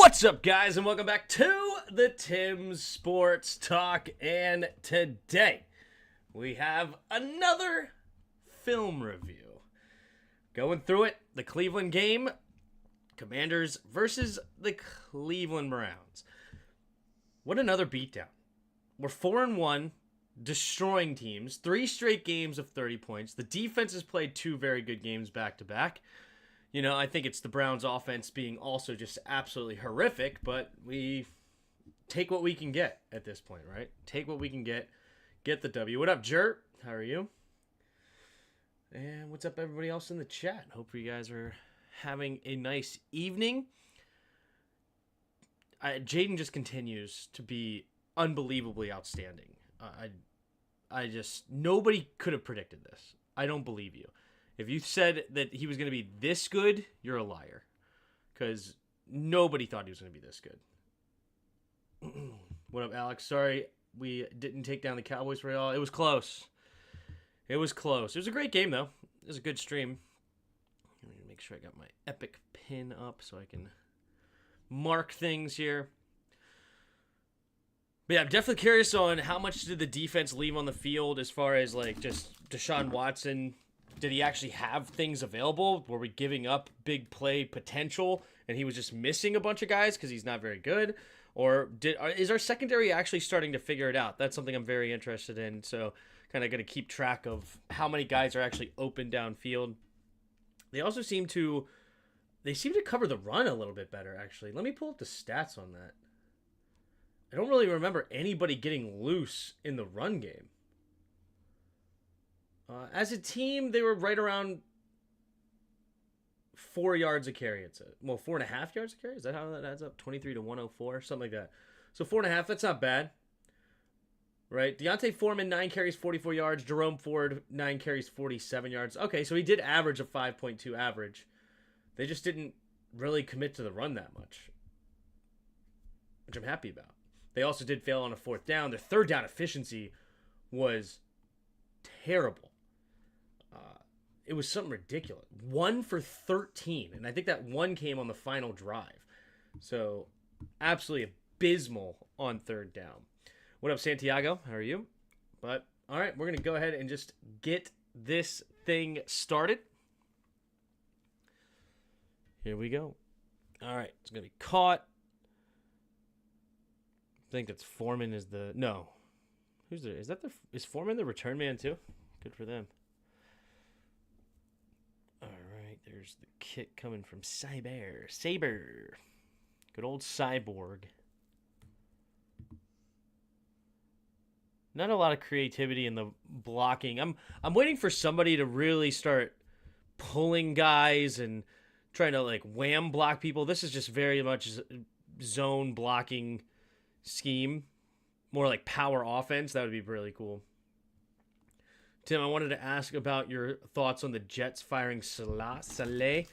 What's up, guys, and welcome back to the Tim's Sports Talk. And today we have another film review. Going through it, the Cleveland game, Commanders versus the Cleveland Browns. What another beatdown. We're 4-1, destroying teams, 3 straight games of 30 points. The defense has played 2 very good games back-to-back. You know, I think it's the Browns' offense being also just absolutely horrific, but we take what we can get at this point, right? Take what we can get the W. What up, Jert? How are you? And what's up, everybody else in the chat? Hope you guys are having a nice evening. Jaden just continues to be unbelievably outstanding. I just, nobody could have predicted this. I don't believe you. If you said that he was going to be this good, you're a liar. Because nobody thought he was going to be this good. What up, Alex? Sorry we didn't take down the Cowboys for y'all. It was close. It was close. It was a great game, though. It was a good stream. Let me make sure I got my epic pin up so I can mark things here. But yeah, I'm definitely curious on how much did the defense leave on the field as far as, like, just Deshaun Watson. Did he actually have things available? Were we giving up big play potential and he was just missing a bunch of guys because he's not very good? Or is our secondary actually starting to figure it out? That's something I'm very interested in. So kind of going to keep track of how many guys are actually open downfield. They also seem to cover the run a little bit better, actually. Let me pull up the stats on that. I don't really remember anybody getting loose in the run game. As a team, they were right around 4 yards a carry. 4.5 yards a carry. Is that how that adds up? 23 to 104, something like that. So 4.5. That's not bad, right? Deontay Foreman 9 carries, 44 yards. Jerome Ford 9 carries, 47 yards. Okay, so he did average a 5.2 average. They just didn't really commit to the run that much, which I'm happy about. They also did fail on a 4th down. Their 3rd down efficiency was terrible. It was something ridiculous. 1 for 13. And I think that one came on the final drive. So, absolutely abysmal on 3rd down. What up, Santiago? How are you? But, all right, we're going to go ahead and just get this thing started. Here we go. All right, it's going to be caught. I think that's Foreman is the... No. Is Foreman the return man too? Good for them. All right, there's the kick coming from Saber. Good old Cyborg. Not a lot of creativity in the blocking. I'm waiting for somebody to really start pulling guys and trying to like wham block people. This is just very much zone blocking scheme. More like power offense. That would be really cool. Tim, I wanted to ask about your thoughts on the Jets firing Saleh.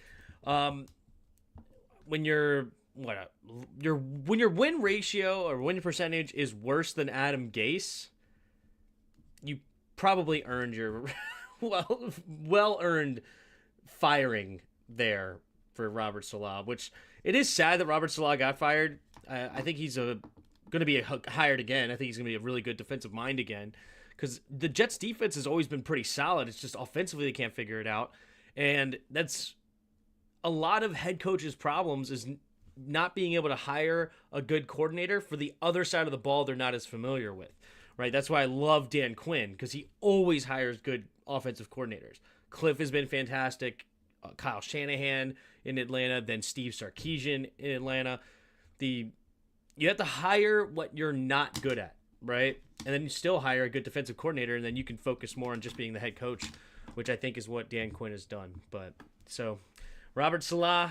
When your win ratio or win percentage is worse than Adam Gase, you probably earned your well earned firing there for Robert Saleh. Which it is sad that Robert Saleh got fired. I think he's going to be hired again. I think he's going to be a really good defensive mind again. Because the Jets' defense has always been pretty solid. It's just offensively they can't figure it out. And that's a lot of head coaches' problems is not being able to hire a good coordinator for the other side of the ball they're not as familiar with. Right? That's why I love Dan Quinn, because he always hires good offensive coordinators. Cliff has been fantastic. Kyle Shanahan in Atlanta, then Steve Sarkisian in Atlanta. You have to hire what you're not good at, right? And then you still hire a good defensive coordinator, and then you can focus more on just being the head coach, which I think is what Dan Quinn has done. But so, Robert Saleh,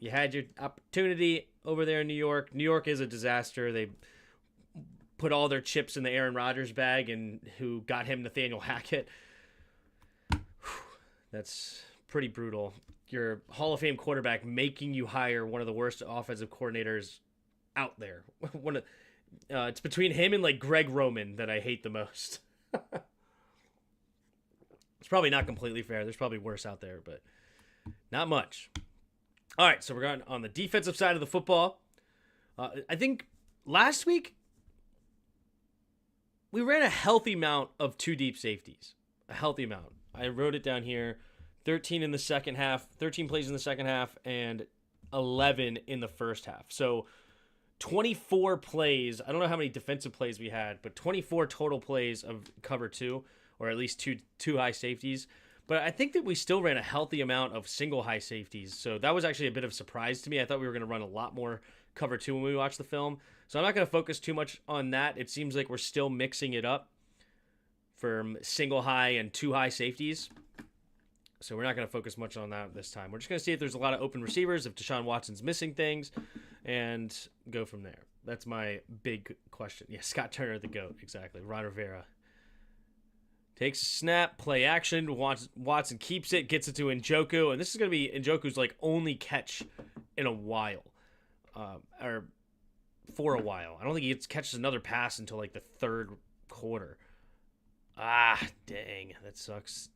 you had your opportunity over there in New York. New York is a disaster. They put all their chips in the Aaron Rodgers bag, and who got him Nathaniel Hackett. That's pretty brutal. Your Hall of Fame quarterback making you hire one of the worst offensive coordinators out there. It's between him and like Greg Roman that I hate the most. It's probably not completely fair. There's probably worse out there, but not much. All right, so we're going on the defensive side of the football. I think last week we ran a healthy amount of two deep safeties. A healthy amount. I wrote it down here. 13 in the second half, 13 plays in the second half, and 11 in the first half. So 24 plays. I don't know how many defensive plays we had, but 24 total plays of cover two, or at least two high safeties. But I think that we still ran a healthy amount of single high safeties. So that was actually a bit of a surprise to me. I thought we were going to run a lot more cover two when we watched the film. So I'm not going to focus too much on that. It seems like we're still mixing it up from single high and two high safeties. So we're not going to focus much on that this time. We're just going to see if there's a lot of open receivers, if Deshaun Watson's missing things, and go from there. That's my big question. Yeah, Scott Turner, the GOAT. Exactly. Ron Rivera. Takes a snap, play action. Watson keeps it, gets it to Njoku. And this is going to be Njoku's only catch in a while. Or for a while. I don't think he catches another pass until the third quarter. Ah, dang. That sucks.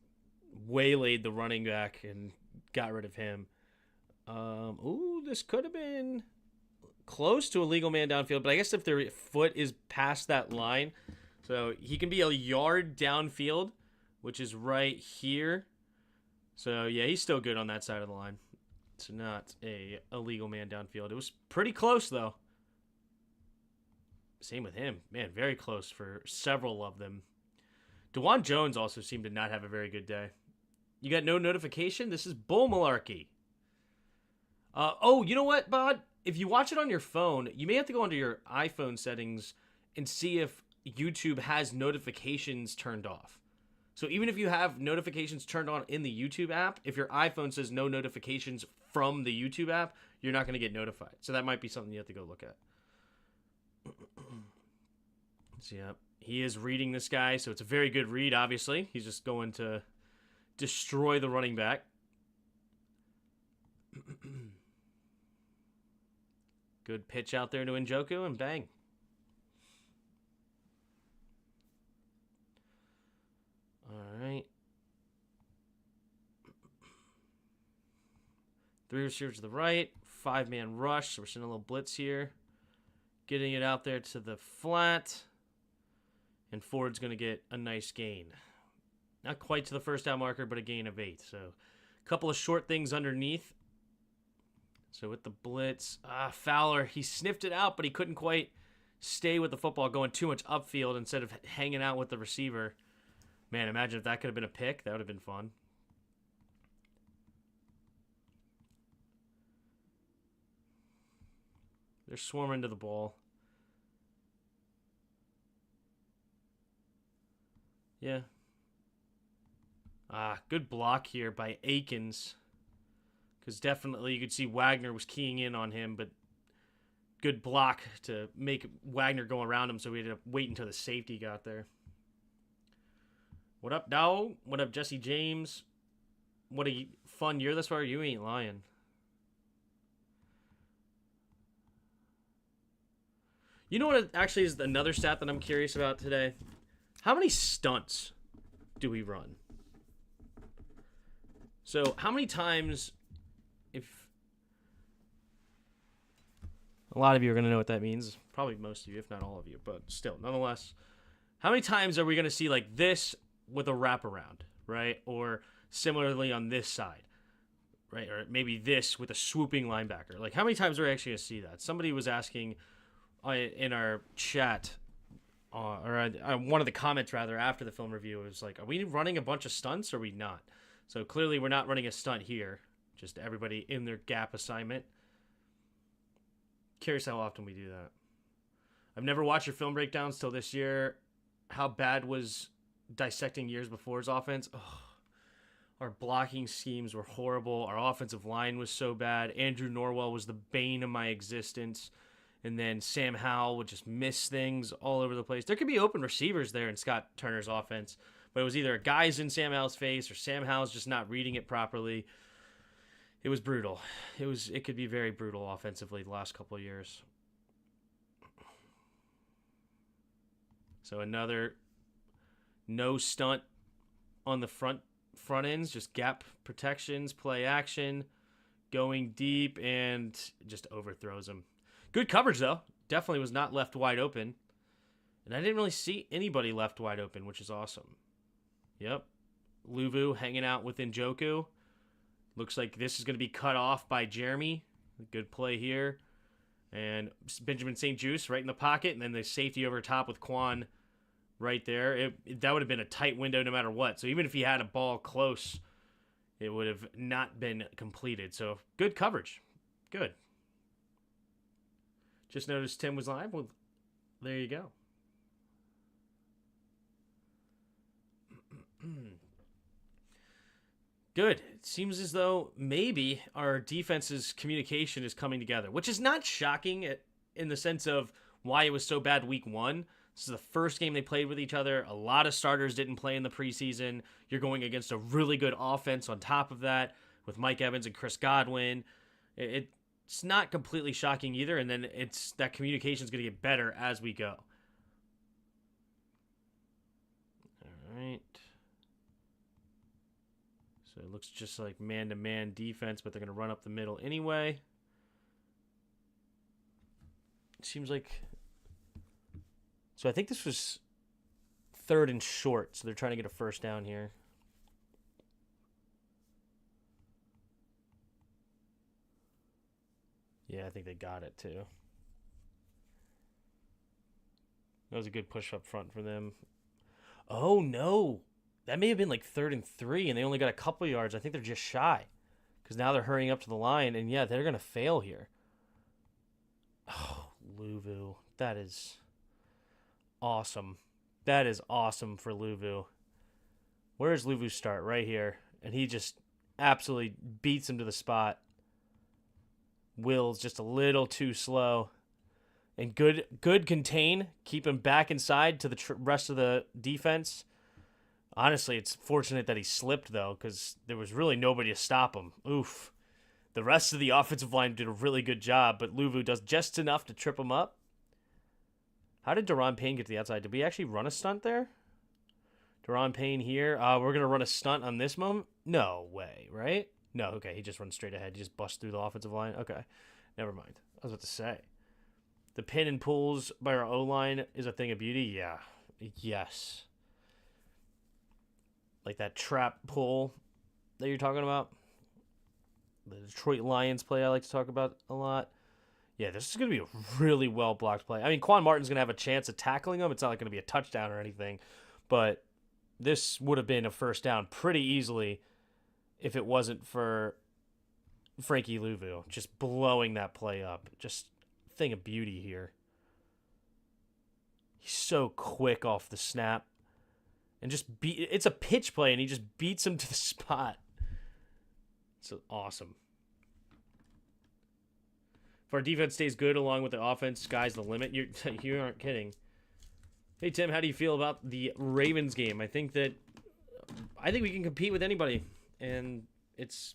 Waylaid the running back and got rid of him. This could have been close to a legal man downfield, but I guess if their foot is past that line, so he can be a yard downfield, which is right here. So yeah, he's still good on that side of the line. It's not a illegal man downfield. It was pretty close though. Same with him. Man, very close for several of them. DeJuan Jones also seemed to not have a very good day. You got no notification? This is bull malarkey. You know what, Bod? If you watch it on your phone, you may have to go into your iPhone settings and see if YouTube has notifications turned off. So even if you have notifications turned on in the YouTube app, if your iPhone says no notifications from the YouTube app, you're not going to get notified. So that might be something you have to go look at. So yeah, he is reading this guy, so it's a very good read, obviously. He's just going to destroy the running back. Good pitch out there to Njoku, and bang. All right. 3 receivers to the right. 5-man rush, so we're seeing a little blitz here. Getting it out there to the flat. And Ford's going to get a nice gain. Not quite to the first down marker, but a gain of 8. So a couple of short things underneath. So with the blitz, Fowler, he sniffed it out, but he couldn't quite stay with the football, going too much upfield instead of hanging out with the receiver. Man, imagine if that could have been a pick. That would have been fun. They're swarming to the ball. Yeah. Good block here by Akins. Because definitely you could see Wagner was keying in on him, but good block to make Wagner go around him, so we had to wait until the safety got there. What up, Dow? What up, Jesse James? What a fun year this far. You ain't lying. You know what actually is another stat that I'm curious about today? How many stunts do we run? So how many times, if a lot of you are going to know what that means, probably most of you, if not all of you, but still, nonetheless, how many times are we going to see this with a wraparound, right? Or similarly on this side, right? Or maybe this with a swooping linebacker. How many times are we actually going to see that? Somebody was asking in our chat, or one of the comments rather after the film review, was are we running a bunch of stunts or are we not? So clearly we're not running a stunt here. Just everybody in their gap assignment. Curious how often we do that. I've never watched your film breakdowns till this year. How bad was dissecting years before's offense? Our blocking schemes were horrible. Our offensive line was so bad. Andrew Norwell was the bane of my existence. And then Sam Howell would just miss things all over the place. There could be open receivers there in Scott Turner's offense, but it was either a guy's in Sam Howell's face or Sam Howell's just not reading it properly. It was brutal. It could be very brutal offensively the last couple of years. So another no stunt on the front ends, just gap protections, play action, going deep, and just overthrows him. Good coverage, though. Definitely was not left wide open. And I didn't really see anybody left wide open, which is awesome. Yep. Luvu hanging out with Njoku. Looks like this is going to be cut off by Jeremy. Good play here. And Benjamin St. Juste right in the pocket. And then the safety over top with Quan right there. That would have been a tight window no matter what. So even if he had a ball close, it would have not been completed. So good coverage. Good. Just noticed Tim was live. Well, there you go. Good. It seems as though maybe our defense's communication is coming together, which is not shocking in the sense of why it was so bad week one. This is the first game they played with each other. A lot of starters didn't play in the preseason. You're going against a really good offense on top of that with Mike Evans and Chris Godwin. It's not completely shocking either, and then it's that communication is going to get better as we go. All right. So it looks just like man-to-man defense, but they're going to run up the middle anyway. It seems like... So I think this was 3rd and short, so they're trying to get a first down here. Yeah, I think they got it too. That was a good push up front for them. Oh, no. That may have been like 3rd and 3, and they only got a couple yards. I think they're just shy. Because now they're hurrying up to the line, and yeah, they're going to fail here. Oh, Luvu. That is awesome. That is awesome for Luvu. Where does Luvu start? Right here. And he just absolutely beats him to the spot. Will's just a little too slow. And good contain. Keep him back inside to the rest of the defense. Honestly, it's fortunate that he slipped, though, because there was really nobody to stop him. Oof. The rest of the offensive line did a really good job, but Luvu does just enough to trip him up. How did Daron Payne get to the outside? Did we actually run a stunt there? Daron Payne here. We're going to run a stunt on this moment? No way, right? No, okay. He just runs straight ahead. He just busts through the offensive line. Okay. Never mind. I was about to say. The pin and pulls by our O-line is a thing of beauty? Yeah. Yes. Like that trap pull that you're talking about. The Detroit Lions play I like to talk about a lot. Yeah, this is going to be a really well-blocked play. I mean, Quan Martin's going to have a chance of tackling him. It's not like going to be a touchdown or anything. But this would have been a first down pretty easily if it wasn't for Frankie Luvu just blowing that play up. Just a thing of beauty here. He's so quick off the snap. And it's a pitch play, and he just beats him to the spot. It's awesome. If our defense stays good along with the offense, sky's the limit. You aren't kidding. Hey, Tim, how do you feel about the Ravens game? I think we can compete with anybody, and it's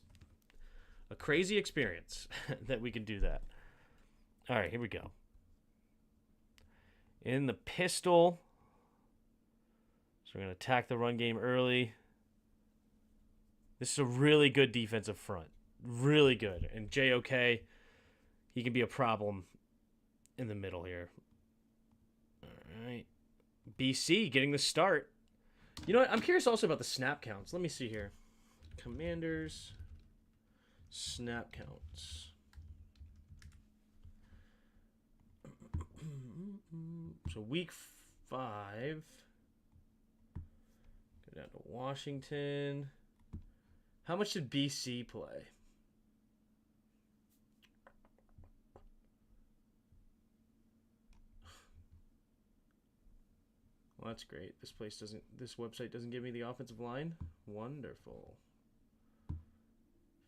a crazy experience that we can do that. All right, here we go. In the pistol. So we're going to attack the run game early. This is a really good defensive front. Really good. And JOK, he can be a problem in the middle here. All right. BC getting the start. You know what? I'm curious also about the snap counts. Let me see here. Commanders. Snap counts. So week 5. Go down to Washington. How much did BC play? Well, that's great. This website doesn't give me the offensive line. Wonderful.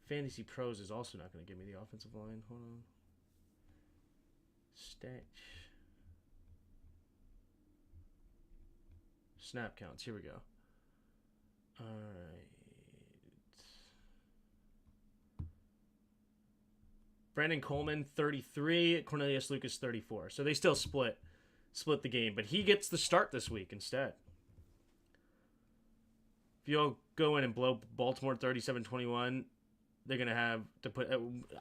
Fantasy Pros is also not going to give me the offensive line. Hold on. Stat. Snap counts. Here we go. All right. Brandon Coleman, 33. Cornelius Lucas, 34. So they still split the game, but he gets the start this week instead. If you all go in and blow Baltimore 37-21, they're going to have to put...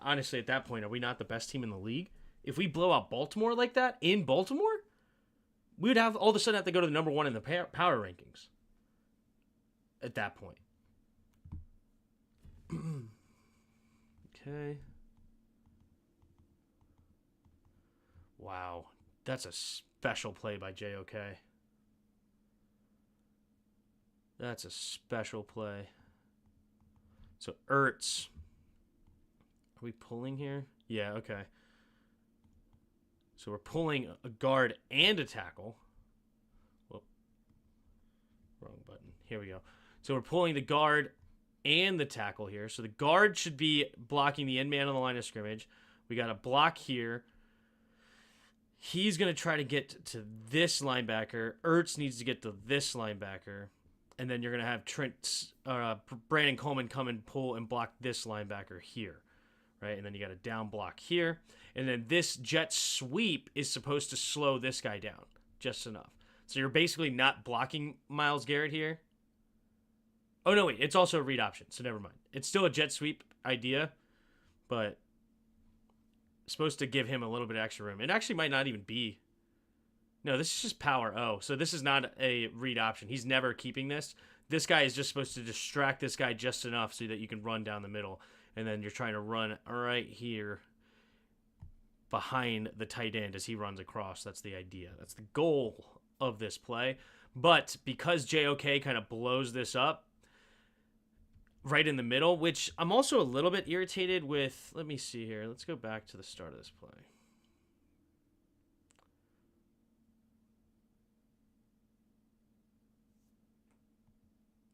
Honestly, at that point, are we not the best team in the league? if we blow out Baltimore like that in Baltimore, we would have all of a sudden have to go to the number one in the power rankings at that point. Okay. Wow. That's a special play by JOK. That's a special play. So Ertz. Are we pulling here? Yeah, okay. So we're pulling a guard and a tackle. Whoop. Wrong button. Here we go. So we're pulling the guard and the tackle here. So the guard should be blocking the end man on the line of scrimmage. We got a block here. He's going to try to get to this linebacker. Ertz needs to get to this linebacker. And then you're going to have Brandon Coleman come and pull and block this linebacker here. Right? And then you got a down block here. And then this jet sweep is supposed to slow this guy down just enough. So you're basically not blocking Myles Garrett here. Oh, no, wait. It's also a read option, so never mind. It's still a jet sweep idea, but it's supposed to give him a little bit of extra room. It actually might not even be. No, this is just power O. So this is not a read option. He's never keeping this. This guy is just supposed to distract this guy just enough so that you can run down the middle. And then you're trying to run right here behind the tight end as he runs across. That's the idea. That's the goal of this play. But because JOK kind of blows this up right in the middle, which I'm also a little bit irritated with. Let me see here. Let's go back to the start of this play.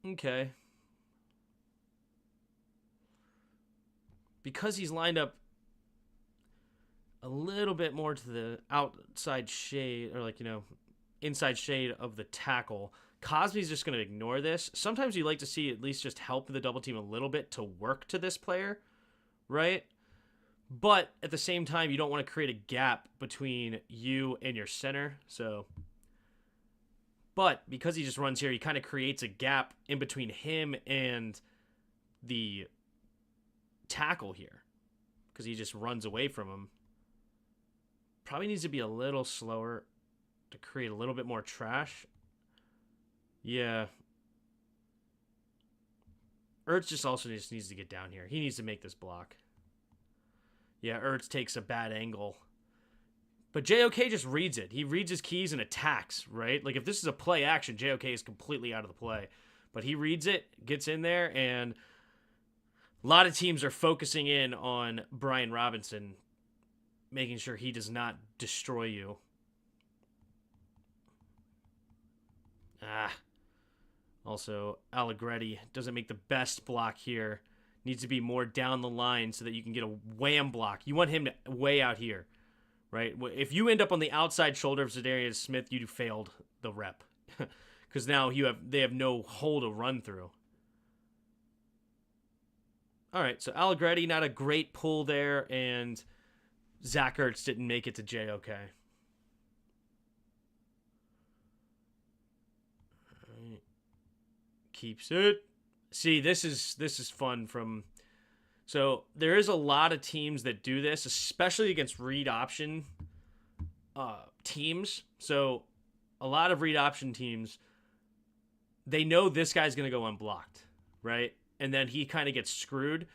Okay. Because he's lined up a little bit more to the outside shade, or inside shade of the tackle, Cosby's just going to ignore this. Sometimes you like to see at least just help the double team a little bit to work to this player, right? But at the same time, you don't want to create a gap between you and your center. But because he just runs here, he kind of creates a gap in between him and the tackle here because he just runs away from him. Probably needs to be a little slower to create a little bit more trash. Yeah. Ertz just also needs to get down here. He needs to make this block. Yeah, Ertz takes a bad angle. But JOK just reads it. He reads his keys and attacks, right? Like if this is a play action, JOK is completely out of the play. But he reads it, gets in there, and a lot of teams are focusing in on Brian Robinson, making sure he does not destroy you. Also, Allegretti doesn't make the best block here. Needs to be more down the line so that you can get a wham block. You want him to way out here, right? If you end up on the outside shoulder of Za'Darius Smith, you failed the rep. Because now they have no hole to run through. All right, so Allegretti, not a great pull there, and Zach Ertz didn't make it to JOK. All right. Keeps it. See, this is fun from... So there is a lot of teams that do this, especially against read option teams. So a lot of read option teams, they know this guy's going to go unblocked, right? And then he kind of gets screwed.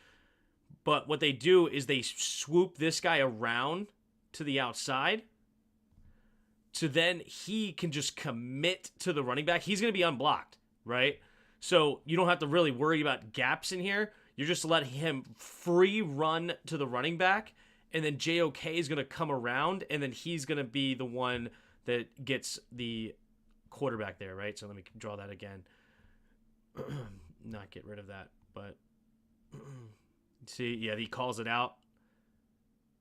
But what they do is they swoop this guy around to the outside. So then he can just commit to the running back. He's going to be unblocked, right? So you don't have to really worry about gaps in here. You're just letting him free run to the running back. And then JOK is going to come around. And then he's going to be the one that gets the quarterback there, right? So let me draw that again. Not get rid of that, but see, yeah, he calls it out,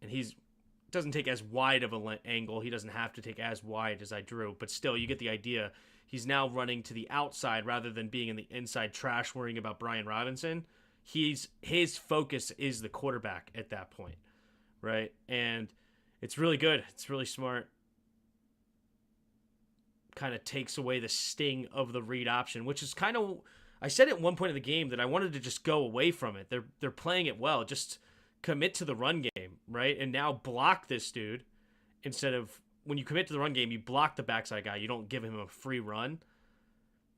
and doesn't take as wide of an angle. He doesn't have to take as wide as I drew, but still, you get the idea. He's now running to the outside rather than being in the inside trash worrying about Brian Robinson. His focus is the quarterback at that point, right? And it's really good. It's really smart. Kind of takes away the sting of the read option, which is kind of... I said at one point in the game that I wanted to just go away from it. They're playing it well. Just commit to the run game, right? And now block this dude. instead of when you commit to the run game, you block the backside guy. You don't give him a free run.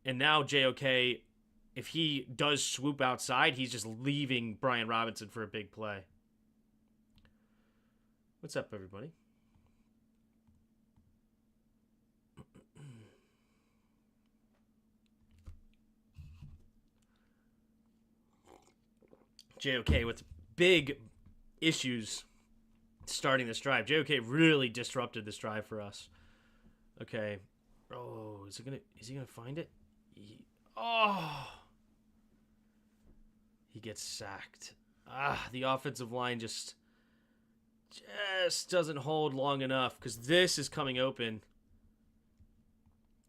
And now JOK, if he does swoop outside, he's just leaving Brian Robinson for a big play. What's up, everybody? JOK with big issues starting this drive. JOK really disrupted this drive for us. Okay. Oh, is he gonna find it? He gets sacked. The offensive line just doesn't hold long enough because this is coming open.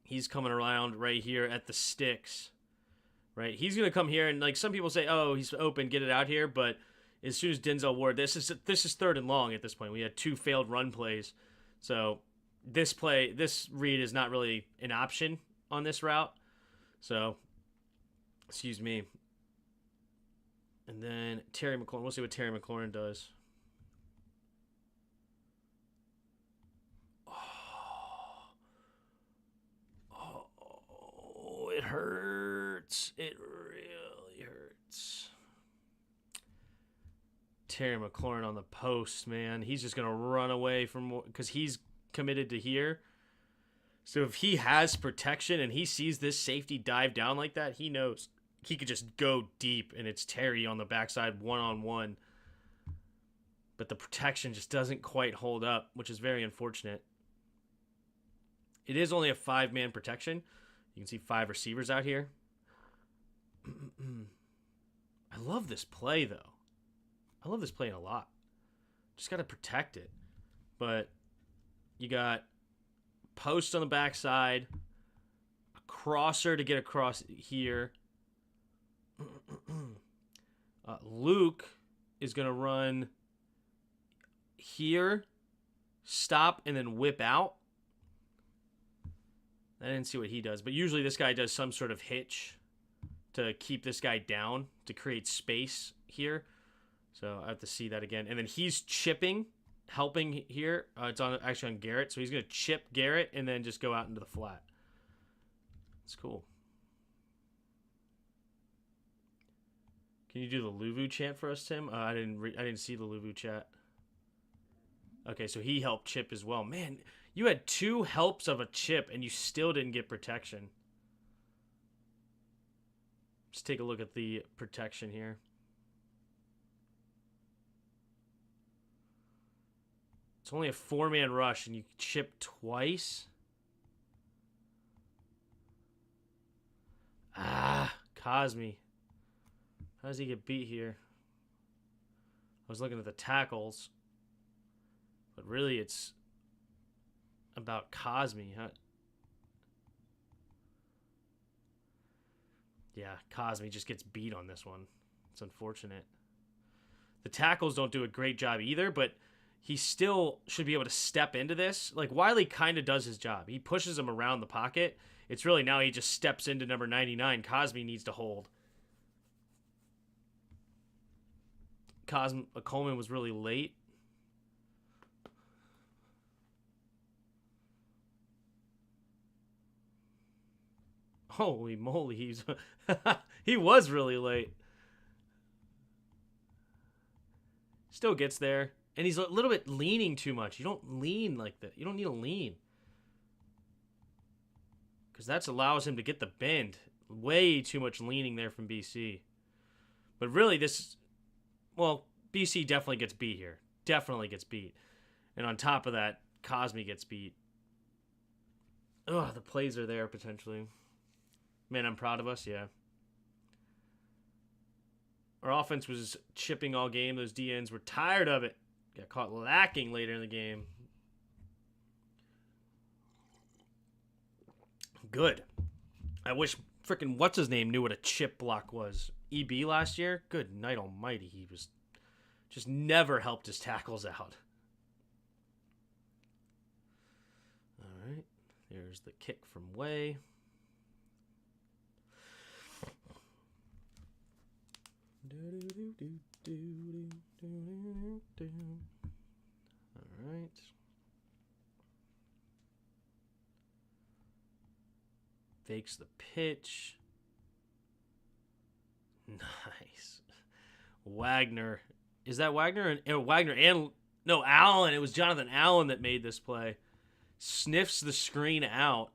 He's coming around right here at the sticks. Right? He's going to come here, and like some people say, oh, he's open, get it out here, but as soon as Denzel Ward, this is 3rd and long at this point. We had 2 failed run plays. So this read is not really an option on this route. So, excuse me. And then Terry McLaurin. We'll see what Terry McLaurin does. Oh, it hurts. It really hurts. Terry McLaurin on the post, man. He's just going to run away from because he's committed to here. So if he has protection and he sees this safety dive down like that, he knows he could just go deep, and it's Terry on the backside one-on-one. But the protection just doesn't quite hold up, which is very unfortunate. It is only a 5-man protection. You can see 5 receivers out here. I love this play, though. I love this play a lot. Just got to protect it. But you got post on the backside, a crosser to get across here. Luke is going to run here, stop, and then whip out. I didn't see what he does, but usually this guy does some sort of hitch to keep this guy down, to create space here. So I have to see that again. And then he's chipping, helping here. It's actually on Garrett, so he's going to chip Garrett and then just go out into the flat. It's cool. Can you do the Luvu chant for us, Tim? I didn't see the Luvu chat. Okay, so he helped chip as well. Man, you had 2 helps of a chip and you still didn't get protection. Let's take a look at the protection here. It's only a 4-man rush and you chip twice. Cosme. How does he get beat here? I was looking at the tackles. But really, it's about Cosme. Yeah, Cosme just gets beat on this one. It's unfortunate. The tackles don't do a great job either, but he still should be able to step into this. Like, Wiley kind of does his job. He pushes him around the pocket. It's really now he just steps into number 99. Cosme needs to hold. Coleman was really late. Holy moly, he was really late. Still gets there. And he's a little bit leaning too much. You don't lean like that. You don't need to lean. Because that allows him to get the bend. Way too much leaning there from BC. But really BC definitely gets beat here. Definitely gets beat. And on top of that, Cosme gets beat. Ugh, the plays are there potentially. Man, I'm proud of us, yeah. Our offense was chipping all game. Those DNs were tired of it. Got caught lacking later in the game. Good. I wish freaking what's-his-name knew what a chip block was. EB last year? Good night almighty. He was just never helped his tackles out. All right. There's the kick from Way. All right. Fakes the pitch. Nice. Wagner. Is that Wagner? Wagner and... No, Allen. It was Jonathan Allen that made this play. Sniffs the screen out.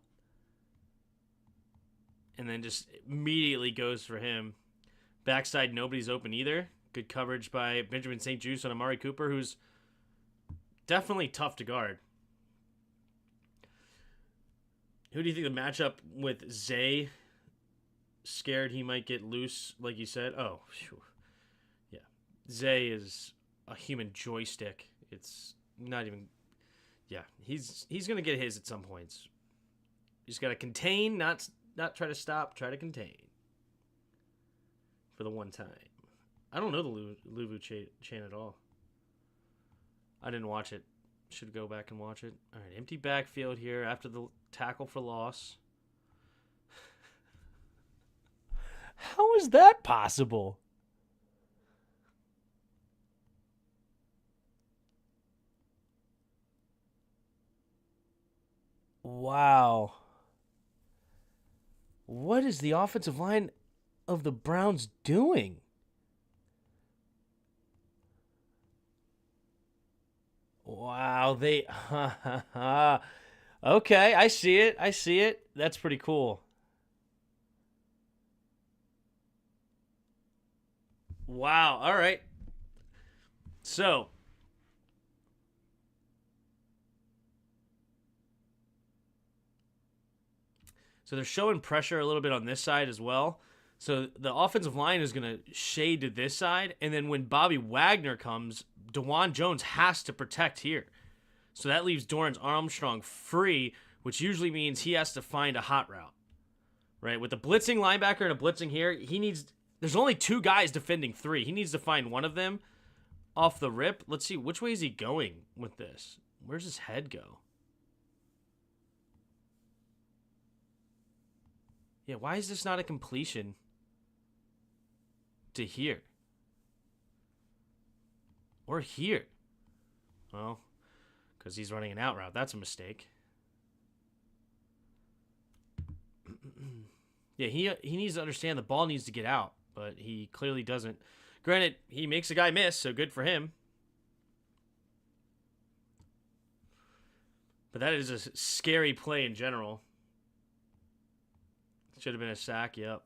And then just immediately goes for him. Backside, nobody's open either. Good coverage by Benjamin St. Juste on Amari Cooper, who's definitely tough to guard. Who do you think the matchup with Zay? Scared he might get loose, like you said. Oh, phew. Yeah. Zay is a human joystick. It's not even... Yeah, he's going to get his at some points. You just got to contain, not try to stop, try to contain. For the one time. I don't know the Luvu chain at all. I didn't watch it. Should go back and watch it. All right, empty backfield here after the tackle for loss. How is that possible? Wow. What is the offensive line of the Browns doing? Wow, they... Okay, I see it. That's pretty cool. Wow, all right. So they're showing pressure a little bit on this side as well. So the offensive line is going to shade to this side, and then when Bobby Wagner comes, DeJuan Jones has to protect here. So that leaves Dorrance Armstrong free, which usually means he has to find a hot route. Right? With the blitzing linebacker and a blitzing here, there's only two guys defending three. He needs to find one of them off the rip. Let's see, which way is he going with this? Where's his head go? Yeah, why is this not a completion to here? Or here? Well, because he's running an out route. That's a mistake. Yeah, he needs to understand the ball needs to get out, but he clearly doesn't. Granted, he makes a guy miss, so good for him. But that is a scary play in general. Should have been a sack, yep.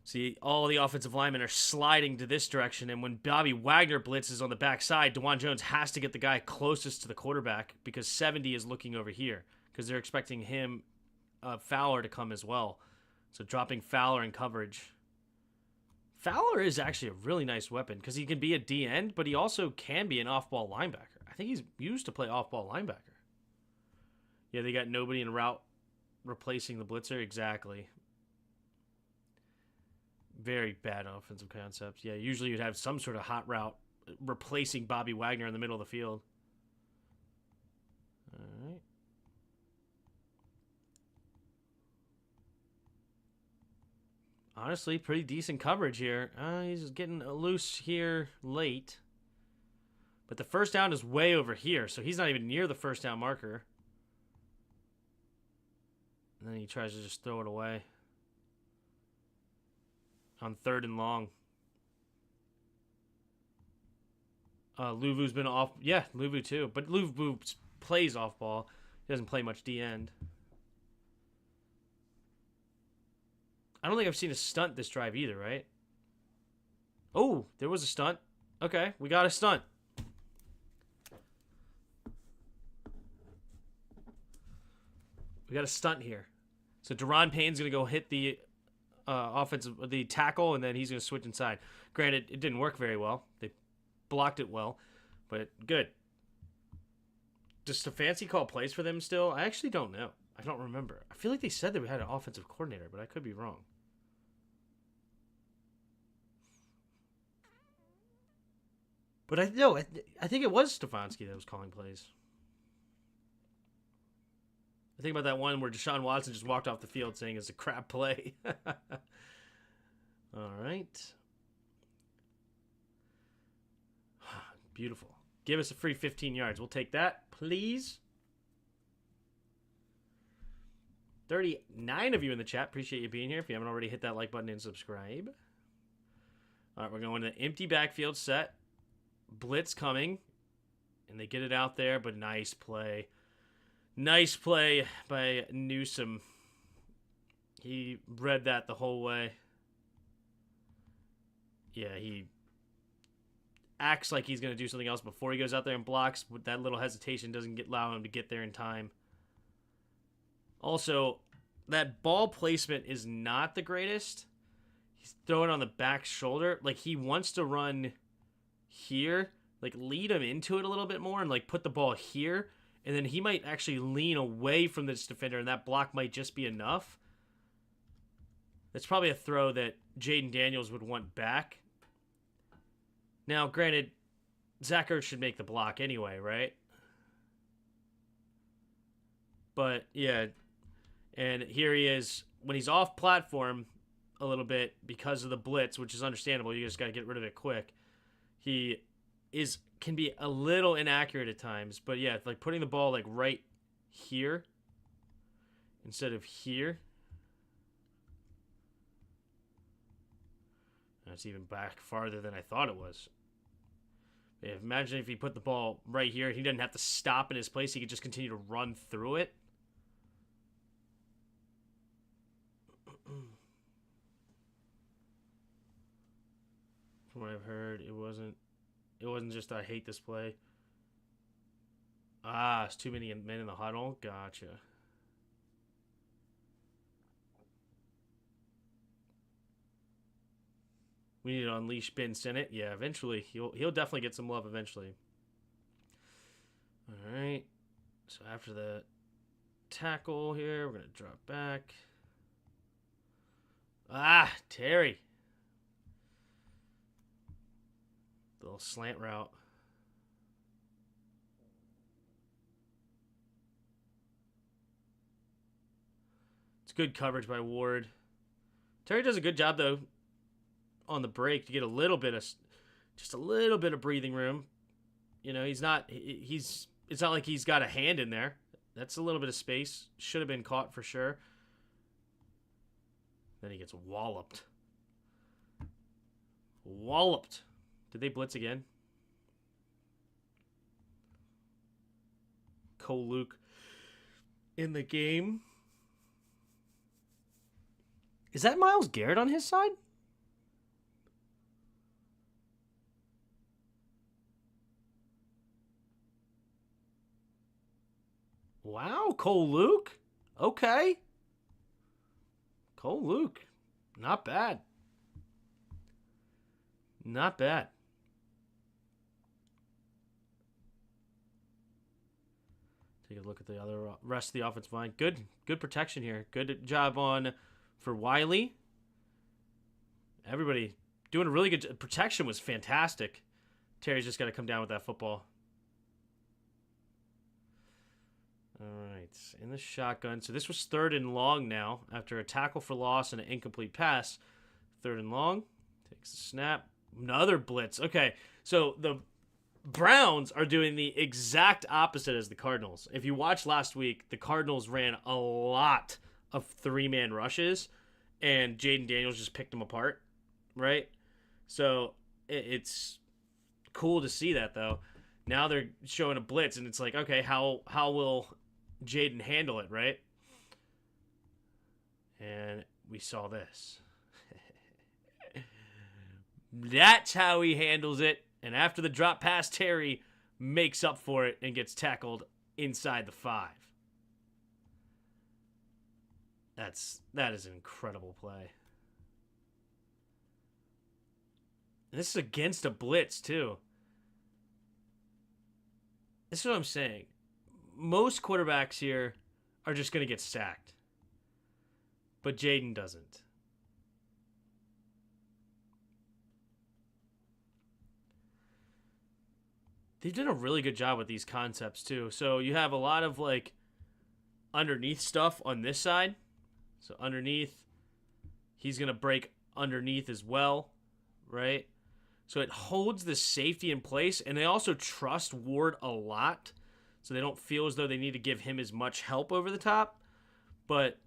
See, all the offensive linemen are sliding to this direction, and when Bobby Wagner blitzes on the backside, DeJuan Jones has to get the guy closest to the quarterback because 70 is looking over here because they're expecting him, Fowler, to come as well. So dropping Fowler in coverage. Fowler is actually a really nice weapon because he can be a D-end, but he also can be an off-ball linebacker. I think he's used to play off-ball linebacker. Yeah, they got nobody in route replacing the blitzer. Exactly. Very bad offensive concept. Yeah, usually you'd have some sort of hot route replacing Bobby Wagner in the middle of the field. All right. Honestly, pretty decent coverage here. He's getting loose here late. But the first down is way over here, so he's not even near the first down marker. And then he tries to just throw it away. On 3rd and long. Luvu's been off. Yeah, Luvu too. But Luvu plays off ball. He doesn't play much D-end. I don't think I've seen a stunt this drive either, right? Oh, there was a stunt. Okay, we got a stunt. We got a stunt here. So Daron Payne's going to go hit the the tackle, and then he's going to switch inside. Granted, it didn't work very well. They blocked it well, but good. Does Stefanski call plays for them still? I actually don't know. I don't remember. I feel like they said that we had an offensive coordinator, but I could be wrong. But I think it was Stefanski that was calling plays. I think about that one where Deshaun Watson just walked off the field saying it's a crap play. All right. Beautiful. Give us a free 15 yards. We'll take that, please. 39 of you in the chat. Appreciate you being here. If you haven't already, hit that like button and subscribe. All right, we're going to the empty backfield set. Blitz coming. And they get it out there, but nice play. Nice play by Newsome. He read that the whole way. Yeah, he acts like he's going to do something else before he goes out there and blocks, but that little hesitation doesn't allow him to get there in time. Also, that ball placement is not the greatest. He's throwing on the back shoulder. Like, he wants to run here, like, lead him into it a little bit more and, like, put the ball here, and then he might actually lean away from this defender, and that block might just be enough. That's probably a throw that Jaden Daniels would want back. Now, granted, Zach Ertz should make the block anyway, right? But, yeah, and here he is. When he's off platform a little bit because of the blitz, which is understandable, you just got to get rid of it quick. He can be a little inaccurate at times, but yeah, like putting the ball like right here instead of here. That's even back farther than I thought it was. Yeah, imagine if he put the ball right here. He didn't have to stop in his place. He could just continue to run through it. From what I've heard, it wasn't just I hate this play. Ah, it's too many men in the huddle. Gotcha. We need to unleash Ben Sinnott. Yeah, eventually. He'll definitely get some love eventually. All right. So after the tackle here, we're going to drop back. Ah, Terry. The little slant route. It's good coverage by Ward. Terry does a good job, though, on the break to get just a little bit of breathing room. You know, it's not like he's got a hand in there. That's a little bit of space. Should have been caught for sure. Then he gets walloped. Walloped. Did they blitz again? Cole Luke in the game. Is that Myles Garrett on his side? Wow, Cole Luke. Okay. Cole Luke. Not bad. Not bad. Take a look at the other rest of the offensive line. Good protection here. Good job for Wiley. Everybody doing a really good protection was fantastic. Terry's just got to come down with that football. All right, in the shotgun. So this was 3rd and long now after a tackle for loss and an incomplete pass. 3rd and long. Takes the snap. Another blitz. Okay, so the Browns are doing the exact opposite as the Cardinals. If you watched last week, the Cardinals ran a lot of 3-man rushes, and Jaden Daniels just picked them apart, right? So it's cool to see that, though. Now they're showing a blitz, and it's like, okay, how will Jaden handle it, right? And we saw this. That's how he handles it. And after the drop pass, Terry makes up for it and gets tackled inside the 5. That is an incredible play. And this is against a blitz, too. This is what I'm saying. Most quarterbacks here are just going to get sacked. But Jaden doesn't. They've done a really good job with these concepts, too. So you have a lot of, like, underneath stuff on this side. So underneath, he's going to break underneath as well, right? So it holds the safety in place, and they also trust Ward a lot, so they don't feel as though they need to give him as much help over the top. But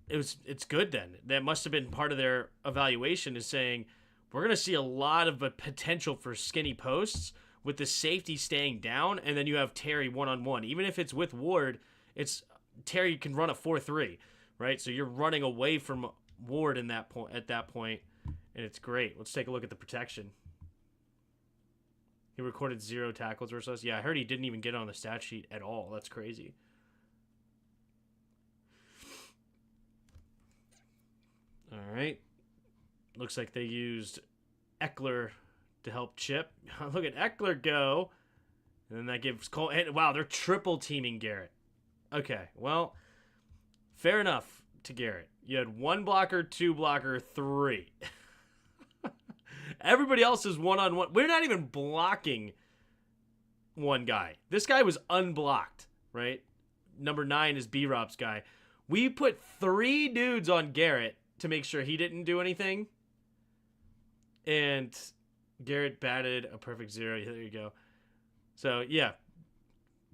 it's good then. That must have been part of their evaluation, is saying we're going to see a lot of a potential for skinny posts with the safety staying down, and then you have Terry one-on-one. Even if it's with Ward, it's Terry can run a 4-3, right? So you're running away from Ward in that point at that point, and it's great. Let's take a look at the protection. He recorded 0 tackles versus us. Yeah, I heard he didn't even get on the stat sheet at all. That's crazy. All right. Looks like they used Eckler to help Chip. Look at Eckler go. And then that gives Cole. Wow, they're triple teaming Garrett. Okay, well, fair enough to Garrett. You had 1 blocker, 2 blocker, 3. Everybody else is one-on-one. We're not even blocking one guy. This guy was unblocked, right? Number 9 is B-Rob's guy. We put 3 dudes on Garrett to make sure he didn't do anything. And Garrett batted a perfect 0. There you go. So, yeah.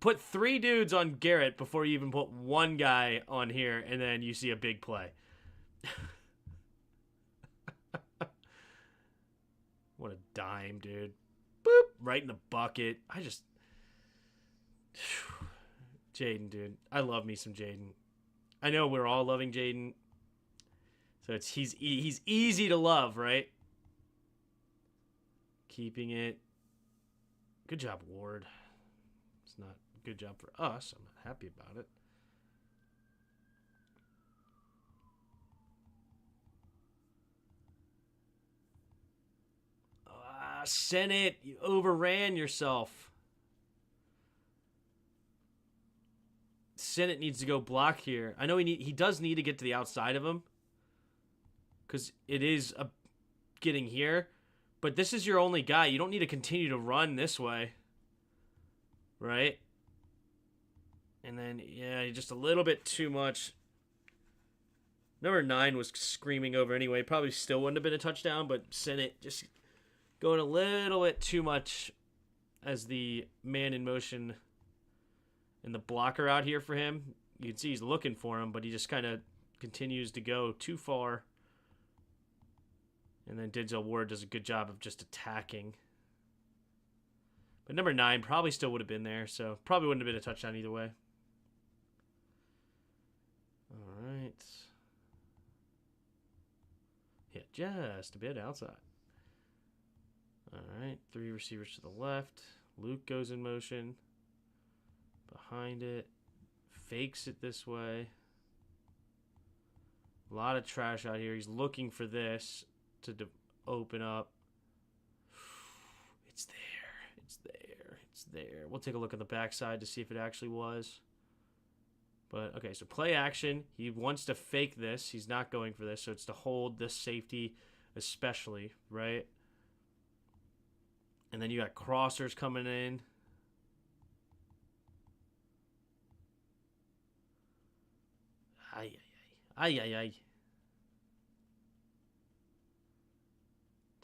Put 3 dudes on Garrett before you even put 1 guy on here, and then you see a big play. What a dime, dude. Boop. Right in the bucket. Jaden, dude. I love me some Jaden. I know we're all loving Jaden. So he's easy to love, right? Keeping it. Good job, Ward. It's not a good job for us. I'm not happy about it. Senate, you overran yourself. Senate needs to go block here. I know he does need to get to the outside of him, because it is getting here. But this is your only guy. You don't need to continue to run this way. Right? And then, yeah, just a little bit too much. Number 9 was screaming over anyway. Probably still wouldn't have been a touchdown, but Senate just going a little bit too much as the man in motion and the blocker out here for him. You can see he's looking for him, but he just kind of continues to go too far. And then Denzel Ward does a good job of just attacking. But number 9 probably still would have been there, so probably wouldn't have been a touchdown either way. All right. Yeah, just a bit outside. All right, 3 receivers to the left. Luke goes in motion. Behind it. Fakes it this way. A lot of trash out here. He's looking for this to open up. It's there. It's there. It's there. We'll take a look at the backside to see if it actually was. But, okay, so play action. He wants to fake this. He's not going for this, so it's to hold this safety especially, right? And then you got crossers coming in. Ay, ay, ay. Ay, ay, ay.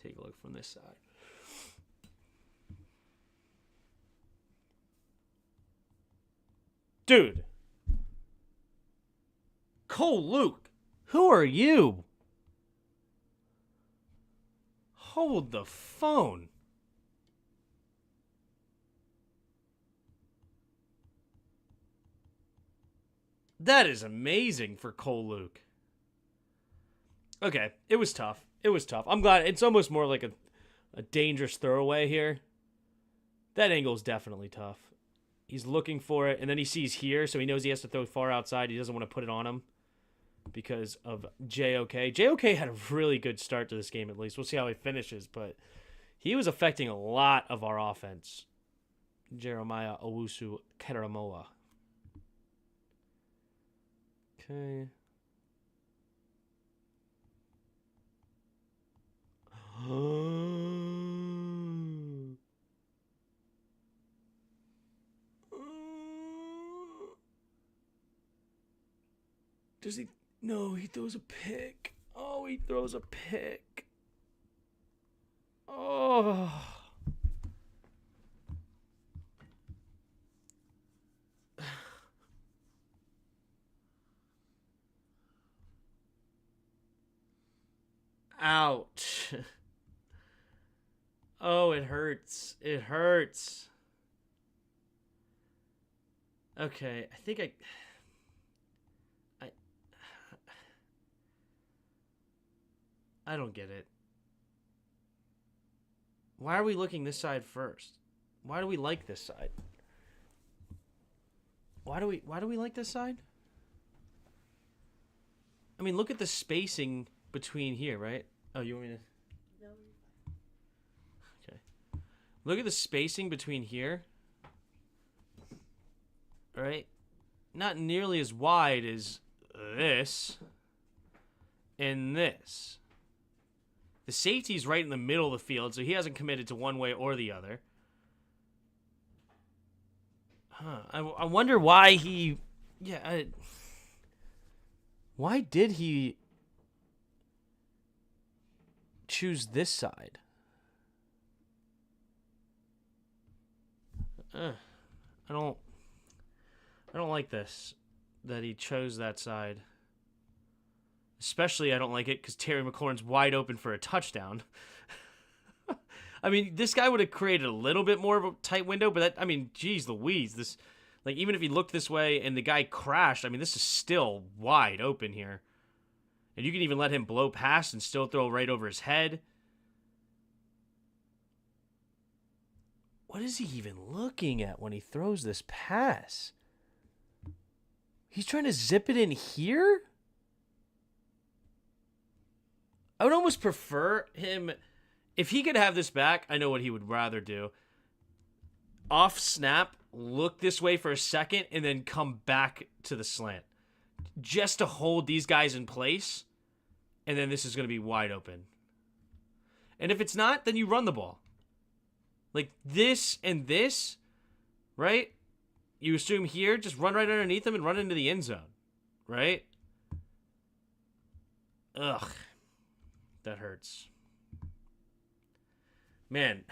Take a look from this side. Dude. Cole Luke. Who are you? Hold the phone. That is amazing for Cole Luke. Okay, it was tough. It was tough. I'm glad. It's almost more like a dangerous throwaway here. That angle is definitely tough. He's looking for it, and then he sees here, so he knows he has to throw far outside. He doesn't want to put it on him because of JOK. JOK had a really good start to this game, at least. We'll see how he finishes, but he was affecting a lot of our offense. Jeremiah Owusu Keramoa. Okay. Does he? No, he throws a pick. Oh, he throws a pick. Oh. Ouch. Oh, it hurts. It hurts. Okay, I think I I don't get it. Why are we looking this side first? Why do we like this side? Why do we like this side? I mean, look at the spacing between here, right? Oh, you want me to? No. Okay. Look at the spacing between here. All right? Not nearly as wide as this and this. The safety's right in the middle of the field, so he hasn't committed to one way or the other. Huh. I wonder why he... Yeah, why did he choose this side? I don't like this, that he chose that side. Especially I don't like it because Terry McLaurin's wide open for a touchdown. I mean, this guy would have created a little bit more of a tight window, but that, I mean, geez Louise, this, like, even if he looked this way and the guy crashed, I mean, this is still wide open here. And you can even let him blow past and still throw right over his head. What is he even looking at when he throws this pass? He's trying to zip it in here? I would almost prefer him, if he could have this back, I know what he would rather do. Off snap, look this way for a second, and then come back to the slant. Just to hold these guys in place, and then this is going to be wide open. And if it's not, then you run the ball. Like this and this, right? You assume here, just run right underneath them and run into the end zone, right? Ugh. That hurts. Man,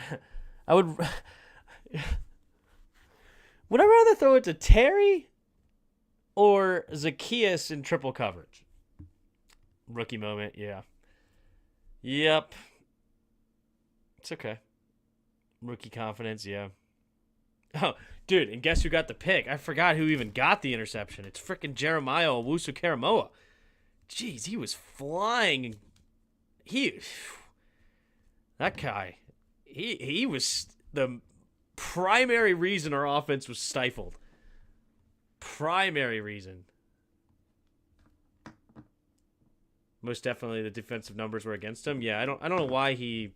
I would I rather throw it to Terry or Zacchaeus in triple coverage? Rookie moment, yeah. Yep. It's okay. Rookie confidence, yeah. Oh, dude, and guess who got the pick? I forgot who even got the interception. It's freaking Jeremiah Owusu-Karamoah. Jeez, he was flying. That guy, he was the primary reason our offense was stifled. Primary reason. Most definitely the defensive numbers were against him. Yeah, I don't know why he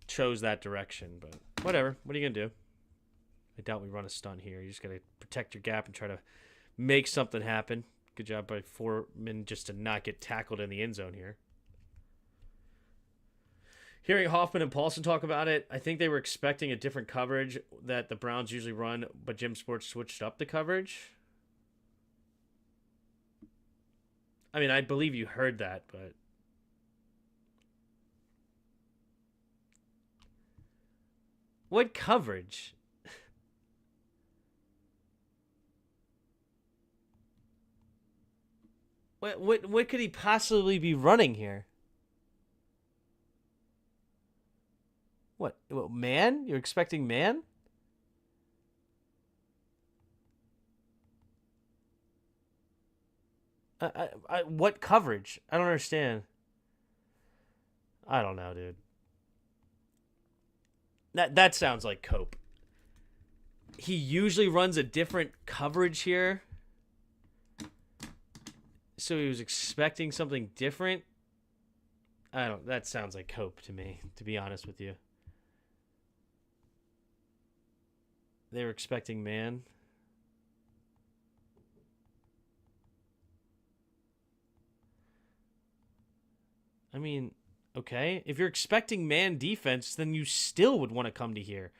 chose that direction, but whatever. What are you gonna do? I doubt we run a stunt here. You just gotta protect your gap and try to make something happen. Good job by Foreman just to not get tackled in the end zone here. Hearing Hoffman and Paulson talk about it, I think they were expecting a different coverage that the Browns usually run, but Jim Sports switched up the coverage. I mean, I believe you heard that, but... What coverage? What could he possibly be running here? What, man? You're expecting man? What coverage? I don't understand. I don't know, dude. That sounds like Cope. He usually runs a different coverage here. So he was expecting something different? That sounds like Cope to me, to be honest with you. They were expecting man. I mean, okay. If you're expecting man defense, then you still would want to come to here.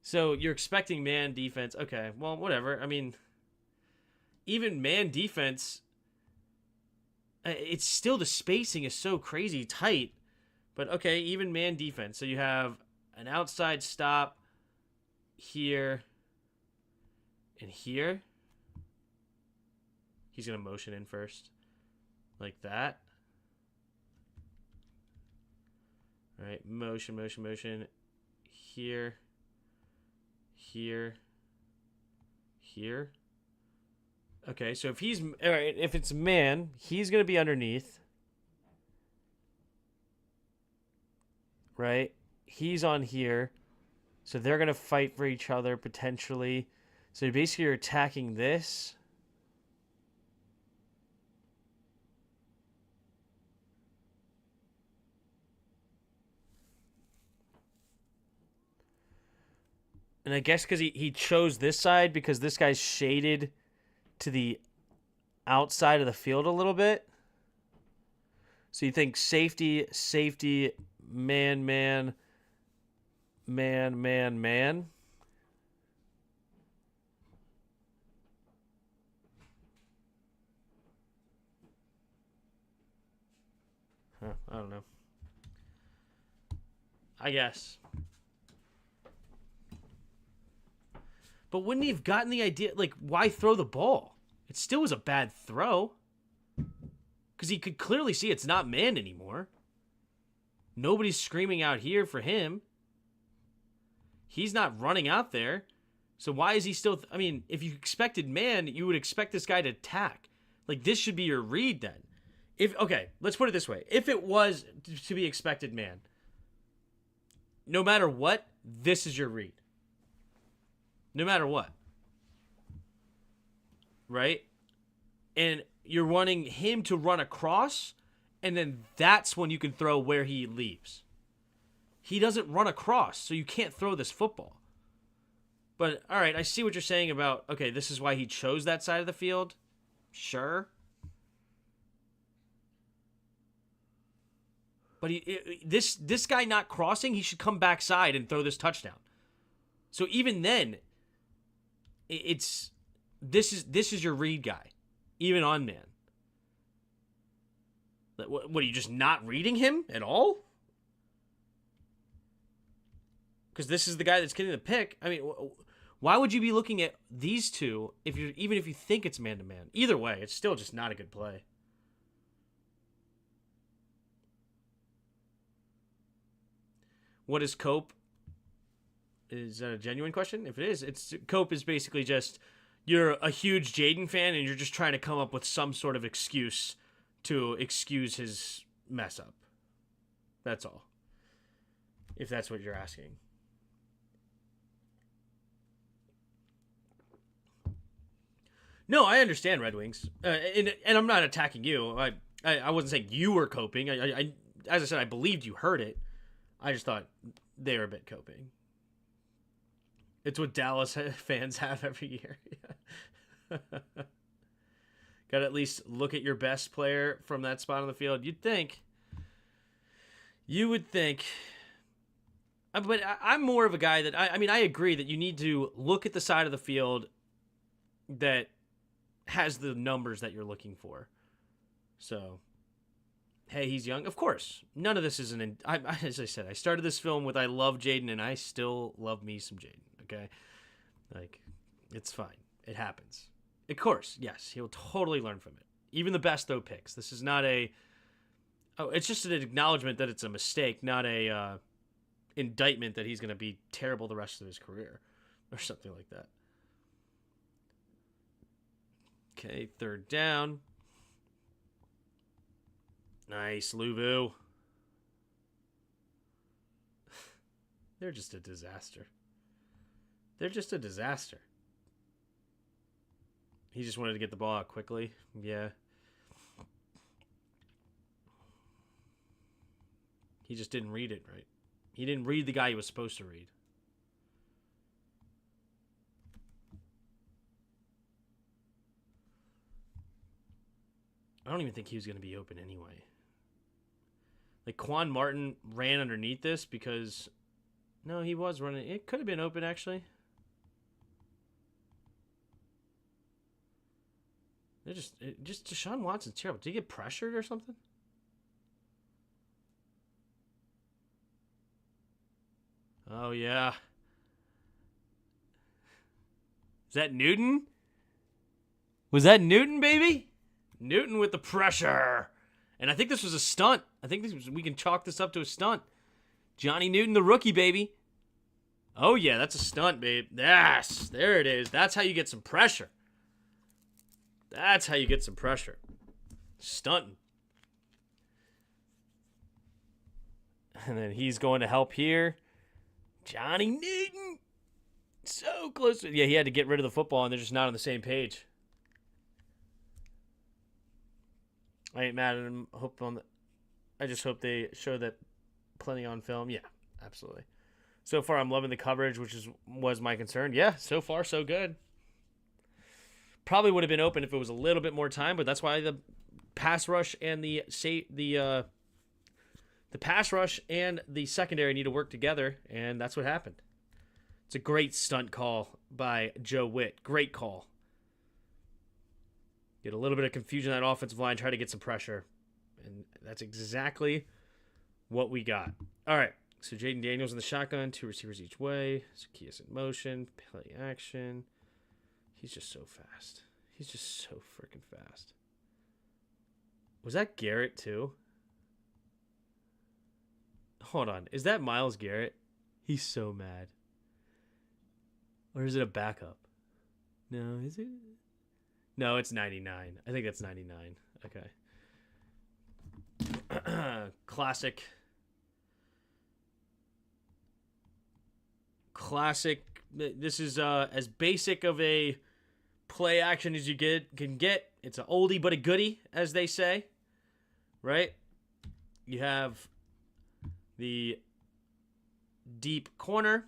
So you're expecting man defense. Okay, well, whatever. I mean, even man defense, it's still the spacing is so crazy tight. But okay, even man defense. So you have an outside stop here. And here, he's going to motion in first. Like that. All right, motion, motion, motion. Here. Here. Here. Okay, so if he's... All right, if it's man, he's going to be underneath. Right? He's on here. So they're going to fight for each other, potentially. So basically you're attacking this. And I guess because he chose this side because this guy's shaded to the outside of the field a little bit. So you think safety, safety, man, man, man, man, man. Huh, I don't know. I guess. But wouldn't he have gotten the idea? Like, why throw the ball? It still was a bad throw. Because he could clearly see it's not man anymore. Nobody's screaming out here for him. He's not running out there. So why is he still... I mean, if you expected man, you would expect this guy to attack. Like, this should be your read then. Okay, let's put it this way. If it was to be expected man, no matter what, this is your read. No matter what. Right? And you're wanting him to run across, and then that's when you can throw where he leaves. He doesn't run across, so you can't throw this football. But, all right, I see what you're saying about, okay, this is why he chose that side of the field. Sure. But this guy not crossing, he should come backside and throw this touchdown. So even then... This is your read guy, even on man. What are you just not reading him at all? Because this is the guy that's getting the pick. I mean, why would you be looking at these two even if you think it's man to man? Either way, it's still just not a good play. What is cope? Is that a genuine question? If it is, cope is basically just you're a huge Jaden fan and you're just trying to come up with some sort of excuse to excuse his mess up. That's all. If that's what you're asking. No, I understand Red Wings, and I'm not attacking you. I wasn't saying you were coping. I as I said, I believed you heard it. I just thought they were a bit coping. It's what Dallas fans have every year. Got to at least look at your best player from that spot on the field. You would think. But I'm more of a guy that, I mean, I agree that you need to look at the side of the field that has the numbers that you're looking for. So, hey, he's young. Of course. None of this is as I said, I started this film with I love Jaden, and I still love me some Jaden. Okay, like, it's fine. It happens. Of course, yes, he'll totally learn from it. Even the best throw picks. This is not it's just an acknowledgement that it's a mistake, not a indictment that he's going to be terrible the rest of his career or something like that. Okay, third down. Nice, Luvu. They're just a disaster. They're just a disaster. He just wanted to get the ball out quickly. Yeah. He just didn't read it right. He didn't read the guy he was supposed to read. I don't even think he was going to be open anyway. Like, Quan Martin ran underneath this because... No, he was running. It could have been open, actually. Just Deshaun Watson's terrible. Did he get pressured or something? Oh, yeah. Is that Newton? Was that Newton, baby? Newton with the pressure. And I think this was a stunt. I think we can chalk this up to a stunt. Johnny Newton, the rookie, baby. Oh, yeah, that's a stunt, babe. Yes, there it is. That's how you get some pressure. That's how you get some pressure. Stunting. And then he's going to help here. Johnny Newton. So close. Yeah, he had to get rid of the football, and they're just not on the same page. I ain't mad at him. I just hope they show that plenty on film. Yeah, absolutely. So far, I'm loving the coverage, which was my concern. Yeah, so far, so good. Probably would have been open if it was a little bit more time, but that's why the pass rush and the pass rush and the secondary need to work together, and that's what happened. It's a great stunt call by Joe Witt. Great call. Get a little bit of confusion on that offensive line, try to get some pressure, and that's exactly what we got. All right, so Jaden Daniels in the shotgun, 2 receivers each way. Zacchaeus in motion, play action. He's just so fast. He's just so freaking fast. Was that Garrett too? Hold on. Is that Myles Garrett? He's so mad. Or is it a backup? No, is it? No, it's 99. I think that's 99. Okay. Classic. This is as basic of a play action as you can get. It's an oldie but a goodie, as they say. Right? You have the deep corner,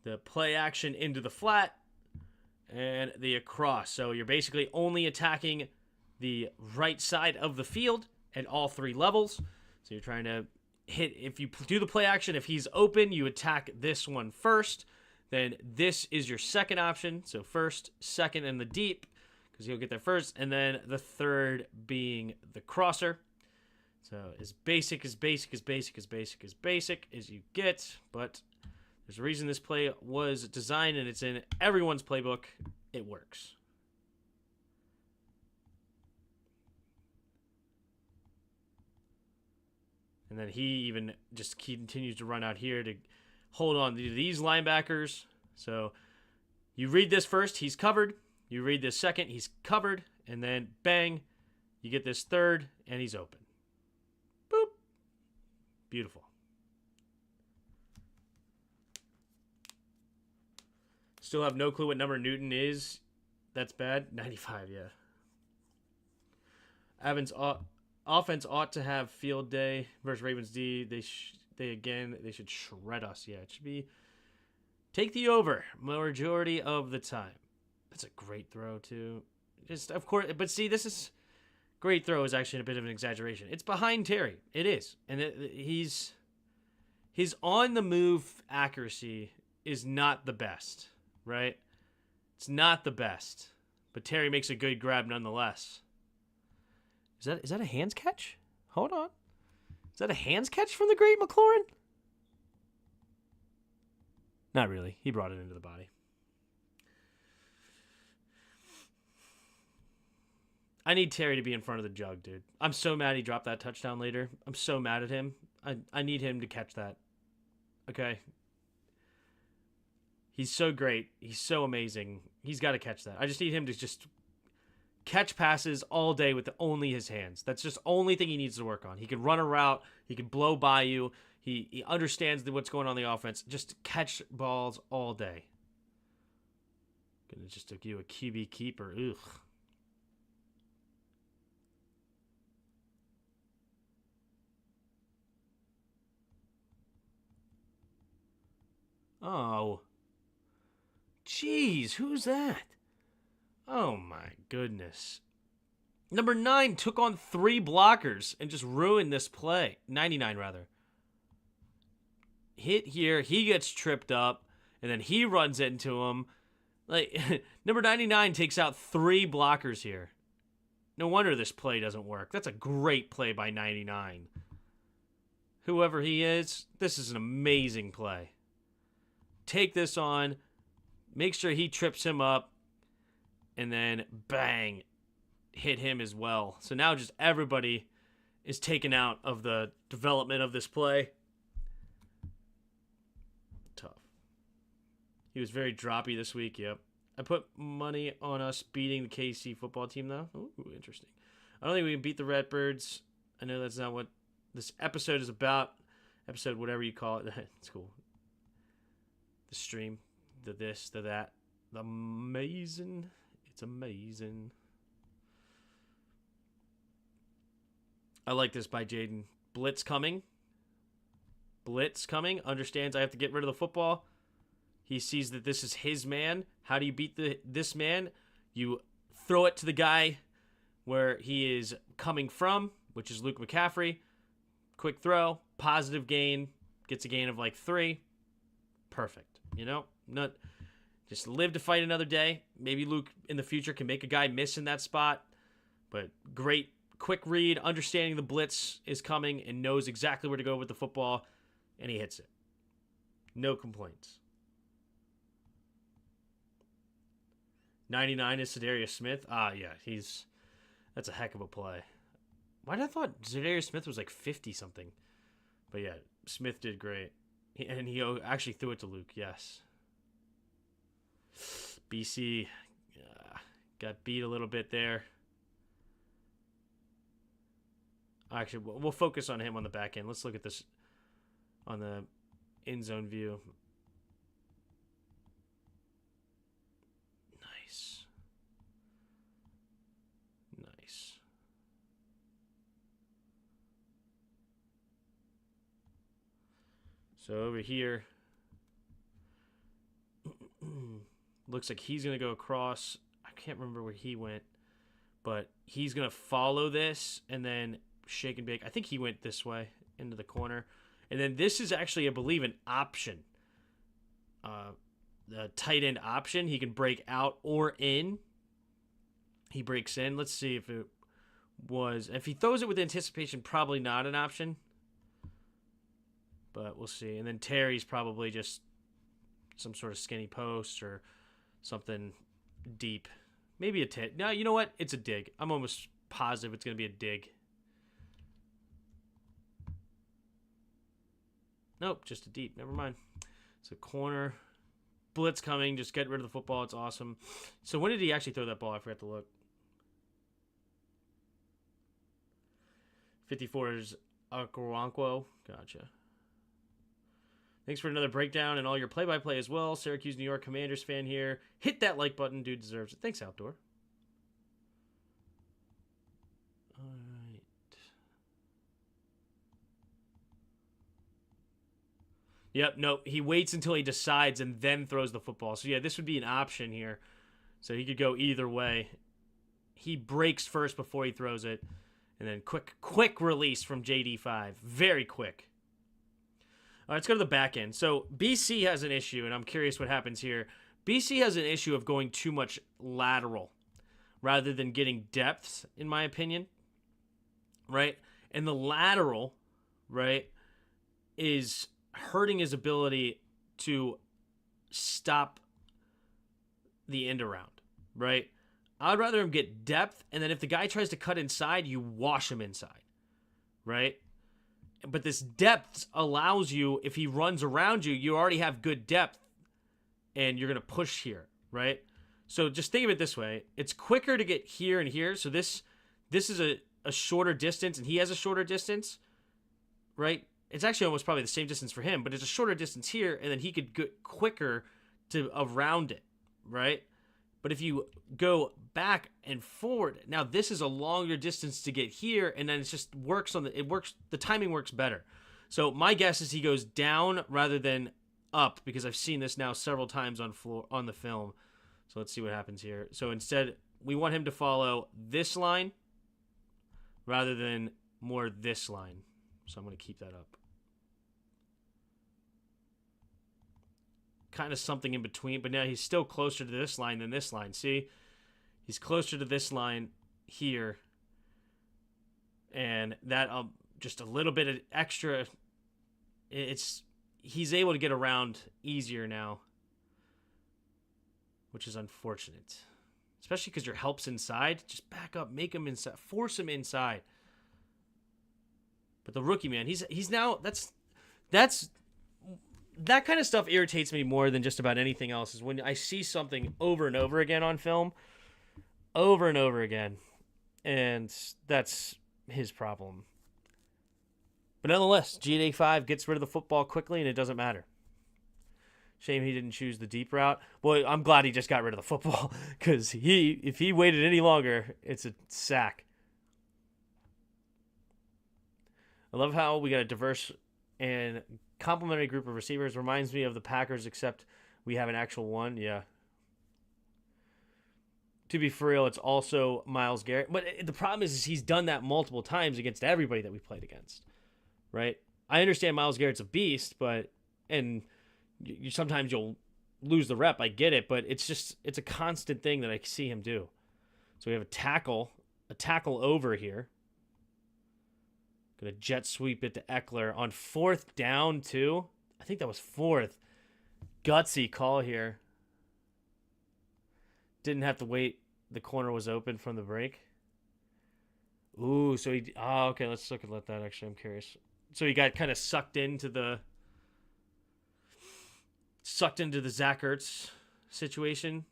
the play action into the flat, and the across. So you're basically only attacking the right side of the field at all 3 levels. So you're trying to hit, if you do the play action, if he's open, you attack this one first. Then this is your second option. So first, second, and the deep, because you'll get there first. And then the third being the crosser. So as basic as you get, but there's a reason this play was designed and it's in everyone's playbook. It works. And then he even just continues to run out here to hold on to these linebackers. So you read this first, he's covered. You read this second, he's covered. And then bang, you get this third, and he's open. Boop. Beautiful. Still have no clue what number Newton is. That's bad. 95, yeah. Evans offense ought to have field day versus Ravens D. They should shred us. Yeah, it should be take the over majority of the time. That's a great throw too. Just of course, but see, this is great throw is actually a bit of an exaggeration. It's behind Terry. It is, and his on the move accuracy is not the best, right? It's not the best, but Terry makes a good grab nonetheless. Is that a hands catch? Hold on. Is that a hands catch from the great McLaurin? Not really. He brought it into the body. I need Terry to be in front of the jug, dude. I'm so mad he dropped that touchdown later. I'm so mad at him. I need him to catch that. Okay? He's so great. He's so amazing. He's got to catch that. I just need him to just catch passes all day with only his hands. That's just the only thing he needs to work on. He can run a route. He can blow by you. He understands what's going on in the offense. Just catch balls all day. Gonna just give you a QB keeper. Ugh. Oh. Jeez, who's that? Oh my goodness. Number 9 took on 3 blockers and just ruined this play. 99 rather. Hit here, he gets tripped up, and then he runs into him. Like, number 99 takes out 3 blockers here. No wonder this play doesn't work. That's a great play by 99. Whoever he is, this is an amazing play. Take this on. make sure he trips him up, and then bang, hit him as well. So now just everybody is taken out of the development of this play. Tough. He was very droppy this week, yep. I put money on us beating the KC football team, though. Ooh, interesting. I don't think we can beat the Redbirds. I know that's not what this episode is about. Episode, whatever you call it. It's cool. The stream, the this, the that. The amazing. It's amazing. I like this by Jaden. Blitz coming. Blitz coming. Understands I have to get rid of the football. He sees that this is his man. How do you beat this man? You throw it to the guy where he is coming from, which is Luke McCaffrey. Quick throw. Positive gain. Gets a gain of like 3. Perfect. You know? Not just live to fight another day. Maybe Luke in the future can make a guy miss in that spot. But great quick read, understanding the blitz is coming and knows exactly where to go with the football, and he hits it. No complaints. 99 is Zadarius Smith. Yeah, that's a heck of a play. Why did I thought Zadarius Smith was like 50-something? But yeah, Smith did great. And he actually threw it to Luke, yes. BC got beat a little bit there. Actually, we'll focus on him on the back end. Let's look at this on the end zone view. Nice. Nice. So over here, looks like he's going to go across. I can't remember where he went, but he's going to follow this and then shake and bake. I think he went this way into the corner. And then this is actually, I believe, an option. The tight end option. He can break out or in. He breaks in. Let's see if it was. If he throws it with anticipation, probably not an option. But we'll see. And then Terry's probably just some sort of skinny post or something deep. Maybe a tit. No, you know what? It's a dig. I'm almost positive it's going to be a dig. Nope, just a deep. Never mind. It's a corner. Blitz coming. Just get rid of the football. It's awesome. So when did he actually throw that ball? I forgot to look. 54 is Okoronkwo. Gotcha. Thanks for another breakdown and all your play-by-play as well. Syracuse, New York Commanders fan here. Hit that like button. Dude deserves it. Thanks, Outdoor. All right. Yep, no, he waits until he decides and then throws the football. So, yeah, this would be an option here. So he could go either way. He breaks first before he throws it. And then quick release from JD5. Very quick. All right, let's go to the back end. So BC has an issue, and I'm curious what happens here. BC has an issue of going too much lateral rather than getting depth, in my opinion. Right? And the lateral, right, is hurting his ability to stop the end around, right? I'd rather him get depth, and then if the guy tries to cut inside, you wash him inside, right? But this depth allows you, if he runs around you, you already have good depth, and you're going to push here, right? So just think of it this way. It's quicker to get here and here, so this is a shorter distance, and he has a shorter distance, right? It's actually almost probably the same distance for him, but it's a shorter distance here, and then he could get quicker to around it, right? But if you go back and forward, now this is a longer distance to get here, and then it just works the timing works better. So my guess is he goes down rather than up, because I've seen this now several times on the film. So let's see what happens here. So instead, we want him to follow this line rather than more this line. So I'm going to keep that up. Kind of something in between, but now he's still closer to this line than this line. See? He's closer to this line here. And that just a little bit of extra. He's able to get around easier now. which is unfortunate. Especially because your help's inside. Just back up, make him inside, force him inside. But the rookie, man, he's now, that kind of stuff irritates me more than just about anything else, is when I see something over and over again on film, over and over again, and that's his problem. But nonetheless, GA5 gets rid of the football quickly, and it doesn't matter. Shame he didn't choose the deep route. Boy, I'm glad he just got rid of the football, because if he waited any longer, it's a sack. I love how we got a diverse and complementary group of receivers. Reminds me of the Packers, except we have an actual one. Yeah. To be for real, it's also Myles Garrett. But the problem is he's done that multiple times against everybody that we played against, right? I understand Myles Garrett's a beast, and you sometimes you'll lose the rep. I get it, but it's a constant thing that I see him do. So we have a tackle over here. Gonna jet sweep it to Eckler on 4th down too. I think that was 4th. Gutsy call here. Didn't have to wait. The corner was open from the break. Ooh, so okay, let's look at that actually. I'm curious. So he got kind of sucked into the Zach Ertz situation.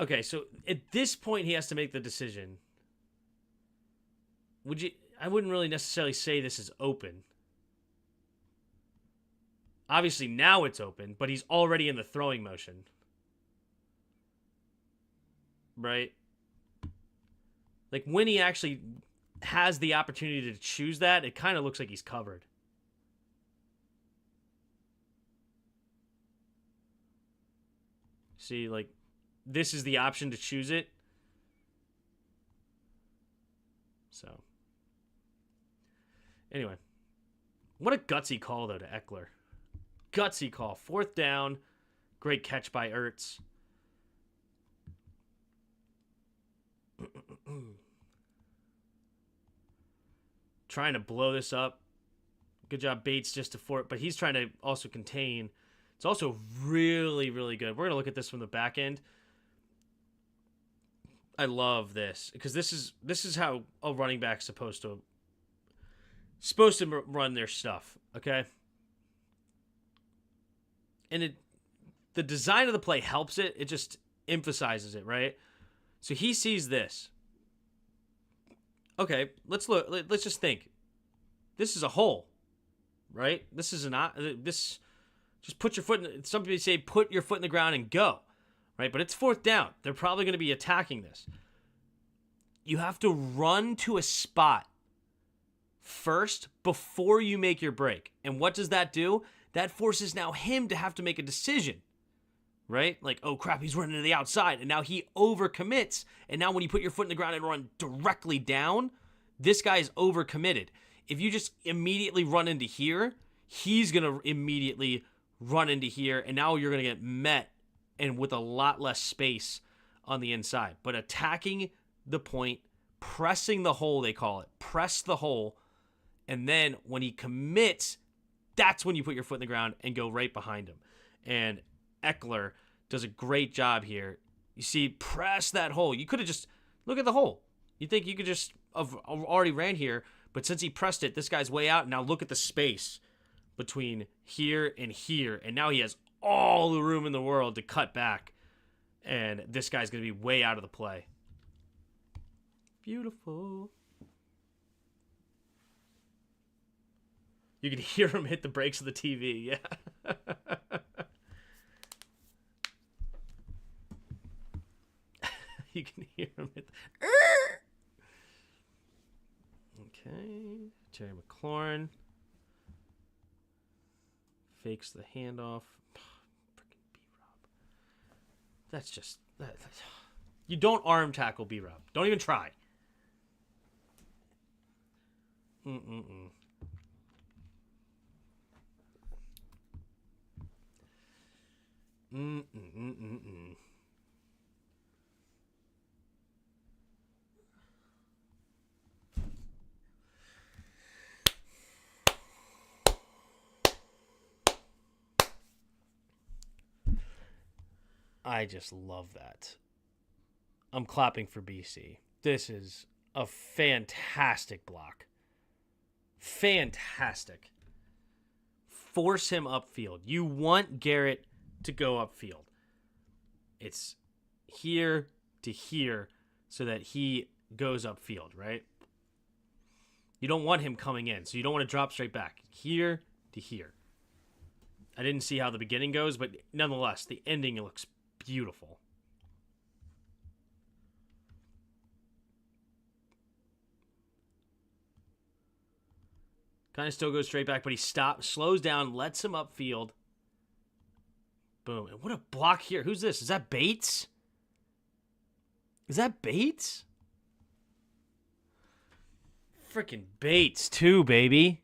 Okay, so at this point he has to make the decision. I wouldn't really necessarily say this is open. Obviously now it's open, but he's already in the throwing motion. Right? Like when he actually has the opportunity to choose that, it kind of looks like he's covered. See, like, this is the option to choose it. So, anyway. What a gutsy call, though, to Eckler. Gutsy call. 4th down. Great catch by Ertz. Trying to blow this up. Good job, Bates, just to fort, but he's trying to also contain. It's also really, really good. We're going to look at this from the back end. I love this because this is how a running back's supposed to run their stuff, okay? And the design of the play helps it. It just emphasizes it, right? So he sees this. Okay, let's look. Let's just think. This is a hole, right? This is this. Just put your foot in. Some people say put your foot in the ground and go, right? But it's 4th down. They're probably going to be attacking this. You have to run to a spot first before you make your break. And what does that do? That forces now him to have to make a decision, right? Like, oh crap, he's running to the outside, and now he overcommits. And now when you put your foot in the ground and run directly down, this guy's overcommitted. If you just immediately run into here, he's going to immediately run into here, and now you're going to get met and with a lot less space on the inside. But attacking the point, pressing the hole, they call it. Press the hole, and then when he commits, that's when you put your foot in the ground and go right behind him. And Eckler does a great job here. You see, press that hole. You could have just, look at the hole. You think you could just have already ran here, but since he pressed it, this guy's way out. Now look at the space between here, and now he has all the room in the world to cut back, and this guy's going to be way out of the play. Beautiful. You can hear him hit the brakes of the TV, yeah. You can hear him hit the... Okay, Terry McLaurin fakes the handoff. Freaking B-Rob. That's just... You don't arm tackle B-Rob. Don't even try. Mm-mm-mm. Mm-mm-mm-mm-mm. I just love that. I'm clapping for BC. This is a fantastic block. Fantastic. Force him upfield. You want Garrett to go upfield. It's here to here so that he goes upfield, right? You don't want him coming in, so you don't want to drop straight back. Here to here. I didn't see how the beginning goes, but nonetheless, the ending looks beautiful. Kind of still goes straight back, but he stops, slows down, lets him upfield. Boom. And what a block here. Who's this? Is that Bates? Is that Bates? Freaking Bates, too, baby.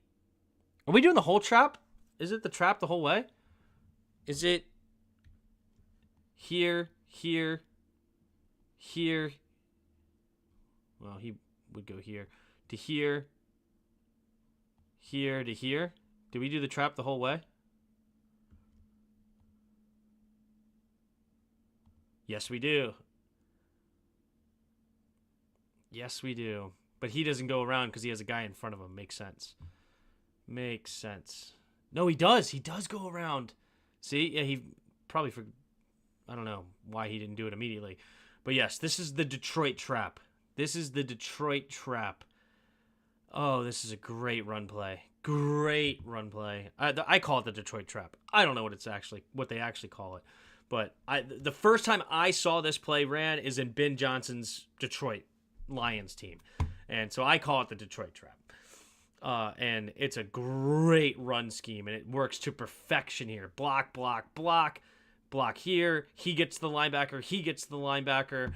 Are we doing the whole trap? Is it the trap the whole way? Is it here, here, here? Well, he would go here to here, here to here. Did we do the trap the whole way? Yes, we do. Yes, we do. But he doesn't go around because he has a guy in front of him. Makes sense. Makes sense. No, he does. He does go around. See? Yeah, he probably I don't know why he didn't do it immediately. But yes, this is the Detroit trap. This is the Detroit trap. Oh, this is a great run play. Great run play. I call it the Detroit trap. I don't know what they actually call it. But the first time I saw this play ran is in Ben Johnson's Detroit Lions team. And so I call it the Detroit trap. And it's a great run scheme, and it works to perfection here. Block, block, block, block here. He gets the linebacker. He gets the linebacker.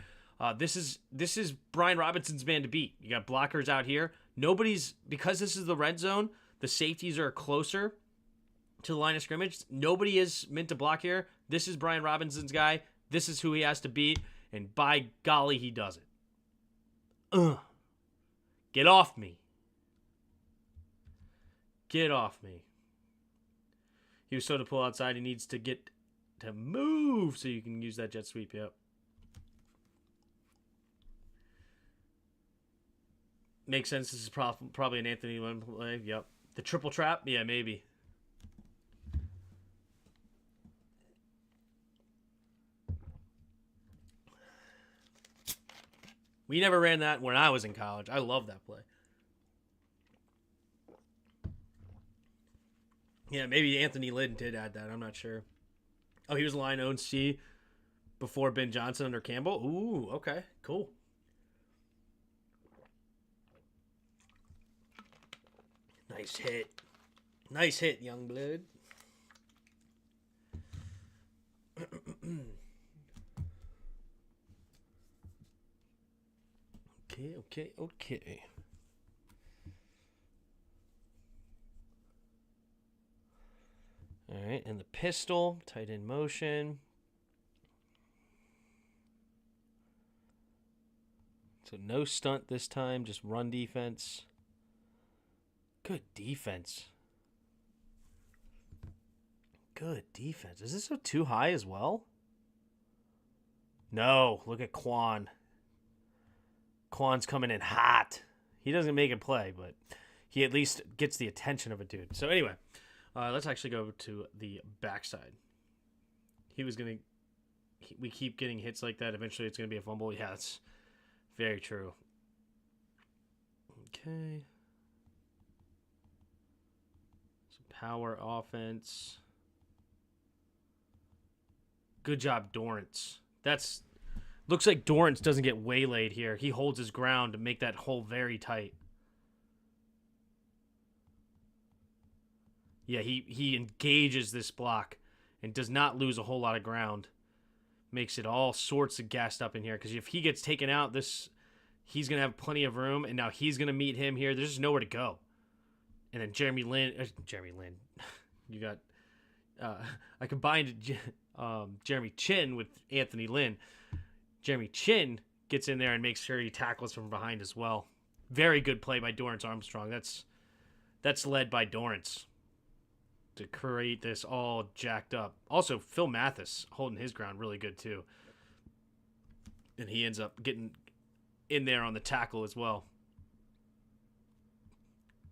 This is Brian Robinson's man to beat. You got blockers out here. Because this is the red zone, the safeties are closer to the line of scrimmage. Nobody is meant to block here. This is Brian Robinson's guy. This is who he has to beat, and by golly, he does it. Get off me. Get off me. He was so to pull outside, he needs to get to move so you can use that jet sweep. Yep. Makes sense. This is probably an Anthony Lynn play. Yep. The triple trap? Yeah, maybe. We never ran that when I was in college. I love that play. Yeah, maybe Anthony Lynn did add that. I'm not sure. Oh, he was line owned C before Ben Johnson under Campbell? Ooh, okay. Cool. Nice hit. Nice hit, young blood. Okay. All right, and the pistol, tight end motion. So no stunt this time, just run defense. Good defense. Good defense. Is this too high as well? No, look at Quan. Quan's coming in hot. He doesn't make a play, but he at least gets the attention of a dude. So anyway, let's actually go to the backside. We keep getting hits like that. Eventually it's going to be a fumble. Yeah, that's very true. Okay. Some power offense. Good job, Dorrance. Looks like Dorrance doesn't get waylaid here. He holds his ground to make that hole very tight. Yeah, he engages this block and does not lose a whole lot of ground. Makes it all sorts of gassed up in here, because if he gets taken out, he's going to have plenty of room, and now he's going to meet him here. There's just nowhere to go. And then Jeremy Lin. You got... I combined Jeremy Chin with Anthony Lynn. Jeremy Chin gets in there and makes sure he tackles from behind as well. Very good play by Dorrance Armstrong. That's led by Dorrance. to create this all jacked up. Also, Phil Mathis holding his ground really good too. And he ends up getting in there on the tackle as well.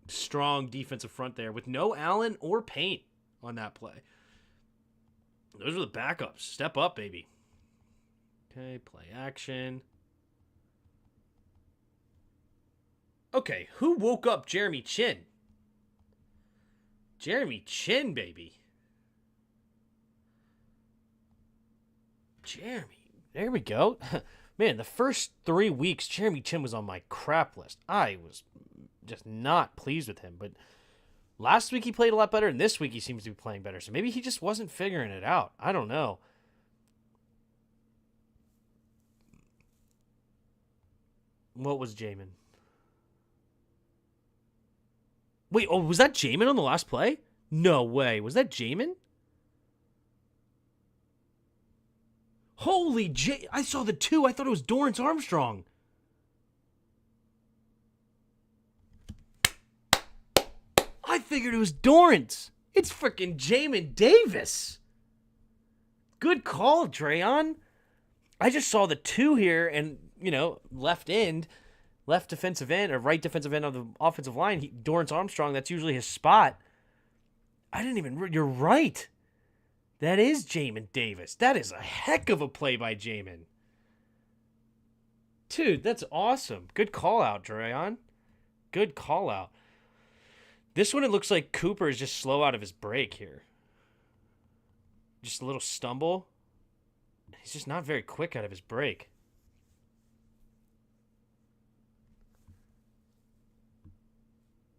Strong defensive front there with no Allen or Payne on that play. Those are the backups. Step up, baby. Okay, play action. Okay, who woke up Jeremy Chin? Jeremy Chin, baby. Jeremy. There we go. Man, the first 3 weeks, Jeremy Chin was on my crap list. I was just not pleased with him. But last week he played a lot better, and this week he seems to be playing better. So maybe he just wasn't figuring it out. I don't know. What was Jamin? Wait, oh, was that Jamin on the last play? No way. Was that Jamin? Holy J! I saw the 2. I thought it was Dorrance Armstrong. I figured it was Dorrance. It's freaking Jamin Davis. Good call, Drayon. I just saw the 2 here and, left defensive end, or right defensive end of the offensive line. Dorrance Armstrong, that's usually his spot. You're right. That is Jamin Davis. That is a heck of a play by Jamin. Dude, that's awesome. Good call out, Drayon. Good call out. This one, it looks like Cooper is just slow out of his break here. Just a little stumble. He's just not very quick out of his break.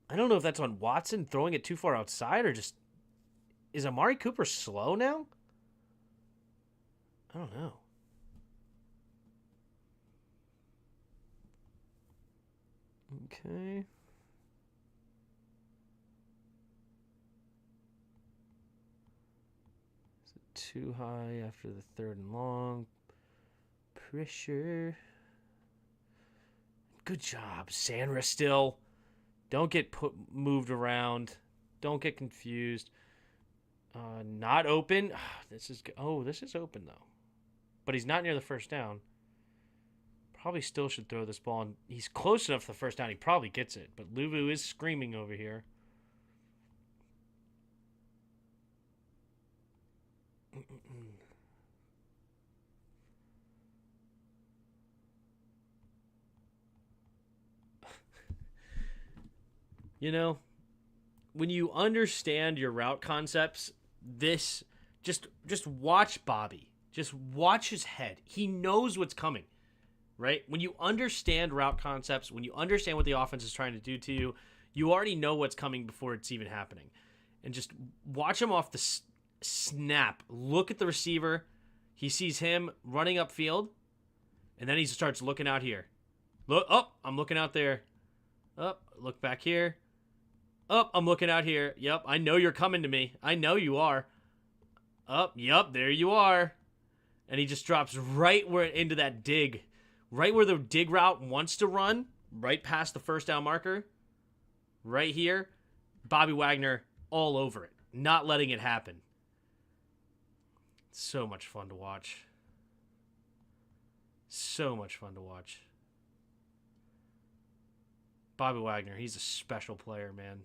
I don't know if that's on Watson throwing it too far outside or just... Is Amari Cooper slow now? I don't know. Okay. Is it too high after the 3rd and long? Pressure. Good job, Sandra still. Don't get moved around. Don't get confused. Not open. This is open though. But he's not near the first down. Probably still should throw this ball. And he's close enough to the first down. He probably gets it. But Luvu is screaming over here. When you understand your route concepts, just watch Bobby. Just watch his head. He knows what's coming, right? When you understand route concepts, when you understand what the offense is trying to do to you, you already know what's coming before it's even happening. And just watch him off the snap. Look at the receiver. He sees him running upfield, and then he starts looking out here. Look, I'm looking out there. Look back here. I'm looking out here. Yep, I know you're coming to me. I know you are. Yep, there you are. And he just drops right into that dig. Right where the dig route wants to run. Right past the first down marker. Right here. Bobby Wagner all over it. Not letting it happen. So much fun to watch. So much fun to watch. Bobby Wagner, he's a special player, man.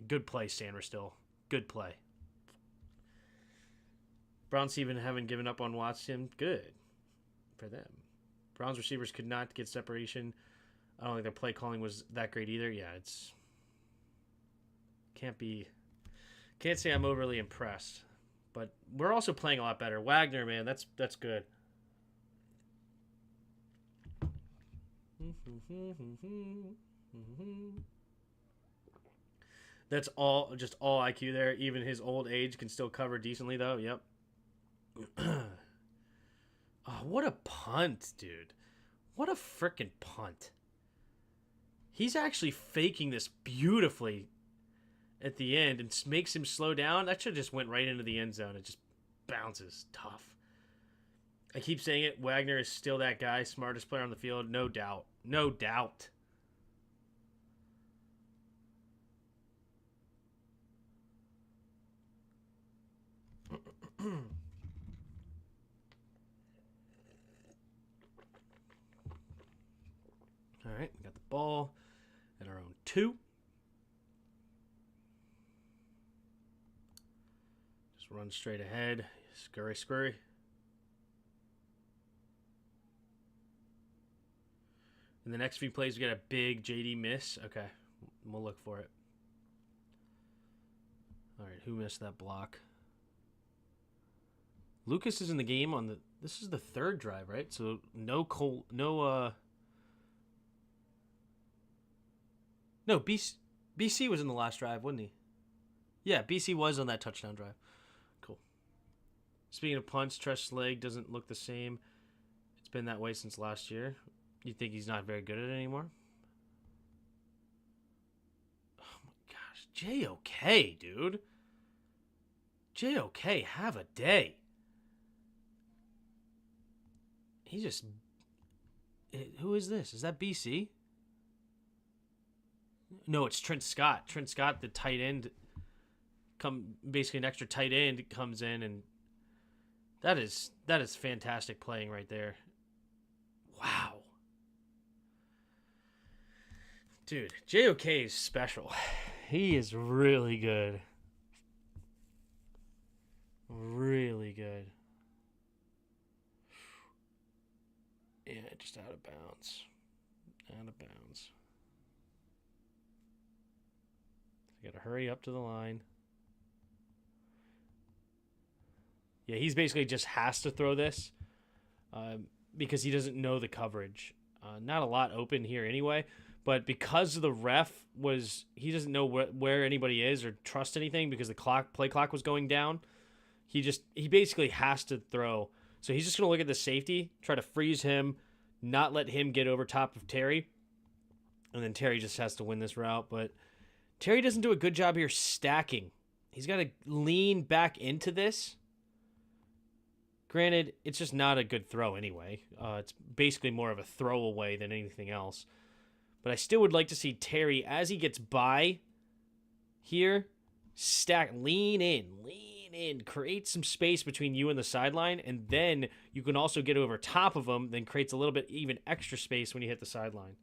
Good play, Sandra still. Good play. Browns even haven't given up on Watson. Good for them. Browns receivers could not get separation. I don't think their play calling was that great either. Yeah, can't say I'm overly impressed. But we're also playing a lot better. Wagner, man, that's good. That's all IQ there. Even his old age can still cover decently, though. Yep. Oh, what a punt, dude. What a freaking punt. He's actually faking this beautifully at the end and makes him slow down. That should have just went right into the end zone. It just bounces. Tough. I keep saying it. Wagner is still that guy. Smartest player on the field. No doubt. No doubt. All right, we got the ball at our own 2. Just run straight ahead. Scurry, scurry. In the next few plays, we got a big JD miss. Okay, we'll look for it. All right, who missed that block? Lucas is in the game on the... This is the 3rd drive, right? So no Cole... No, No, BC was in the last drive, wasn't he? Yeah, BC was on that touchdown drive. Cool. Speaking of punts, Tresh's leg doesn't look the same. It's been that way since last year. You think he's not very good at it anymore? Oh my gosh. JOK, dude. JOK, have a day. He just... Who is this? Is that BC? No, it's Trent Scott. Trent Scott, the tight end, basically an extra tight end comes in, and that is fantastic playing right there. Wow. Dude, JOK is special. He is really good. Really good. Yeah, just out of bounds. Out of bounds. Got to hurry up to the line. Yeah, he's basically just has to throw this because he doesn't know the coverage. Not a lot open here anyway, but because the ref he doesn't know where anybody is or trust anything because the play clock was going down. He basically has to throw. So he's just going to look at the safety, try to freeze him, not let him get over top of Terry, and then Terry just has to win this route, but Terry doesn't do a good job here stacking. He's got to lean back into this. Granted, it's just not a good throw anyway. It's basically more of a throwaway than anything else. But I still would like to see Terry, as he gets by here, lean in, create some space between you and the sideline, and then you can also get over top of him, then creates a little bit even extra space when you hit the sideline.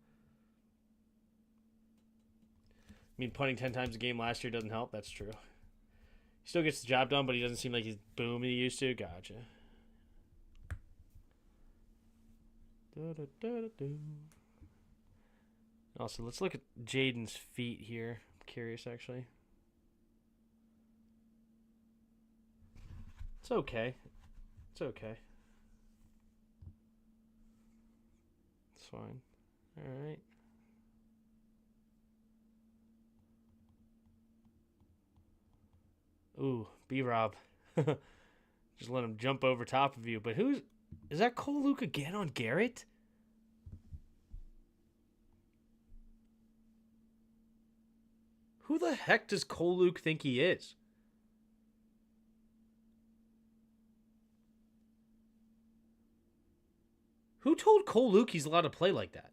I mean, punting 10 times a game last year doesn't help. That's true. He still gets the job done, but he doesn't seem like he's booming he used to. Gotcha. Also, let's look at Jaden's feet here. I'm curious, actually. It's okay. It's okay. It's fine. All right. Ooh, B-Rob. Just let him jump over top of you. But is that Cole Luke again on Garrett? Who the heck does Cole Luke think he is? Who told Cole Luke he's allowed to play like that?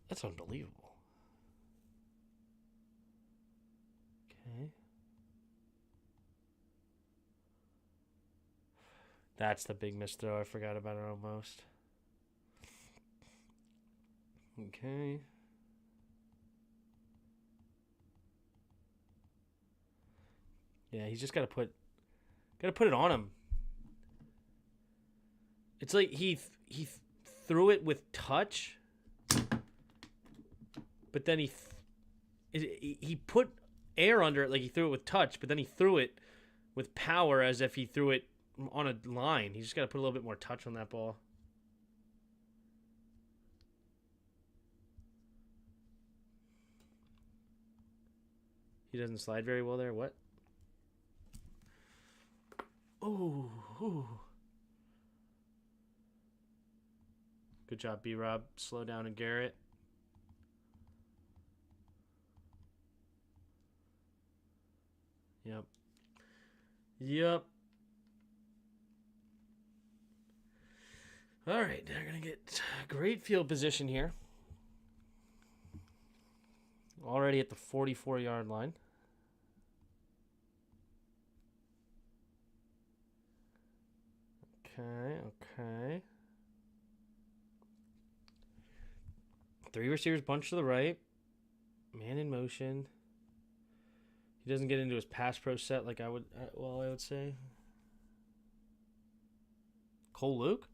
That's unbelievable. Okay. That's the big miss throw. I forgot about it almost. Okay. Yeah, he's just got to put it on him. It's like he threw it with touch, but then he put air under it like he threw it with touch, but then he threw it with power as if he threw it on a line. He's just got to put a little bit more touch on that ball. He doesn't slide very well there. What? Ooh. Good job, B-Rob. Slow down and Garrett. Yep. All right, they're going to get great field position here. already at the 44-yard line. Okay. 3 receivers bunch to the right. Man in motion. He doesn't get into his pass pro set like I would say. Cole Luke?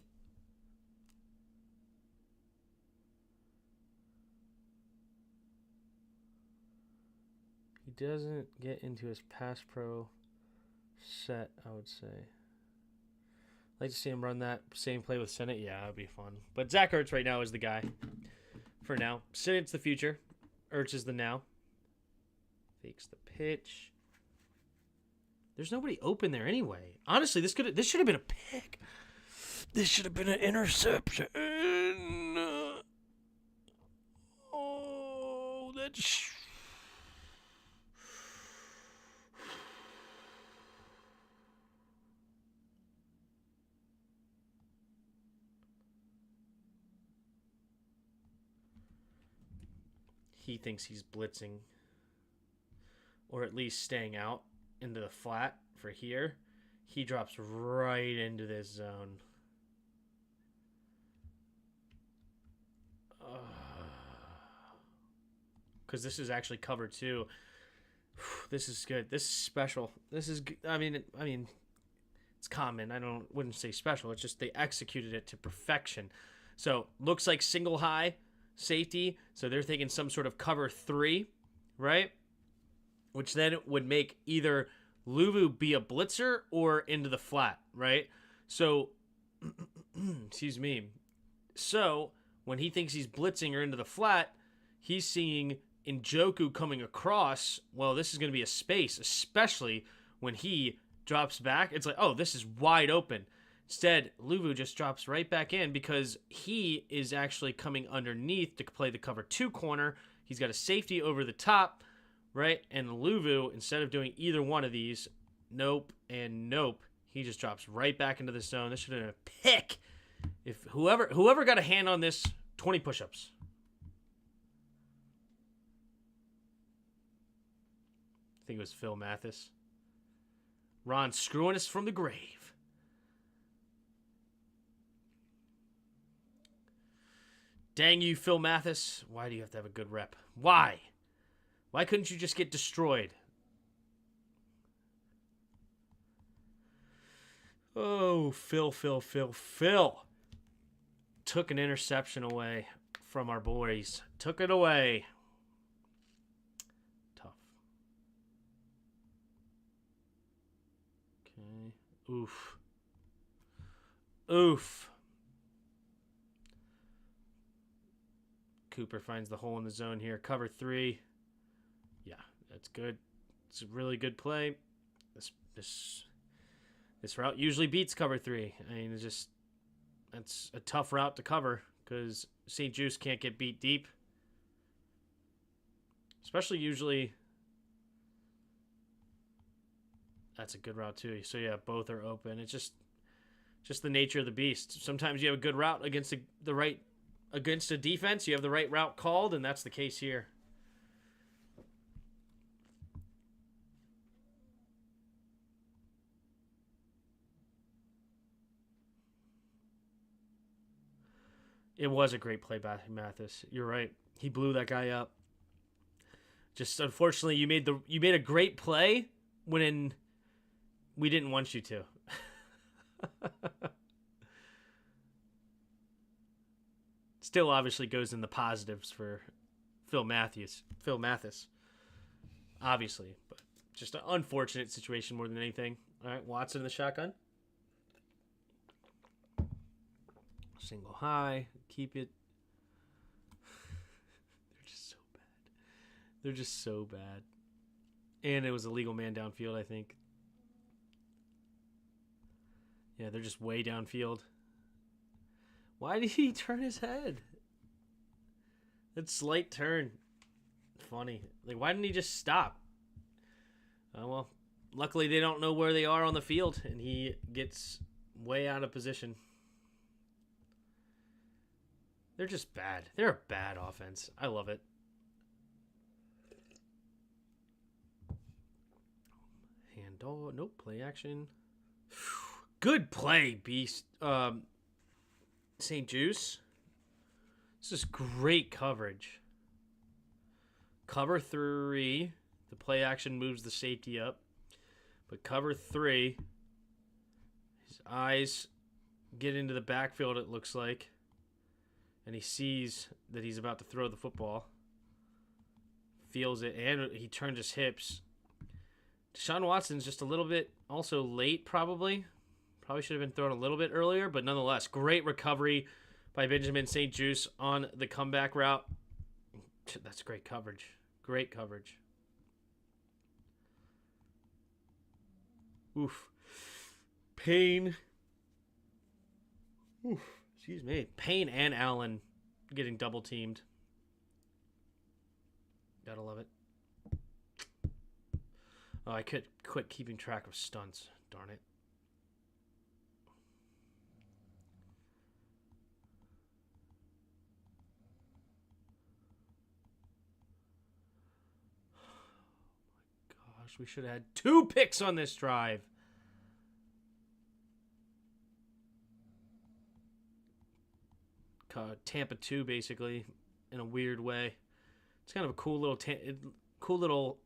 He doesn't get into his pass pro set, I would say. I'd like to see him run that same play with Senate. Yeah, that would be fun. But Zach Ertz right now is the guy for now. Sennett's the future. Ertz is the now. Fakes the pitch. There's nobody open there anyway. Honestly, this should have been a pick. This should have been an interception. Oh, that's... He thinks he's blitzing, or at least staying out into the flat for here. He drops right into this zone. Because this is actually cover 2. This is good. This is special. This is. I mean, it's common. Wouldn't say special. It's just they executed it to perfection. So looks like single high safety. So they're thinking some sort of cover 3, right? Which then would make either Luvu be a blitzer or into the flat, right? So, excuse me. So when he thinks he's blitzing or into the flat, he's seeing Njoku coming across. Well, this is going to be a space, especially when he drops back. It's like, oh, this is wide open. Instead, Luvu just drops right back in because he is actually coming underneath to play the cover 2 corner. He's got a safety over the top, right? And Luvu, instead of doing either one of these, nope and nope, he just drops right back into the zone. This should have been a pick. If whoever got a hand on this, 20 push-ups. I think it was Phil Mathis. Ron screwing us from the grave. Dang you, Phil Mathis. Why do you have to have a good rep? Why? Why couldn't you just get destroyed? Oh, Phil. Took an interception away from our boys. Took it away. Tough. Okay. Oof. Cooper finds the hole in the zone here. Cover 3. Yeah, that's good. It's a really good play. This route usually beats cover 3. I mean, that's a tough route to cover because St. Juice can't get beat deep. Especially usually. That's a good route too. So yeah, both are open. It's just the nature of the beast. Sometimes you have a good route against against a defense, you have the right route called, and that's the case here. It was a great play by Mathis. You're right. He blew that guy up. Just unfortunately, you made a great play when we didn't want you to. Still obviously goes in the positives for Phil Mathis. Obviously, but just an unfortunate situation more than anything. All right, Watson in the shotgun. Single high. Keep it. They're just so bad. And it was a legal man downfield, I think. Yeah, they're just way downfield. Why did he turn his head? That slight turn. Funny. Like, why didn't he just stop? Well, luckily they don't know where they are on the field, and he gets way out of position. They're just bad. They're a bad offense. I love it. Oh, nope. Play action. Good play, Beast. St. Juice. This is great coverage. Cover 3. The play action moves the safety up. But cover 3. His eyes get into the backfield, it looks like. And he sees that he's about to throw the football. Feels it, and he turns his hips. Deshaun Watson's just a little bit also late, probably. Probably should have been thrown a little bit earlier, but nonetheless, great recovery by Benjamin St. Juice on the comeback route. That's great coverage. Great coverage. Oof. Payne. Oof. Excuse me. Payne and Allen getting double teamed. Gotta love it. Oh, I could quit keeping track of stunts. Darn it. Oh my gosh, we should have had 2 picks on this drive. Tampa 2, basically, in a weird way. It's kind of a cool little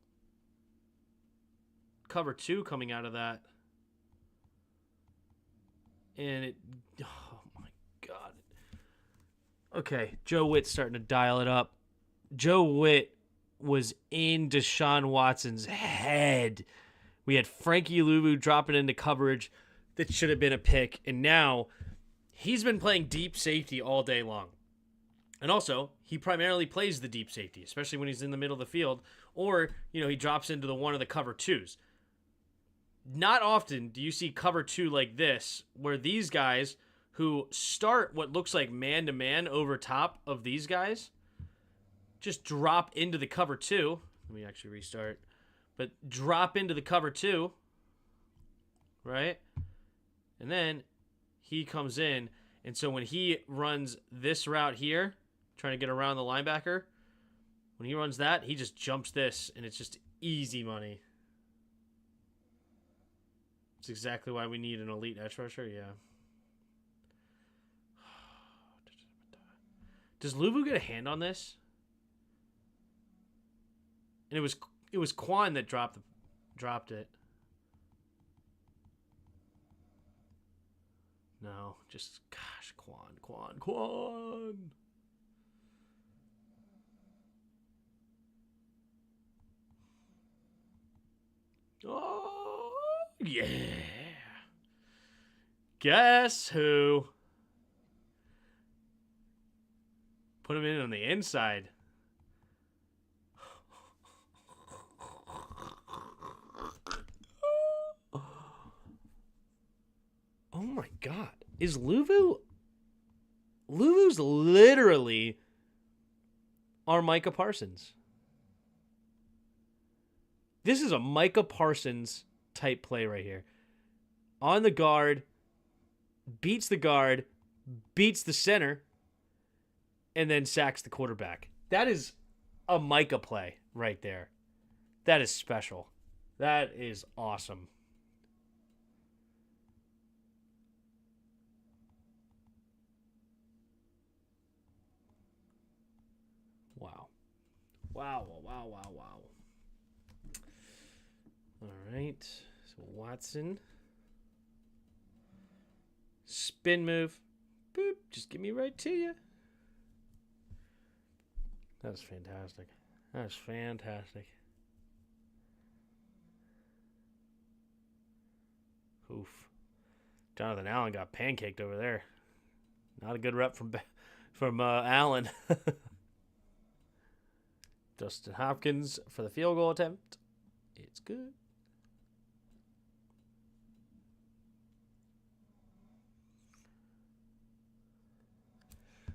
cover 2 coming out of that. And it, oh my God. Okay, Joe Witt's starting to dial it up. Joe Witt was in Deshaun Watson's head. We had Frankie Louvu dropping into coverage that should have been a pick. And now he's been playing deep safety all day long. And also, he primarily plays the deep safety, especially when he's in the middle of the field. Or, he drops into the one of the cover 2s. Not often do you see cover 2 like this, where these guys who start what looks like man-to-man over top of these guys just drop into the cover 2. Let me actually restart. But drop into the cover 2, right? And then he comes in. And so when he runs this route here, trying to get around the linebacker, when he runs that, he just jumps this, and it's just easy money. It's exactly why we need an elite edge rusher, yeah. Does Louvu get a hand on this? And it was Quan that dropped it. No, just gosh, Quan. Oh, yeah. Guess who? Put him in on the inside. Oh my God. Is Louvu's literally our Micah Parsons. This is a Micah Parsons type play right here. On the guard, beats the center, and then sacks the quarterback. That is a Micah play right there. That is special. That is awesome. Wow. All right. So Watson. Spin move. Boop. Just give me right to you. That was fantastic. Oof. Jonathan Allen got pancaked over there. Not a good rep from Allen. Justin Hopkins for the field goal attempt. It's good.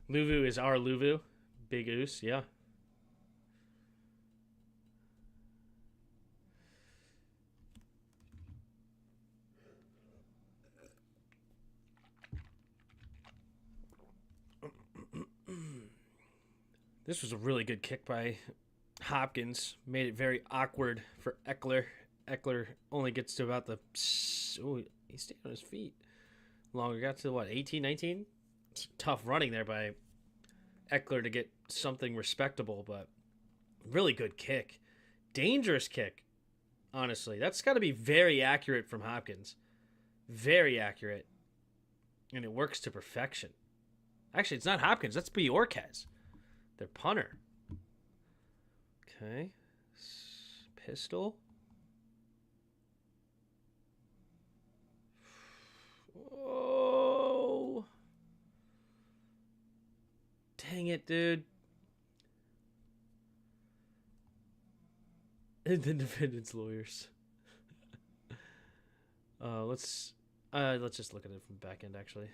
Louvu is our Louvu. Big Oos, yeah. This was a really good kick by Hopkins. Made it very awkward for Eckler Eckler only gets to about the... Oh, he's staying on his feet longer. Got to, what, 18, 19? It's tough running there by Eckler to get something respectable, but really good kick. Dangerous kick, honestly. That's got to be very accurate from Hopkins. Very accurate. And it works to perfection. Actually, it's not Hopkins. That's Bjorkes. Their punter. Okay. Pistol. Oh. Dang it, dude. And the defendant's lawyers. Let's just look at it from the back end, actually.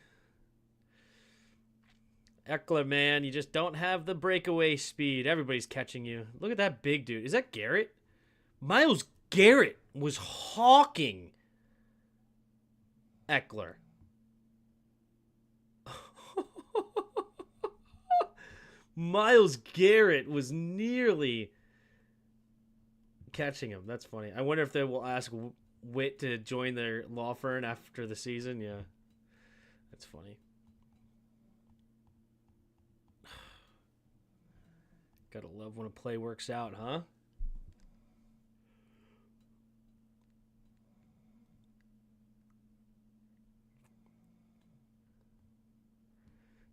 Eckler, man, you just don't have the breakaway speed. Everybody's catching you. Look at that big dude. Is that Garrett? Myles Garrett was hawking Eckler. Myles Garrett was nearly catching him. That's funny. I wonder if they will ask Witt to join their law firm after the season. Yeah, that's funny. Gotta love when a play works out, huh?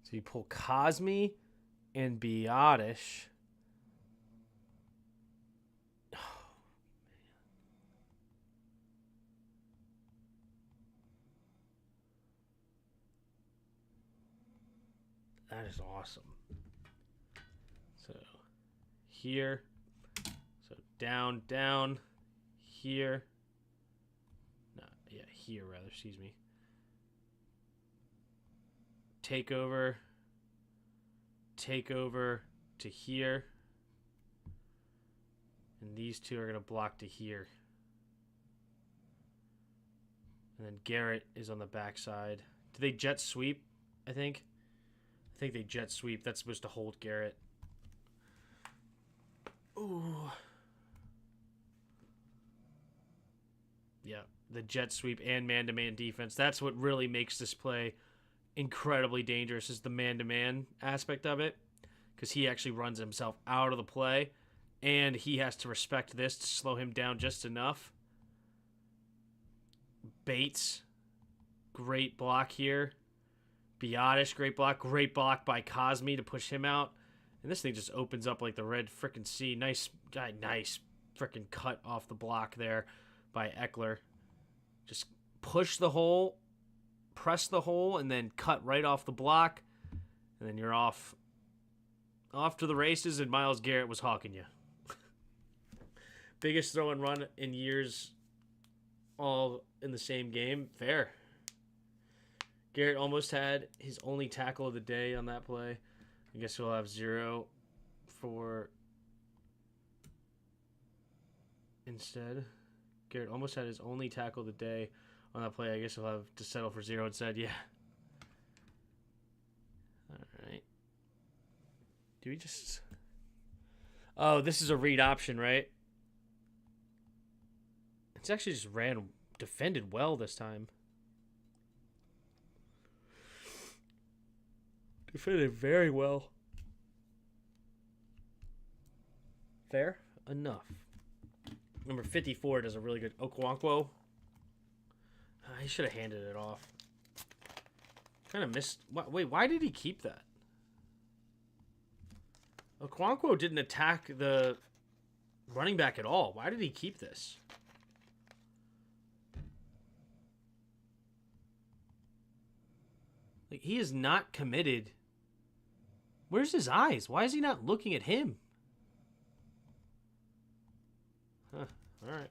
So you pull Cosme and Biotish. That is awesome. So here. So down, down. Here. No, yeah, here rather, excuse me. Take over to here. And these two are going to block to here. And then Garrett is on the backside. Do they jet sweep, I think? I think they jet sweep. That's supposed to hold Garrett. Ooh. Yeah, the jet sweep and man-to-man defense. That's what really makes this play incredibly dangerous, is the man-to-man aspect of it, because he actually runs himself out of the play, and he has to respect this to slow him down just enough. Bates, great block here. Biotish, great block by Cosme to push him out. And this thing just opens up like the red frickin' sea. Nice frickin' cut off the block there by Eckler. Just push the hole, press the hole, and then cut right off the block. And then you're off to the races, and Myles Garrett was hawking you. Biggest throw and run in years, all in the same game. Fair. Garrett almost had his only tackle of the day on that play. I guess he'll have 0 for instead. Garrett almost had his only tackle of the day on that play. I guess he'll have to settle for 0 instead. Yeah. All right. Do we just... Oh, this is a read option, right? It's actually just defended well this time. Defended very well. Fair enough. Number 54 does a really good Okwonkwo. He should have handed it off. Kind of missed. Wait, why did he keep that? Okwonkwo didn't attack the running back at all. Why did he keep this? Like, he is not committed. Where's his eyes? Why is he not looking at him? Huh. All right.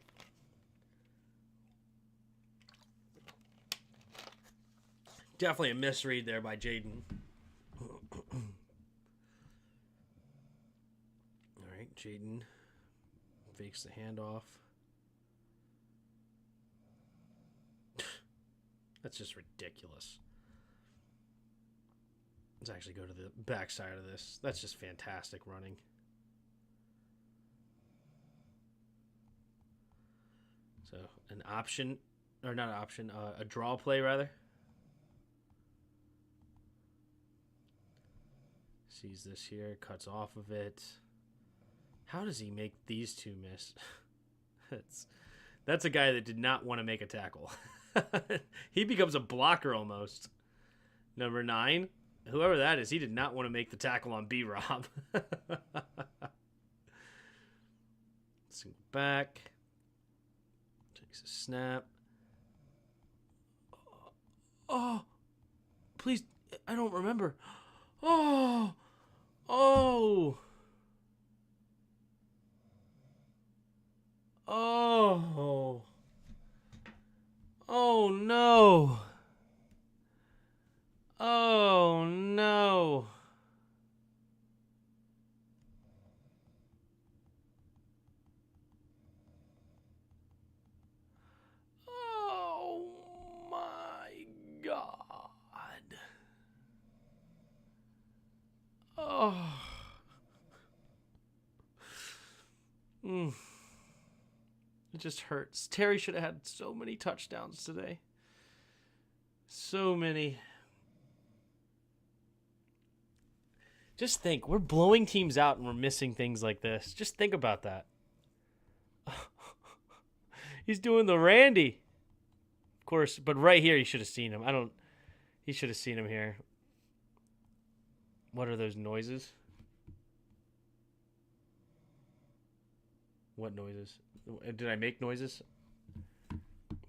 Definitely a misread there by Jaden. All right, Jaden fakes the handoff. That's just ridiculous. Let's actually go to the backside of this. That's just fantastic running. So an option, or not an option, a draw play rather. Sees this here, cuts off of it. How does he make these two miss? That's a guy that did not want to make a tackle. He becomes a blocker almost. Number 9, whoever that is, he did not want to make the tackle on B-Rob. Single back. Takes a snap. Oh, please, I don't remember. Oh, oh, oh, oh no, oh no. Oh my God. Oh. It just hurts. Terry should have had so many touchdowns today. So many. Just think, we're blowing teams out and we're missing things like this. Just think about that. He's doing the Randy. Of course, but right here, you should have seen him. He should have seen him here. What are those noises? What noises? Did I make noises?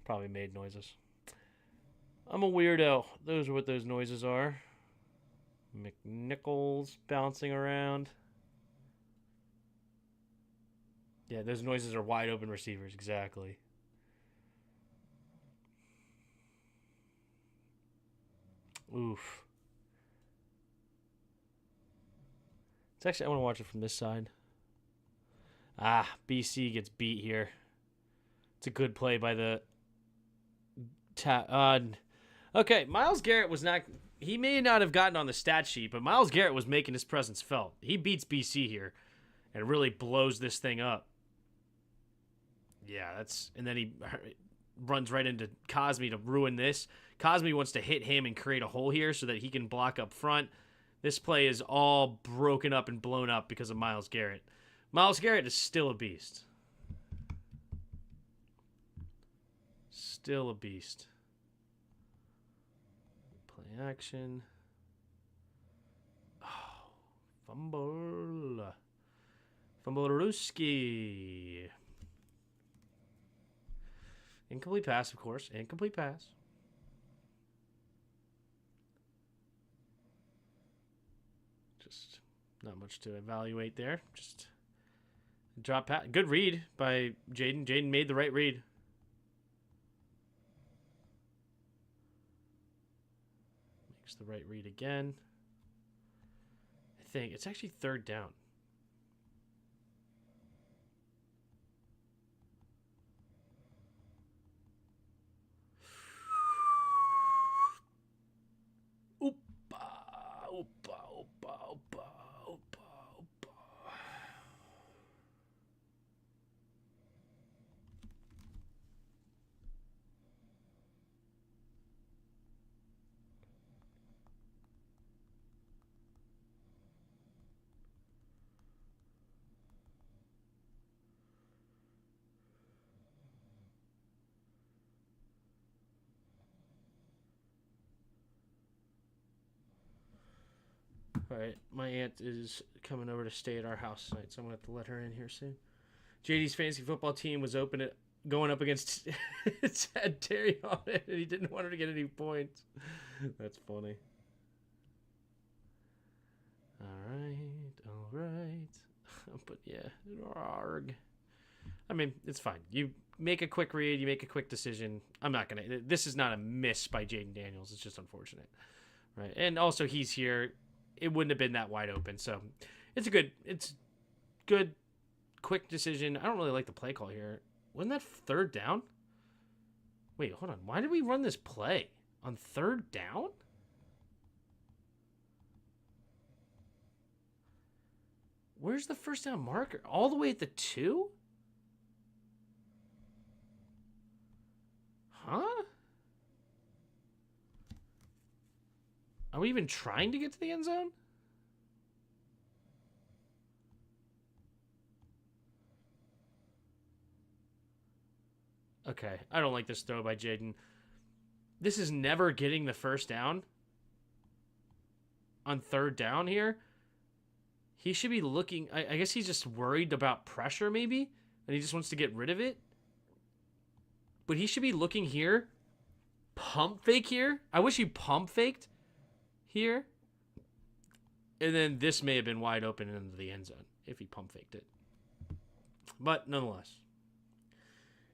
Probably made noises. I'm a weirdo. Those are what those noises are. McNichols bouncing around. Yeah, those noises are wide open receivers. Exactly. Oof. It's actually, I want to watch it from this side. BC gets beat here. It's a good play by the... Okay, Myles Garrett was not... He may not have gotten on the stat sheet, but Myles Garrett was making his presence felt. He beats BC here and really blows this thing up. Yeah, that's... And then he runs right into Cosme to ruin this. Cosme wants to hit him and create a hole here so that he can block up front. This play is all broken up and blown up because of Myles Garrett. Myles Garrett is still a beast. Still a beast. Play action. Oh, fumble. Fumblerooski. Incomplete pass, of course. Incomplete pass. Just not much to evaluate there. Just drop pass. Good read by Jaden. Jaden made the right read. Makes the right read again. I think it's actually 3rd down. All right, my aunt is coming over to stay at our house tonight, so I'm going to have to let her in here soon. JD's fantasy football team was going up against it had Terry on it, and he didn't want her to get any points. That's funny. All right. But yeah, arg. I mean, it's fine. You make a quick read, you make a quick decision. I'm not going to... This is not a miss by Jaden Daniels. It's just unfortunate. Right? And also, he's here. It wouldn't have been that wide open. So it's good, quick decision. I don't really like the play call here. Wasn't that 3rd down? Wait, hold on. Why did we run this play on 3rd down? Where's the first down marker? All the way at the 2? Huh? Are we even trying to get to the end zone? Okay, I don't like this throw by Jaden. This is never getting the first down on third down here. He should be looking... I guess he's just worried about pressure, maybe? And he just wants to get rid of it? But he should be looking here. Pump fake here? I wish he pump faked here. And then this may have been wide open into the end zone if he pump faked it. But nonetheless.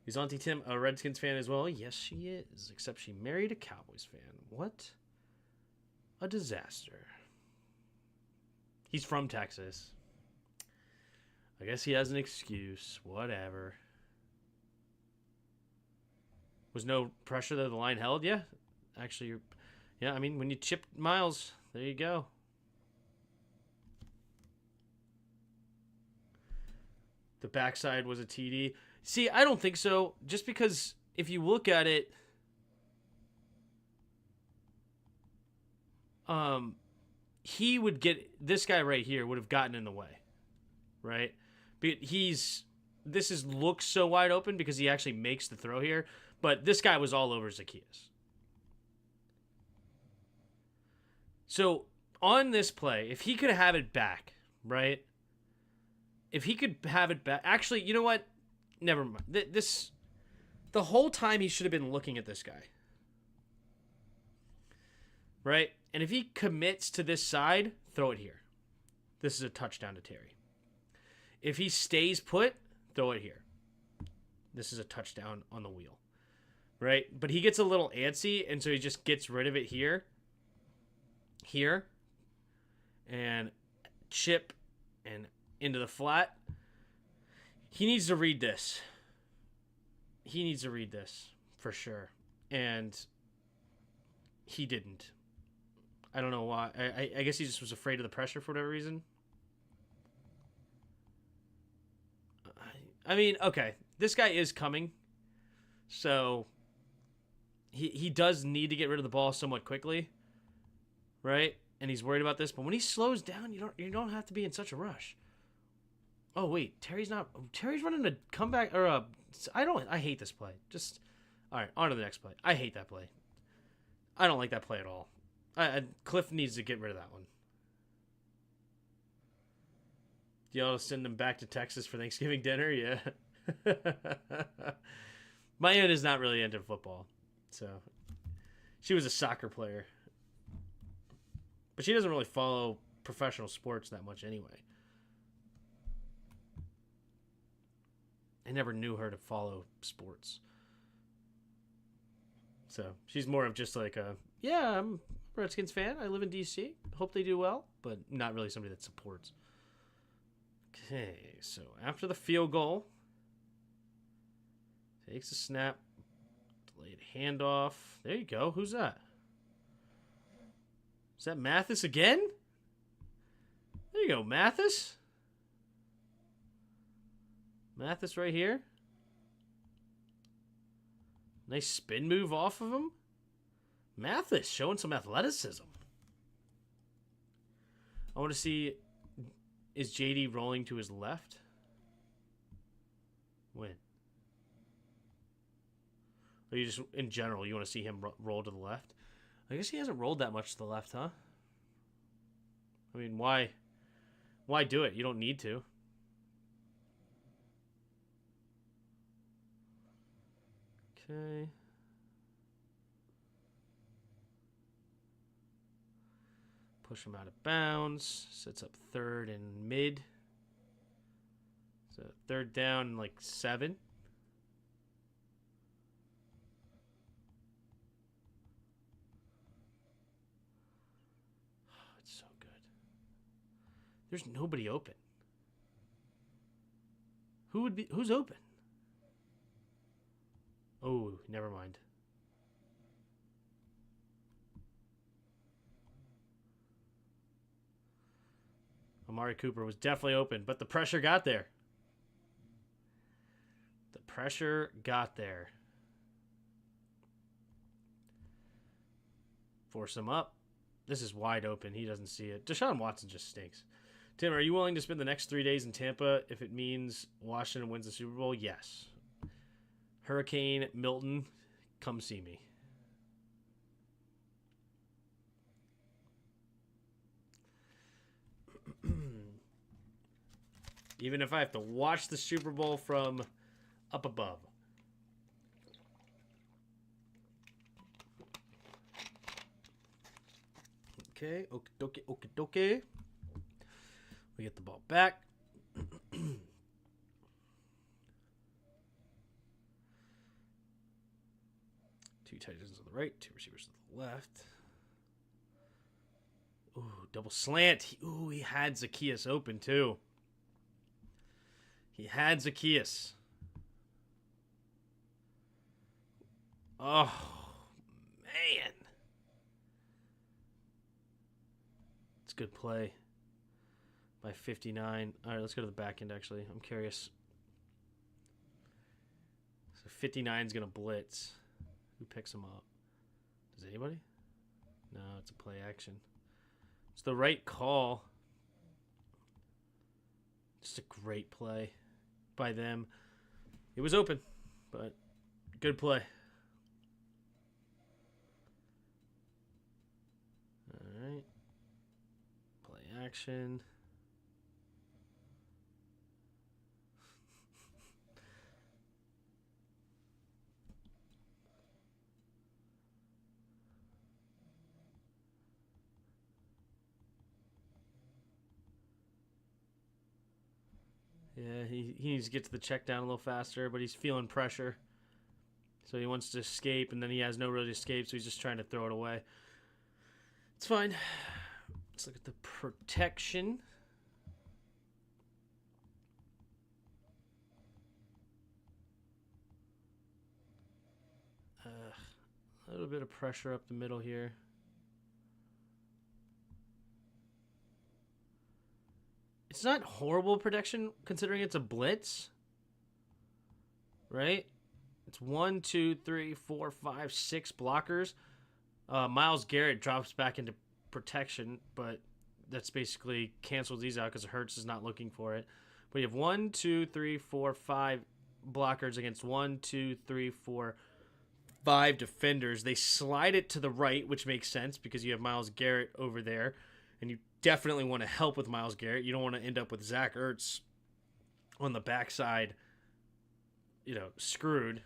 Is Auntie Tim a Redskins fan as well? Yes, she is. Except she married a Cowboys fan. What a disaster. He's from Texas. I guess he has an excuse. Whatever. Was no pressure that the line held? Yeah. Actually, yeah, I mean, when you chip Miles, there you go. The backside was a TD. See, I don't think so. Just because if you look at it, he would get, this guy right here would have gotten in the way, right? But this looks so wide open because he actually makes the throw here. But this guy was all over Zacchaeus. So on this play, if he could have it back, right? If he could have it back, actually, you know what? Never mind. The whole time he should have been looking at this guy, right? And if he commits to this side, throw it here. This is a touchdown to Terry. If he stays put, throw it here. This is a touchdown on the wheel, right? But he gets a little antsy, and so he just gets rid of it here, and chip, and into the flat. He needs to read this. He needs to read this for sure. And he didn't. I don't know why. I guess he just was afraid of the pressure for whatever reason. I mean, okay. This guy is coming. So he does need to get rid of the ball somewhat quickly. Right? And he's worried about this. But when he slows down, you don't have to be in such a rush. Oh, wait. Terry's running a comeback or a... I hate this play. Just... All right, on to the next play. I hate that play. I don't like that play at all. Cliff needs to get rid of that one. Do y'all send him back to Texas for Thanksgiving dinner? Yeah. My aunt is not really into football. So, she was a soccer player. But she doesn't really follow professional sports that much anyway. I never knew her to follow sports. So she's more of just like yeah, I'm a Redskins fan. I live in D.C. Hope they do well, but not really somebody that supports. Okay, so after the field goal, takes a snap, delayed handoff. There you go. Who's that? Is that Mathis again? There you go, Mathis. Mathis right here. Nice spin move off of him. Mathis showing some athleticism. I want to see, is JD rolling to his left? When? Or you just, in general, you want to see him roll to the left? I guess he hasn't rolled that much to the left, huh? I mean, why do it? You don't need to. Okay. Push him out of bounds. Sets up third and mid. So third down, like 7. Oh, it's so good. There's nobody open. Who's open? Oh, never mind. Amari Cooper was definitely open, but the pressure got there. The pressure got there. Force him up. This is wide open. He doesn't see it. Deshaun Watson just stinks. Tim, are you willing to spend the next 3 days in Tampa if it means Washington wins the Super Bowl? Yes. Hurricane Milton, come see me. Even if I have to watch the Super Bowl from up above. Okay, okie dokie. We get the ball back. Two tight ends on the right, two receivers to the left. Ooh, double slant. He had Zacchaeus open too. He had Zacchaeus. Oh, man. It's a good play by 59. All right, let's go to the back end, actually. I'm curious. So 59 is going to blitz. Who picks him up? Does anybody? No, it's a play action. It's the right call. Just a great play by them. It was open, but good play. All right. Play action. Yeah, he needs to get to the check down a little faster, but he's feeling pressure. So he wants to escape, and then he has no real escape, so he's just trying to throw it away. It's fine. Let's look at the protection. A little bit of pressure up the middle here. It's not horrible protection considering it's a blitz, right? It's 1, 2, 3, 4, 5, 6 blockers. Myles Garrett drops back into protection, but that's basically cancels these out because Hurts is not looking for it. But you have 1, 2, 3, 4, 5 blockers against 1, 2, 3, 4, 5 defenders. They slide it to the right, which makes sense because you have Myles Garrett over there, and you definitely want to help with Myles Garrett. You don't want to end up with Zach Ertz on the backside, screwed.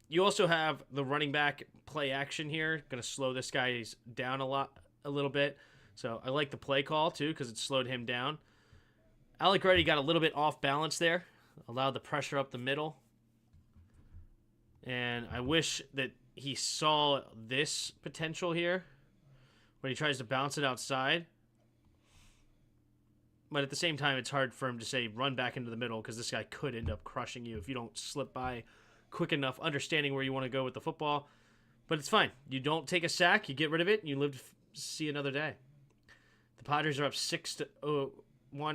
You also have the running back play action here. Going to slow this guy down a little bit. So I like the play call, too, because it slowed him down. Alec Reddy got a little bit off balance there. Allowed the pressure up the middle. And I wish that he saw this potential here when he tries to bounce it outside. But at the same time, it's hard for him to say run back into the middle because this guy could end up crushing you if you don't slip by quick enough, understanding where you want to go with the football. But it's fine. You don't take a sack, you get rid of it, and you live to see another day. The Padres are up 6-1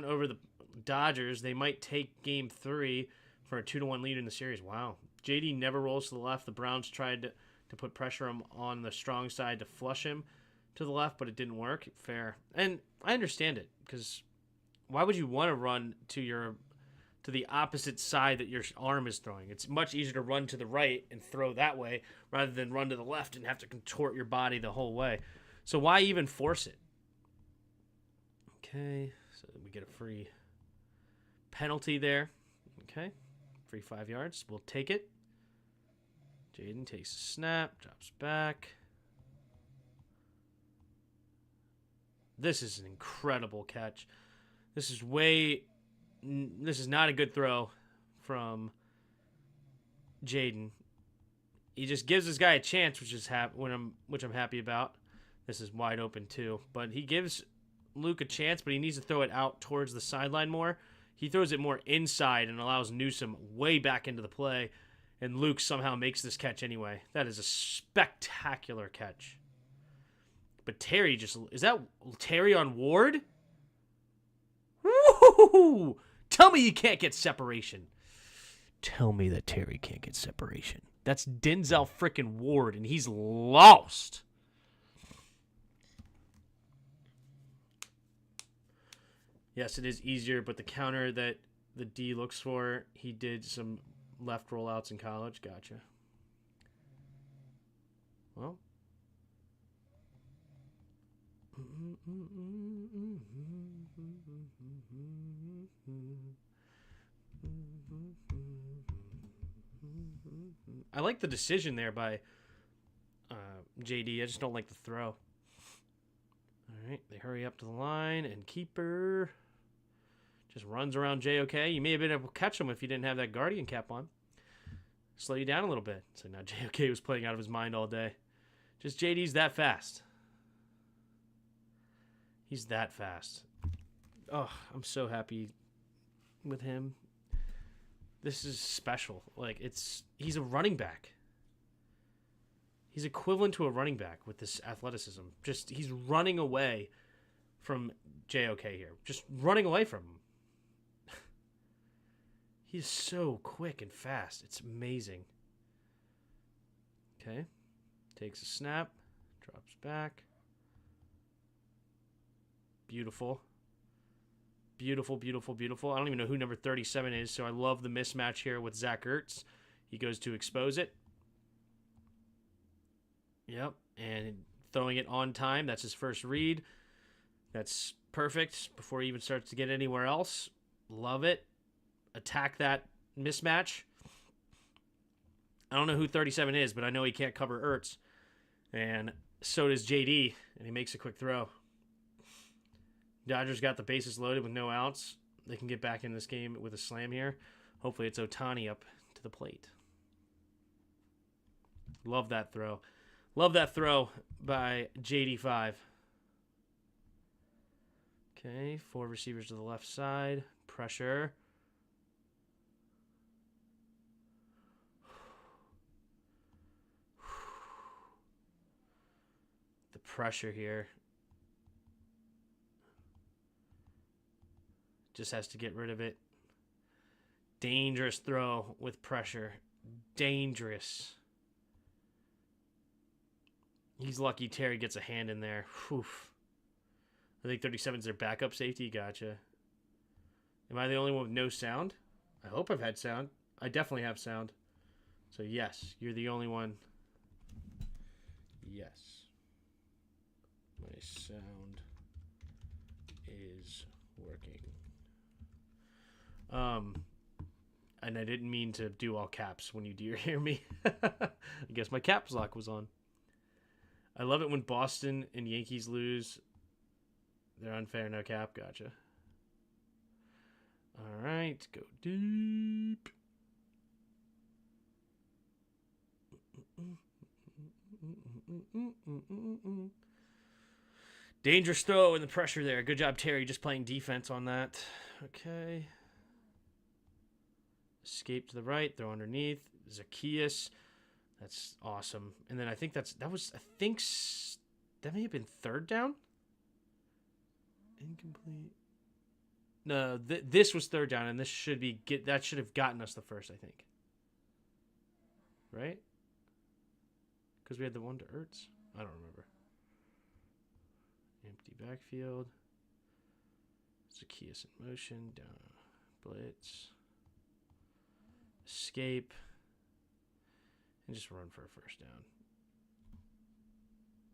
over the Dodgers. They might take Game 3 for a 2-1 lead in the series. Wow. JD never rolls to the left. The Browns tried to put pressure on the strong side to flush him to the left, but it didn't work. Fair. And I understand it because why would you want to run to the opposite side that your arm is throwing? It's much easier to run to the right and throw that way rather than run to the left and have to contort your body the whole way. So why even force it? Okay, so we get a free penalty there. Okay, free 5 yards. We'll take it. Jaden takes a snap, drops back. This is an incredible catch. This is not a good throw from Jaden. He just gives this guy a chance, which I'm happy about. This is wide open too, but he gives Luke a chance, but he needs to throw it out towards the sideline more. He throws it more inside and allows Newsome way back into the play, and Luke somehow makes this catch anyway. That is a spectacular catch. But Terry is that Terry on Ward? Woo! Tell me you can't get separation. Tell me that Terry can't get separation. That's Denzel frickin' Ward, and he's lost. Yes, it is easier, but the counter that the D looks for, he did some left rollouts in college. Gotcha. Well. I like the decision there by JD. I just don't like the throw. All right, they hurry up to the line, and keeper just runs around JOK. You may have been able to catch him if you didn't have that Guardian cap on. Slow you down a little bit. So now JOK was playing out of his mind all day. Just JD's that fast. He's that fast. Oh, I'm so happy with him. This is special. Like, he's a running back. He's equivalent to a running back with this athleticism. Just, he's running away from JOK here. Just running away from him. He's so quick and fast. It's amazing. Okay. Takes a snap. Drops back. Beautiful. Beautiful, beautiful, beautiful. I don't even know who number 37 is, so I love the mismatch here with Zach Ertz. He goes to expose it. Yep, and throwing it on time. That's his first read. That's perfect before he even starts to get anywhere else. Love it. Attack that mismatch. I don't know who 37 is, but I know he can't cover Ertz. And so does JD, and he makes a quick throw. Dodgers got the bases loaded with no outs. They can get back in this game with a slam here. Hopefully it's Ohtani up to the plate. Love that throw. Love that throw by JD5. Okay, 4 receivers to the left side. Pressure. The pressure here. Just has to get rid of it. Dangerous throw with pressure. Dangerous. He's lucky Terry gets a hand in there. Whew. I think 37 is their backup safety. Gotcha. Am I the only one with no sound? I hope I've had sound. I definitely have sound. So yes, you're the only one. Yes. My sound is working. And I didn't mean to do all caps when you do hear me. I guess my caps lock was on. I love it when Boston and Yankees lose. They're unfair, no cap. Gotcha. All right, go deep. Dangerous throw and the pressure there. Good job, Terry, just playing defense on that. Okay. Escape to the right, throw underneath. Zacchaeus. That's awesome. And then I think that may have been third down? Incomplete. No, this was third down, and this should have gotten us the first, I think. Right? Because we had the one to Ertz. I don't remember. Empty backfield. Zacchaeus in motion. Down. Blitz. Escape. And just run for a first down.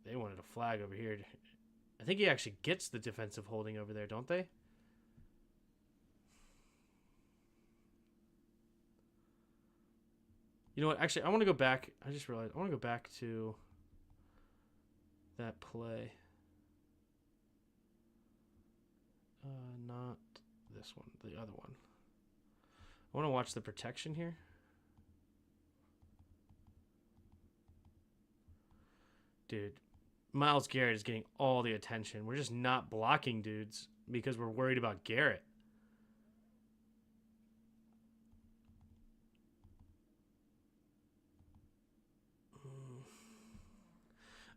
They wanted a flag over here. I think he actually gets the defensive holding over there, don't they? You know what? Actually, I want to go back. I just realized I want to go back to that play. Not this one, the other one. I want to watch the protection here. Dude, Myles Garrett is getting all the attention. We're just not blocking dudes because we're worried about Garrett.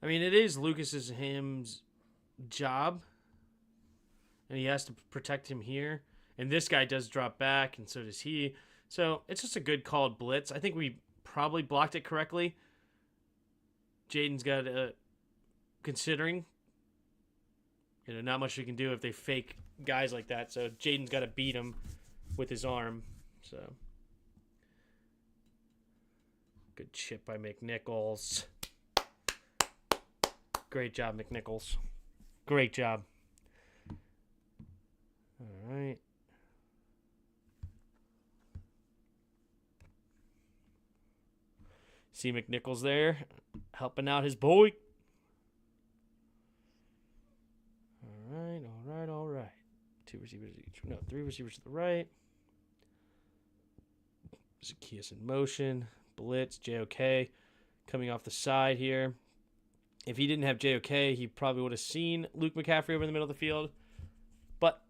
I mean, it is Lucas's him's job, and he has to protect him here. And this guy does drop back, and so does he. So it's just a good called blitz. I think we probably blocked it correctly. Jaden's got considering Not much we can do if they fake guys like that. So Jaden's got to beat him with his arm. So good chip by McNichols. Great job, McNichols. Great job. All right. See McNichols there, helping out his boy. All right. 2 receivers each. No, 3 receivers to the right. Zacchaeus in motion. Blitz, JOK coming off the side here. If he didn't have JOK, he probably would have seen Luke McCaffrey over in the middle of the field. But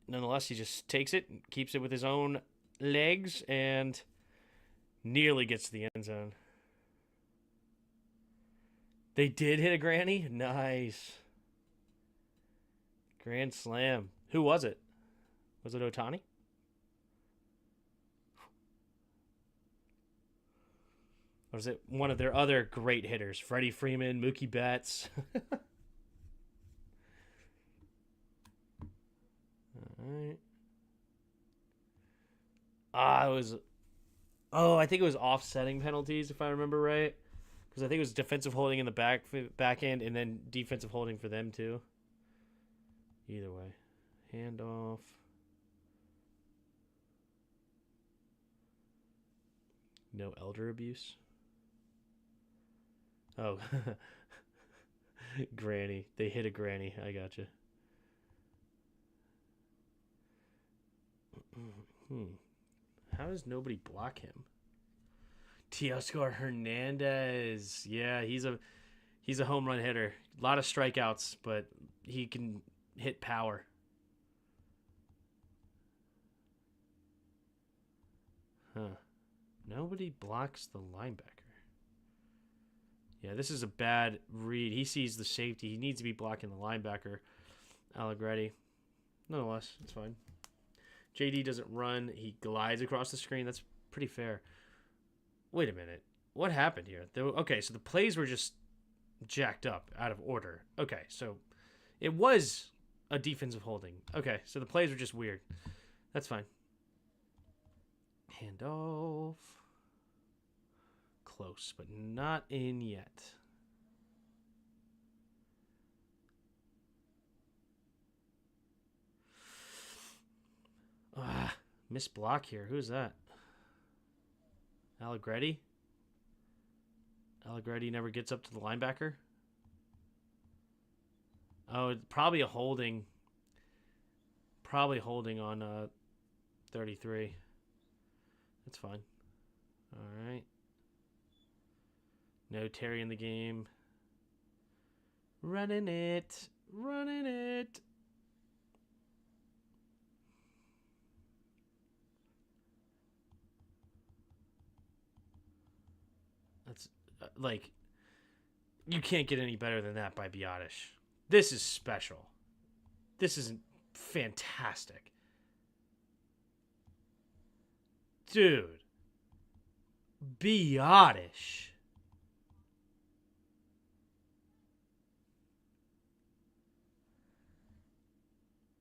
nonetheless, he just takes it and keeps it with his own legs and nearly gets to the end zone. They did hit a granny? Nice. Grand slam. Who was it? Was it Otani? Or was it one of their other great hitters? Freddie Freeman, Mookie Betts. All right. I think it was offsetting penalties, if I remember right. Because I think it was defensive holding in the back end and then defensive holding for them too. Either way. Handoff. No elder abuse. Oh. Granny. They hit a granny. I gotcha. How does nobody block him? Teoscar Hernandez. Yeah, he's a home run hitter. A lot of strikeouts, but he can hit power. Huh. Nobody blocks the linebacker. Yeah, this is a bad read. He sees the safety. He needs to be blocking the linebacker. Allegretti. Nonetheless, it's fine. JD doesn't run. He glides across the screen. That's pretty fair. Wait a minute. What happened here? Okay, so the plays were just jacked up, out of order. Okay, so it was a defensive holding. Okay, so the plays were just weird. That's fine. Handoff. Close, but not in yet. Missed block here. Who's that? Allegretti? Allegretti never gets up to the linebacker? Oh, probably a holding. Probably holding on 33. That's fine. All right. No Terry in the game. Running it. Running it. That's like, you can't get any better than that by Biotish. This is special. This is fantastic. Dude. Biotish.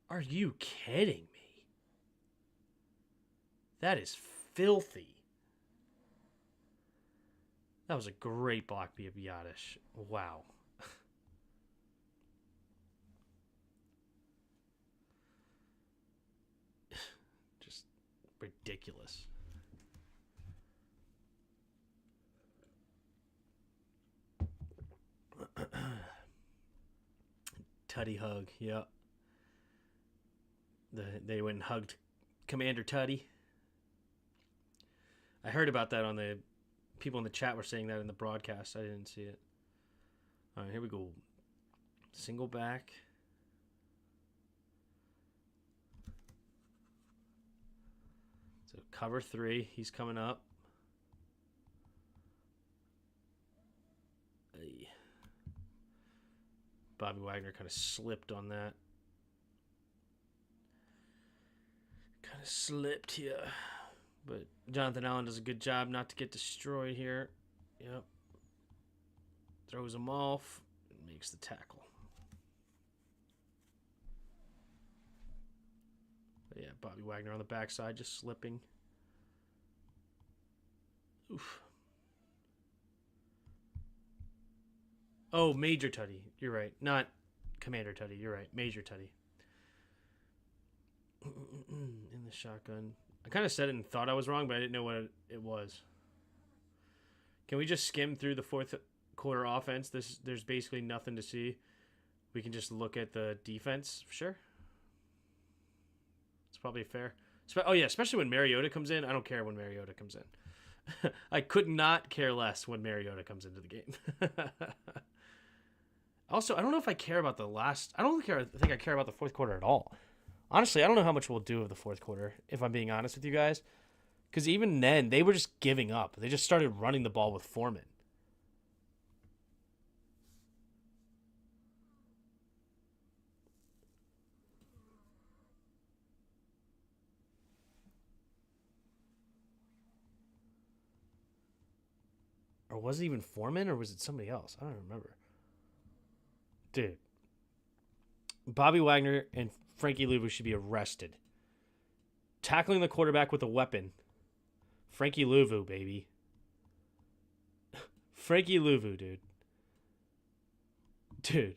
Are you kidding me? That is filthy. That was a great block by Biotish. Wow. Just ridiculous. Tutty hug, yeah. They went and hugged Commander Tutty. I heard about that on the people in the chat were saying that in the broadcast. I didn't see it. All right, here we go. Single back. So cover 3. He's coming up. Bobby Wagner kind of slipped on that. Kind of slipped here. But Jonathan Allen does a good job not to get destroyed here. Yep. Throws him off and makes the tackle. Yeah, Bobby Wagner on the backside, just slipping. Oof. Oh, Major Tutty. You're right. Not Commander Tutty. You're right. Major Tutty. In the shotgun. I kind of said it and thought I was wrong, but I didn't know what it was. Can we just skim through the fourth quarter offense? There's basically nothing to see. We can just look at the defense. Sure. It's probably fair. Oh, yeah, especially when Mariota comes in. I don't care when Mariota comes in. I could not care less when Mariota comes into the game. Also, I don't know if I care about the last. I think I care about the fourth quarter at all. Honestly, I don't know how much we'll do of the fourth quarter, if I'm being honest with you guys. Because even then, they were just giving up. They just started running the ball with Foreman. Or was it even Foreman, or was it somebody else? I don't remember. Dude. Bobby Wagner and Frankie Louvu should be arrested. Tackling the quarterback with a weapon. Frankie Louvu, baby. Frankie Louvu, dude. Dude.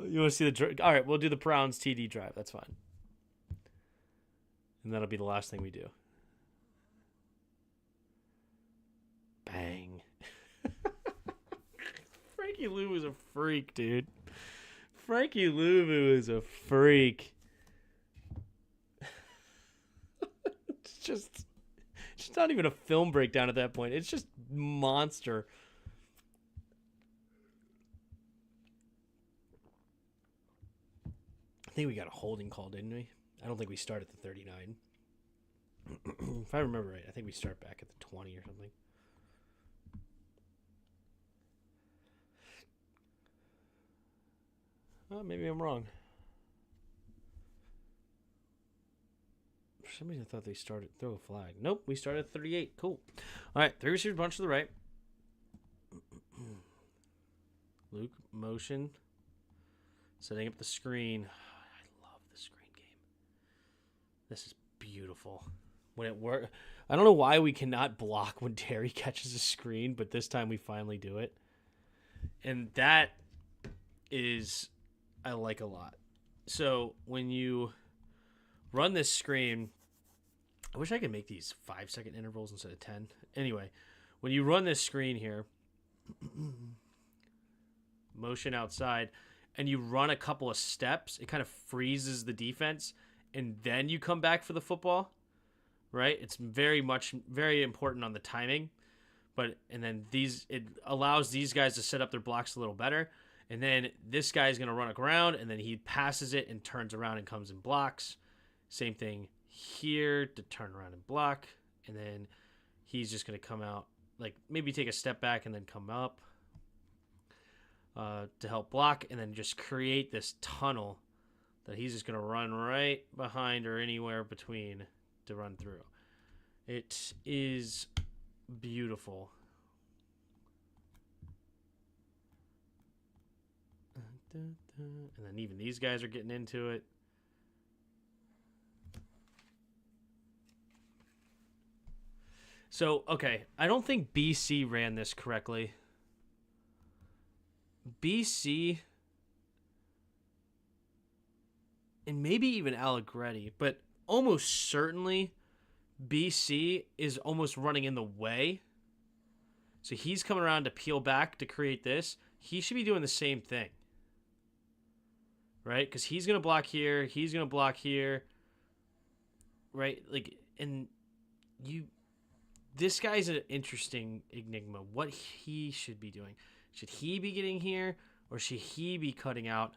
You want to see the... All right, we'll do the Browns TD drive. That's fine. And that'll be the last thing we do. Bang. Frankie Louvu is a freak, dude. Frankie Louvu is a freak. It's not even a film breakdown at that point. It's just monster. I think we got a holding call, didn't we? I don't think we start at the 39. If I remember right, I think we start back at the 20 or something. Oh, maybe I'm wrong. For some reason, I thought they started throw a flag. Nope, we started at 38. Cool. All right, 3 receivers, bunch to the right. Luke, motion. Setting up the screen. I love the screen game. This is beautiful. When it works, I don't know why we cannot block when Terry catches a screen, but this time we finally do it. And that is, I like a lot. So when you run this screen, I wish I could make these 5-second intervals instead of 10. Anyway, when you run this screen here, motion outside, and you run a couple of steps, it kind of freezes the defense, and then you come back for the football, right? It's very important on the timing, and then it allows these guys to set up their blocks a little better, and then this guy is going to run around, and then he passes it and turns around and comes and blocks. Same thing here to turn around and block, and then he's just going to come out, like maybe take a step back and then come up to help block, and then just create this tunnel that he's just going to run right behind or anywhere between to run through. It is beautiful. And then even these guys are getting into it. So, okay, I don't think BC ran this correctly. BC, and maybe even Allegretti, but almost certainly BC is almost running in the way. So he's coming around to peel back to create this. He should be doing the same thing. Right? Because he's going to block here. He's going to block here. Right? Like, and this guy's an interesting enigma. What he should be doing. Should he be getting here, or should he be cutting out?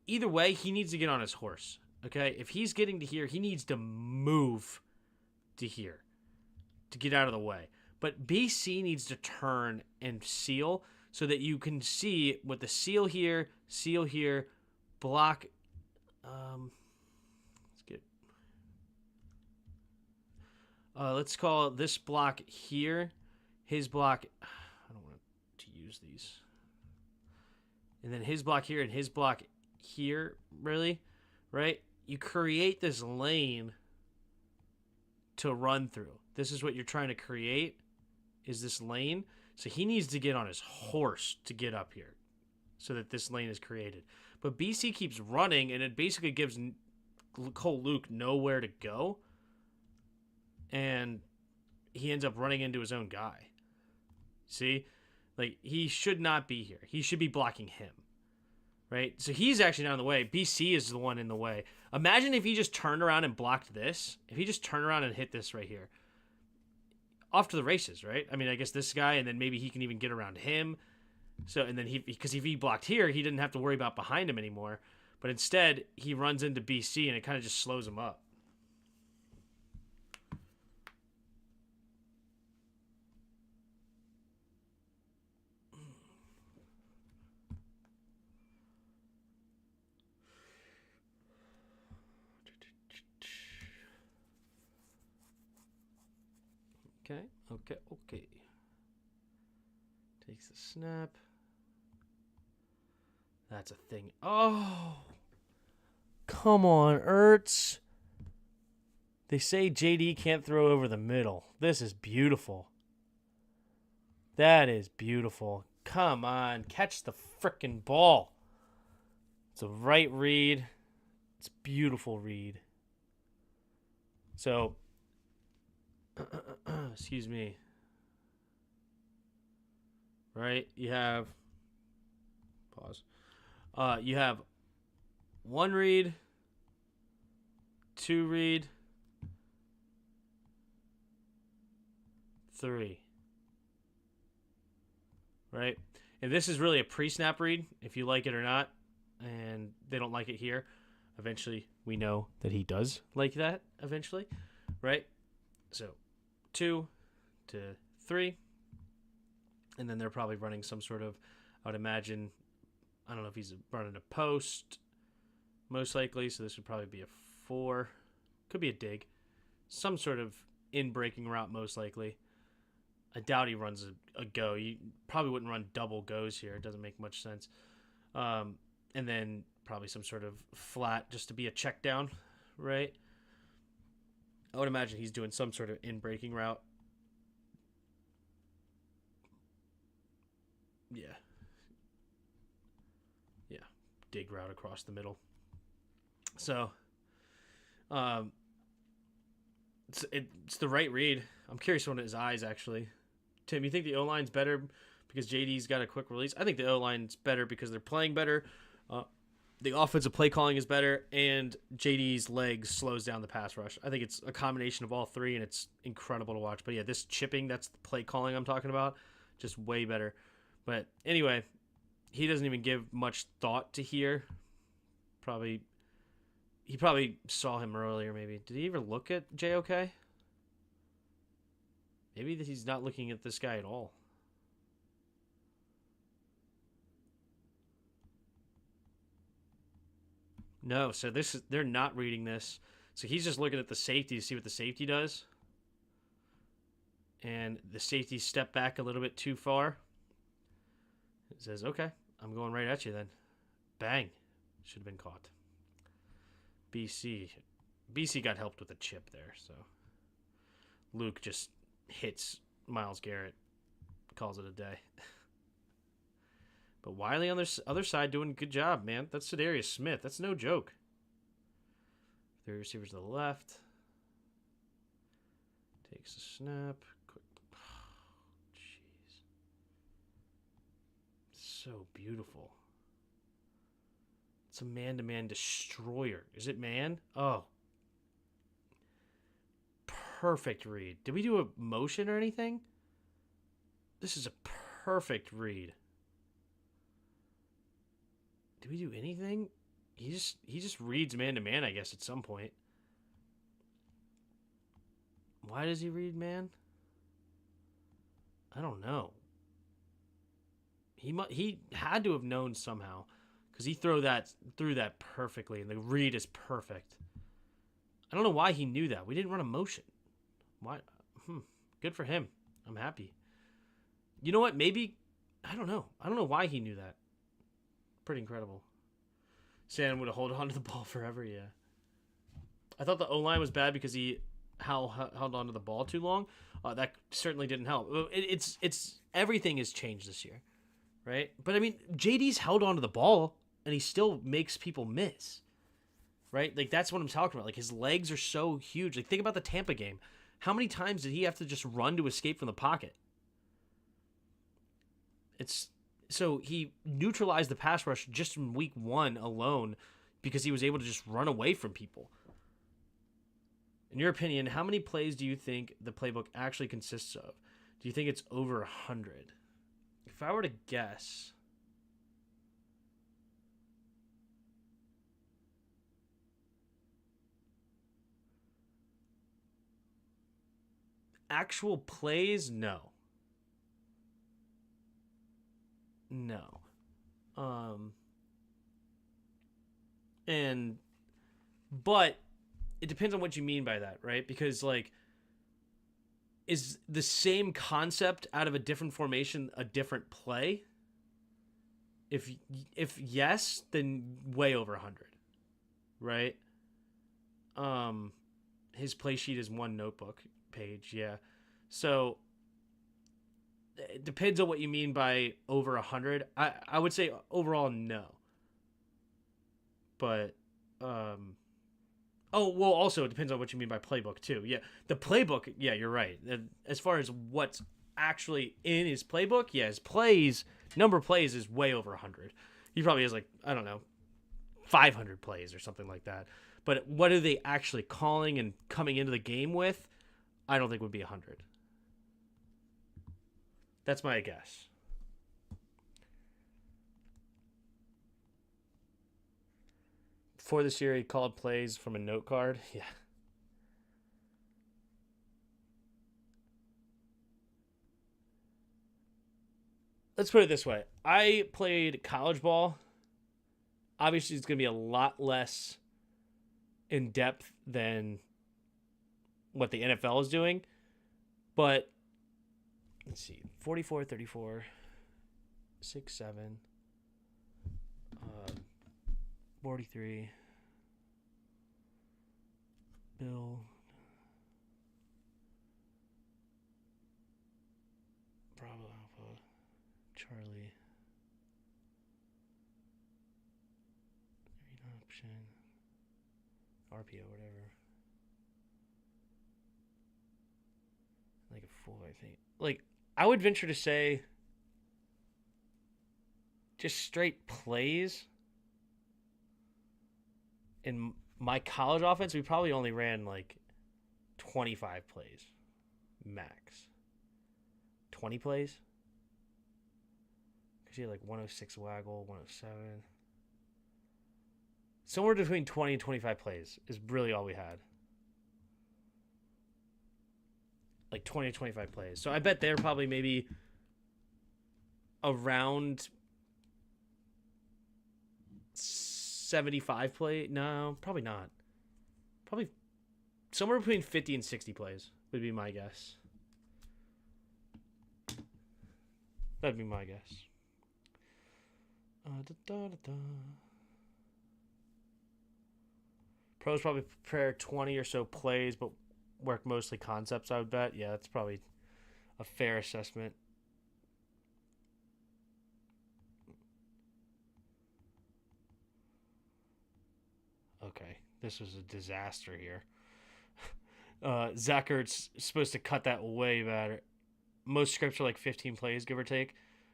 Either way, he needs to get on his horse. Okay? If he's getting to here, he needs to move to here to get out of the way. But BC needs to turn and seal so that you can see with the seal here, block. Let's get Let's call this block here his block. I don't want to use these. And then his block here and his block here, really, right? You create this lane to run through. This is what you're trying to create, is this lane. So he needs to get on his horse to get up here so that this lane is created. But BC keeps running, and it basically gives Cole Luke nowhere to go. And he ends up running into his own guy. See? Like, he should not be here. He should be blocking him. Right? So he's actually not in the way. BC is the one in the way. Imagine if he just turned around and blocked this. If he just turned around and hit this right here. Off to the races, right? I mean, I guess this guy, and then maybe he can even get around him. So, and then because if he blocked here, he didn't have to worry about behind him anymore. But instead, he runs into BC, and it kind of just slows him up. Okay. Takes the snap. That's a thing. Oh! Come on, Ertz. They say JD can't throw over the middle. This is beautiful. That is beautiful. Come on, catch the frickin' ball. It's a right read. It's a beautiful read. So, excuse me. Right? You have, pause. You have one read, two read, three. Right? And this is really a pre-snap read, if you like it or not. And they don't like it here. Eventually, we know that he does like that eventually. Right? So, 2 to 3. And then they're probably running some sort of, I would imagine, I don't know if he's running a post, most likely. So this would probably be a 4. Could be a dig. Some sort of in-breaking route, most likely. I doubt he runs a go. You probably wouldn't run double goes here. It doesn't make much sense. And then probably some sort of flat just to be a check down, right? I would imagine he's doing some sort of in-breaking route. Yeah. Dig route across the middle. So, it's the right read. I'm curious on his eyes, actually. Tim, you think the O-line's better because JD's got a quick release? I think the O-line's better because they're playing better. The offensive play calling is better, and JD's legs slows down the pass rush. I think it's a combination of all three, and it's incredible to watch. But yeah, this chipping, that's the play calling I'm talking about. Just way better. But anyway, he doesn't even give much thought to here. He probably saw him earlier, maybe. Did he ever look at JOK? Maybe that he's not looking at this guy at all. No, so they're not reading this. So he's just looking at the safety to see what the safety does. And the safety stepped back a little bit too far. It says, okay, I'm going right at you then. Bang. Should have been caught. BC got helped with a chip there, so Luke just hits Myles Garrett, calls it a day. But Wiley on the other side doing a good job, man. That's Sedarius Smith. That's no joke. 3 receivers to the left. Takes a snap. Quick. Oh, jeez. So beautiful. It's a man-to-man destroyer. Is it man? Oh. Perfect read. Did we do a motion or anything? This is a perfect read. Did we do anything? He just reads man-to-man, I guess, at some point. Why does he read man? I don't know. He had to have known somehow, because he threw that perfectly, and the read is perfect. I don't know why he knew that. We didn't run a motion. Why? Good for him. I'm happy. You know what? Maybe I don't know. I don't know why he knew that. Pretty incredible. Sam would have held on to the ball forever. Yeah. I thought the O line was bad because he held on to the ball too long. That certainly didn't help. It's everything has changed this year, right? But I mean, JD's held on to the ball and he still makes people miss, right? Like that's what I'm talking about. Like his legs are so huge. Like think about the Tampa game. How many times did he have to just run to escape from the pocket? So he neutralized the pass rush just in week 1 alone because he was able to just run away from people. In your opinion, how many plays do you think the playbook actually consists of? Do you think it's over 100? If I were to guess, actual plays, no. No. And but it depends on what you mean by that, right? Because like is the same concept out of a different formation a different play? If yes, then way over 100, right? His play sheet is one notebook page, yeah. So it depends on what you mean by over 100. I would say overall no. But oh, well, also it depends on what you mean by playbook too. Yeah, the playbook. Yeah, you're right. As far as what's actually in his playbook, yeah, his plays number of plays is way over 100. He probably has like I don't know, 500 plays or something like that. But what are they actually calling and coming into the game with? I don't think would be 100. That's my guess. For this year, he called plays from a note card. Yeah. Let's put it this way. I played college ball. Obviously, it's going to be a lot less in depth than what the NFL is doing. But let's see. 44, 34, 6, 7, 43. Bill. Bravo Alpha. Charlie. Read option. RPO, whatever. Like a fool, I think. Like, I would venture to say just straight plays. In my college offense, we probably only ran like 25 plays max. 20 plays? Because you had like 106 waggle, 107. Somewhere between 20 and 25 plays is really all we had. Like 20 to 25 plays. So I bet they're probably maybe around 75 play. No, probably not. Probably somewhere between 50 and 60 plays would be my guess. That'd be my guess. Pros probably prepare 20 or so plays, but work mostly concepts, I would bet. Yeah, that's probably a fair assessment. Okay, this was a disaster here. Zach Ertz supposed to cut that way better. Most scripts are like 15 plays, give or take.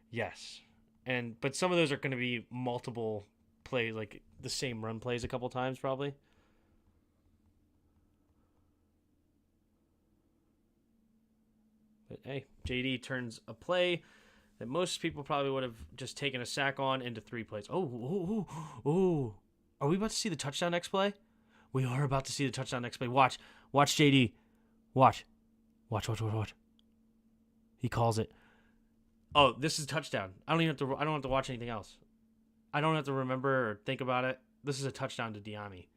Yes, but some of those are going to be multiple plays, like the same run plays a couple times, probably. But hey, JD turns a play that most people probably would have just taken a sack on into 3 plays. Oh. Are we about to see the touchdown next play? We are about to see the touchdown next play. Watch JD. Watch. He calls it. Oh, this is a touchdown. I don't have to watch anything else. I don't have to remember or think about it. This is a touchdown to Diami.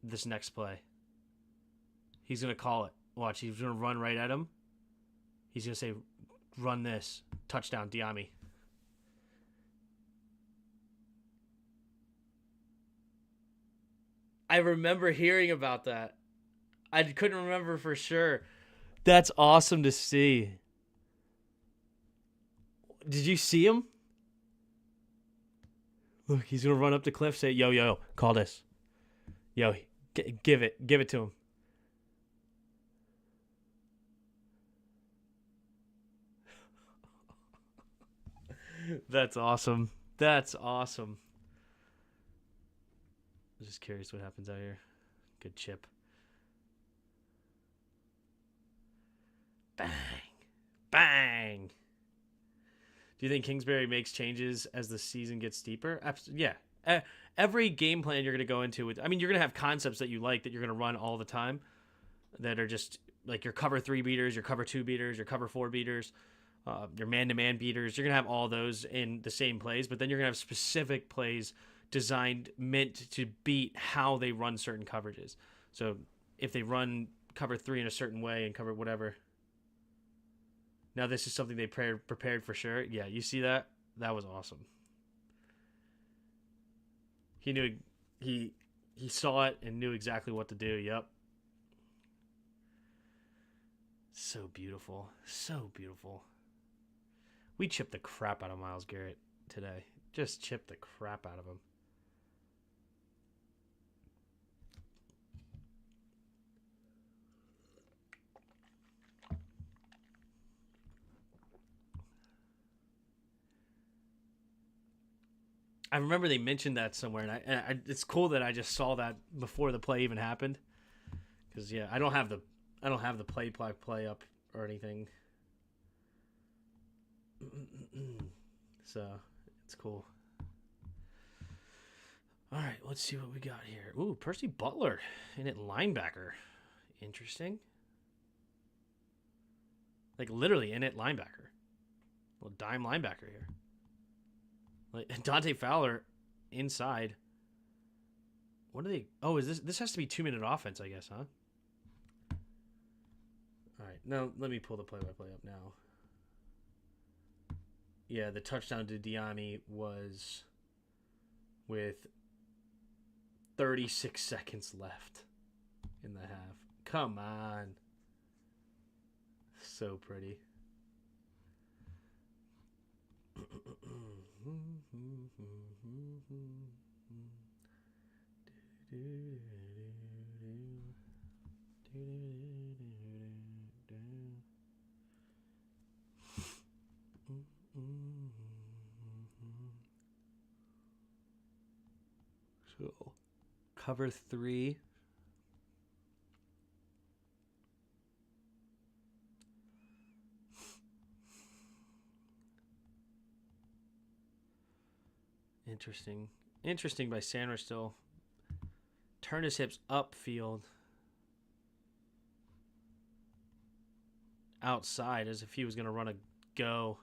This next play. He's going to call it. Watch, he's going to run right at him. He's going to say, run this. Touchdown, Diami. I remember hearing about that. I couldn't remember for sure. That's awesome to see. Did you see him? Look, he's going to run up the cliff, say, yo, call this. Yo, give it to him. That's awesome. That's awesome. I'm just curious what happens out here. Good chip. Bang. Bang. Do you think Kingsbury makes changes as the season gets deeper? Yeah. Every game plan you're going to go into with, I mean, you're going to have concepts that you like that you're going to run all the time that are just like your cover 3 beaters, your cover 2 beaters, your cover 4 beaters, your man-to-man beaters. You're going to have all those in the same plays, but then you're going to have specific plays meant to beat how they run certain coverages. So if they run cover 3 in a certain way and cover whatever. Now this is something they prepared for sure. Yeah, you see that? That was awesome. He knew he saw it and knew exactly what to do. Yep. So beautiful. So beautiful. We chipped the crap out of Myles Garrett today. Just chipped the crap out of him. I remember they mentioned that somewhere, and it's cool that I just saw that before the play even happened. Because yeah, I don't have the play up or anything. So it's cool. All right, let's see what we got here. Ooh, Percy Butler in at linebacker. Interesting. Like literally in at linebacker. A little dime linebacker here. Like Dante Fowler inside. What are they? Oh, is this has to be 2-minute offense, I guess, huh? All right, now let me pull the play-by-play up now. Yeah, the touchdown to Diami was with 36 seconds left in the half. Come on. So pretty. So, cover 3. Interesting by Sanders still. Turn his hips upfield. Outside as if he was going to run a go.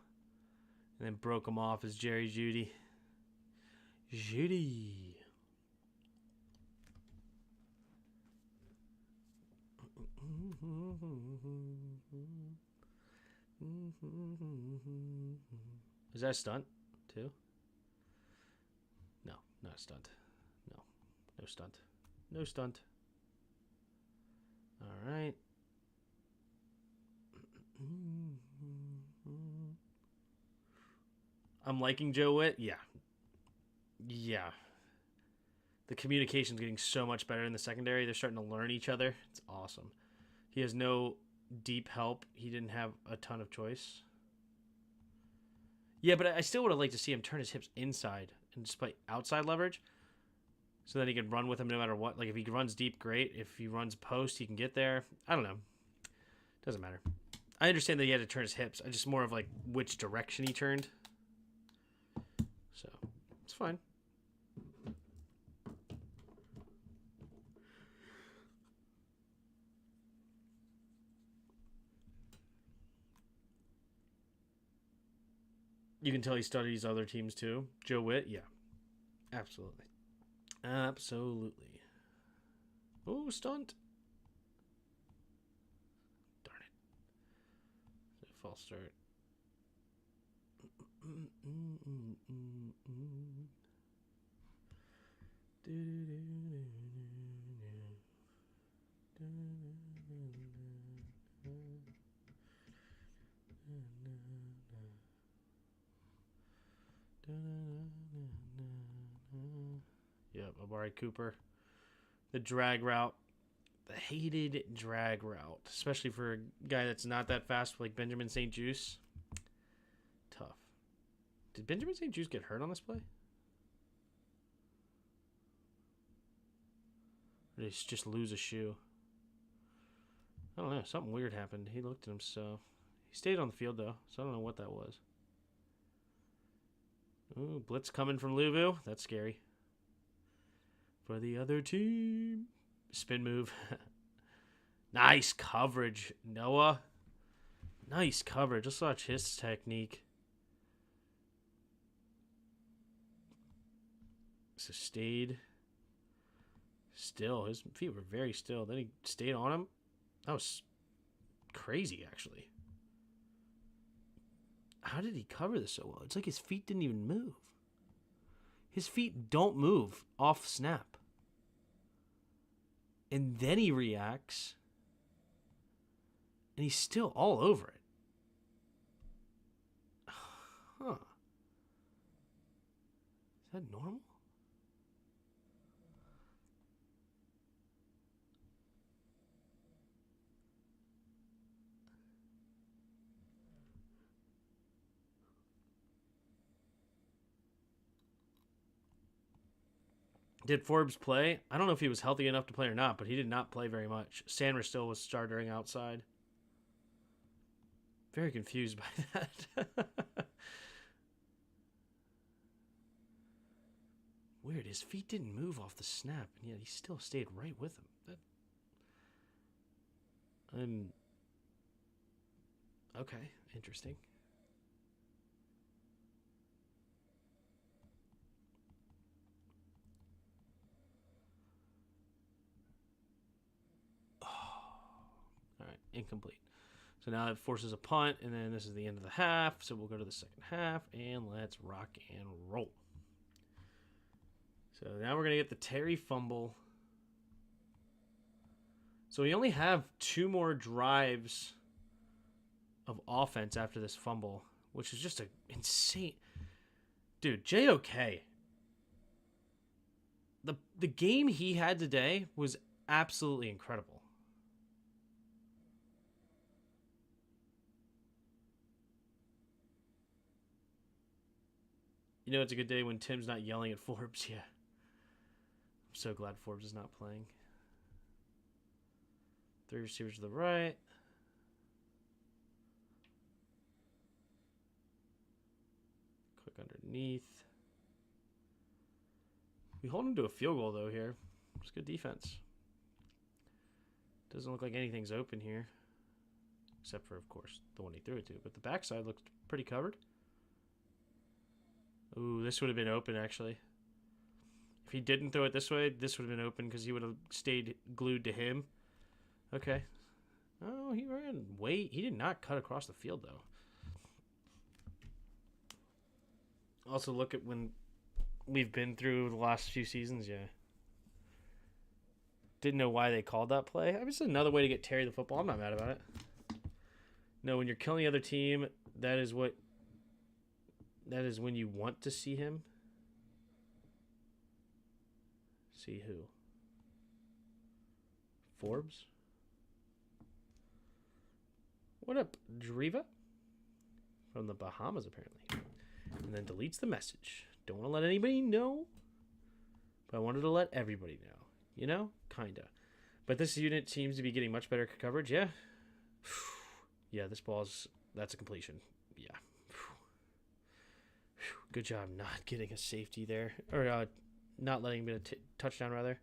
And then broke him off as Jerry Jeudy. Jeudy. Is that a stunt too? No, not a stunt. No stunt. No stunt. All right. I'm liking Joe Witt. Yeah. The communication's getting so much better in the secondary. They're starting to learn each other. It's awesome. He has no deep help. He didn't have a ton of choice. Yeah, but I still would have liked to see him turn his hips inside and just play outside leverage. So then he can run with him no matter what. Like if he runs deep, great. If he runs post, he can get there. I don't know. Doesn't matter. I understand that he had to turn his hips. I just more of like which direction he turned. So it's fine. You can tell he studies other teams too. Joe Witt, yeah. Absolutely. Absolutely. Oh, stunt. false start. Yep, Amari Cooper. The drag route. The hated drag route. Especially for a guy that's not that fast like Benjamin St. Juice. Tough. Did Benjamin St. Juice get hurt on this play? Or did he just lose a shoe? I don't know. Something weird happened. He looked at himself. He stayed on the field, though, so I don't know what that was. Ooh, blitz coming from Luvu. That's scary. For the other team. Spin move. Nice coverage, Noah. Nice coverage. Let's watch his technique. So stayed still. His feet were very still. Then he stayed on him. That was crazy, actually. How did he cover this so well? It's like his feet didn't even move. His feet don't move off snap. And then he reacts. And he's still all over it. Huh. Is that normal? Did Forbes play? I don't know if he was healthy enough to play or not, but he did not play very much. Sanders still was starting outside. Very confused by that. Weird. His feet didn't move off the snap, and yet he still stayed right with him. Okay, interesting. Incomplete. So now it forces a punt, and then this is the end of the half. So we'll go to the second half, and let's rock and roll. So now we're going to get the Terry fumble. So we only have 2 more drives of offense after this fumble, which is just an insane... Dude, JOK. The game he had today was absolutely incredible. You know it's a good day when Tim's not yelling at Forbes. Yeah. I'm so glad Forbes is not playing. 3 receivers to the right. Quick underneath. We hold him to a field goal, though, here. It's good defense. Doesn't look like anything's open here. Except for, of course, the one he threw it to. But the backside looks pretty covered. Ooh, this would have been open, actually. If he didn't throw it this way, this would have been open because he would have stayed glued to him. Okay. Oh, he ran way... He did not cut across the field, though. Also, look at when we've been through the last few seasons, yeah. Didn't know why they called that play. I mean, it's another way to get Terry the football. I'm not mad about it. No, when you're killing the other team, that is when you want to see him. See who? Forbes? What up, Driva? From the Bahamas, apparently. And then deletes the message. Don't want to let anybody know, but I wanted to let everybody know. You know? Kinda. But this unit seems to be getting much better coverage, yeah? Yeah, that's a completion. Yeah. Good job not getting a safety there. Or not letting him get a touchdown, rather.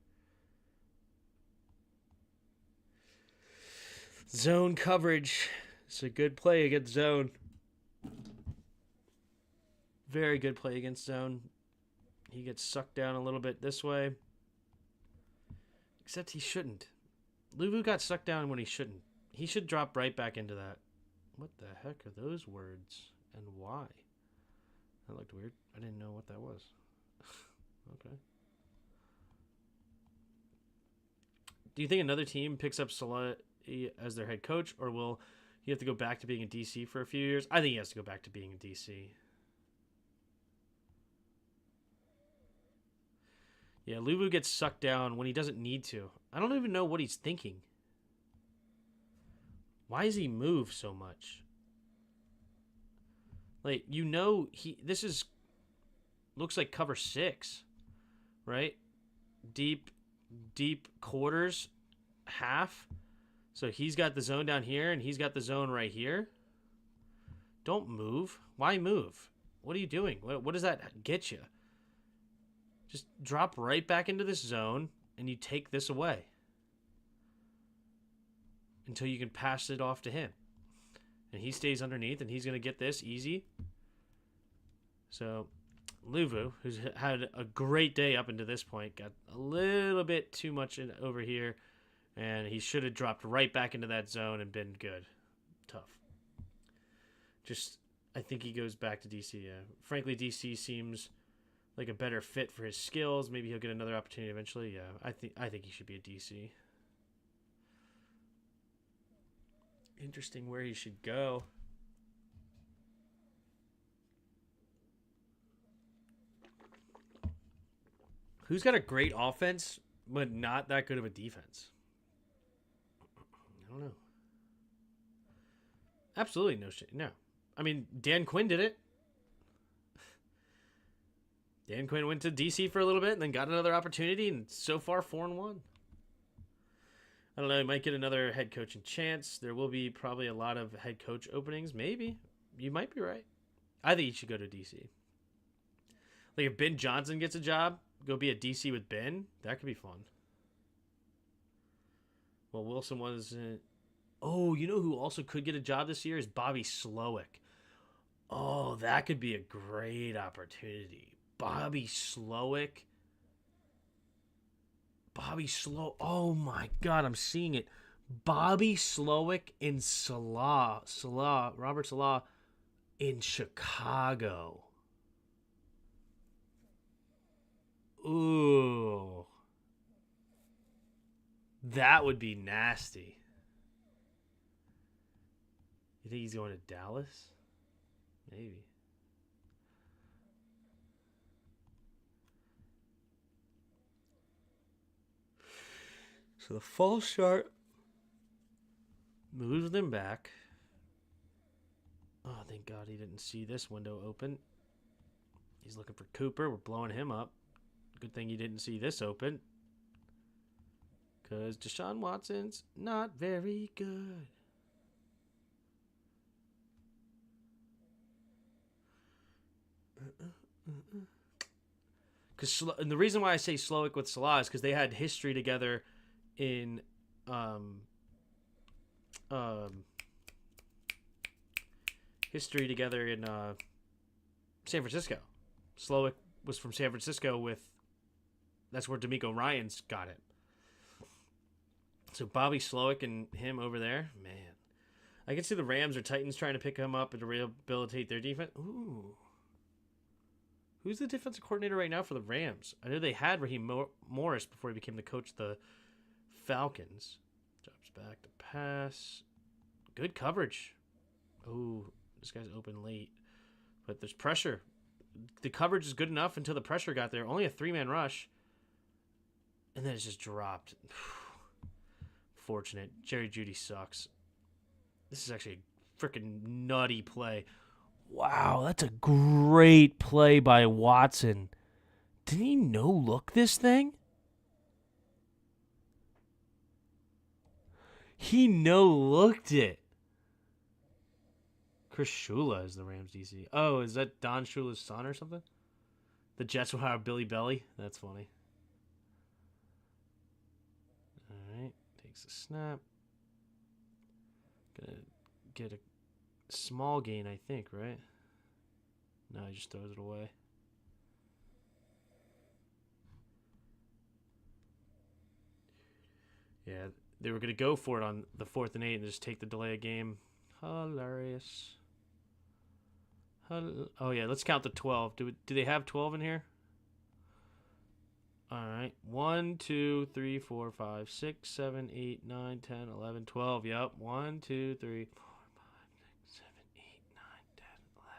Zone coverage. It's a good play against zone. Very good play against zone. He gets sucked down a little bit this way. Except he shouldn't. Luvu got sucked down when he shouldn't. He should drop right back into that. What the heck are those words and why? That looked weird. I didn't know what that was. Okay. Do you think another team picks up Saleh as their head coach, or will he have to go back to being a DC for a few years? I think he has to go back to being a DC. Yeah, Luvu gets sucked down when he doesn't need to. I don't even know what he's thinking. Why does he move so much? Like, this is looks like cover 6, right? Deep quarters, half. So he's got the zone down here, and he's got the zone right here. Don't move. Why move? What are you doing? What does that get you? Just drop right back into this zone, and you take this away until you can pass it off to him. And he stays underneath, and he's going to get this easy. So Luvu, who's had a great day up until this point, got a little bit too much over here, and he should have dropped right back into that zone and been good. Tough. I think he goes back to DC. Yeah. Frankly, DC seems like a better fit for his skills. Maybe he'll get another opportunity eventually. Yeah, I think he should be a DC. Interesting where he should go. Who's got a great offense but not that good of a defense? I don't know. Absolutely no shit. No. I mean, Dan Quinn did it. Dan Quinn went to DC for a little bit and then got another opportunity, and so far 4-1. I don't know. He might get another head coaching chance. There will be probably a lot of head coach openings. Maybe. You might be right. I think he should go to DC. Like if Ben Johnson gets a job, go be a DC with Ben. That could be fun. Well, Wilson wasn't. Oh, you know who also could get a job this year is Bobby Slowick. Oh, that could be a great opportunity. Bobby Slowick. Oh my God, I'm seeing it. Bobby Slowick in Robert Saleh in Chicago. Ooh. That would be nasty. You think he's going to Dallas? Maybe. So the false start moves them back. Oh, thank God he didn't see this window open. He's looking for Cooper. We're blowing him up. Good thing he didn't see this open. Because Deshaun Watson's not very good. And the reason why I say Slowick with Salah is because they had history together in San Francisco. Slowick was from San Francisco that's where D'Amico Ryans got it. So Bobby Slowick and him over there, man. I can see the Rams or Titans trying to pick him up and to rehabilitate their defense. Ooh. Who's the defensive coordinator right now for the Rams? I know they had Raheem Morris before he became the coach of the Falcons. Drops back to pass. Good coverage. Ooh, this guy's open late. But there's pressure. The coverage is good enough until the pressure got there. Only a 3-man rush. And then it's just dropped. Fortunate. Jerry Jeudy sucks. This is actually a freaking nutty play. Wow, that's a great play by Watson. Did he no-look this thing? He no-looked it. Chris Shula is the Rams DC. Oh, is that Don Shula's son or something? The Jets will hire Billy Belly? That's funny. Alright, takes a snap. Gonna get a small gain, I think, right? No, he just throws it away. Yeah, they were going to go for it on the 4th and 8 and just take the delay of game. Hilarious. Oh, yeah, let's count the 12. Do they have 12 in here? All right. 1, 2, 3, 4, 5, 6, 7, 8, 9, 10, 11, 12. Yep. 1, 2, 3, 4, 5, 6, 7, 8, 9, 10, 11.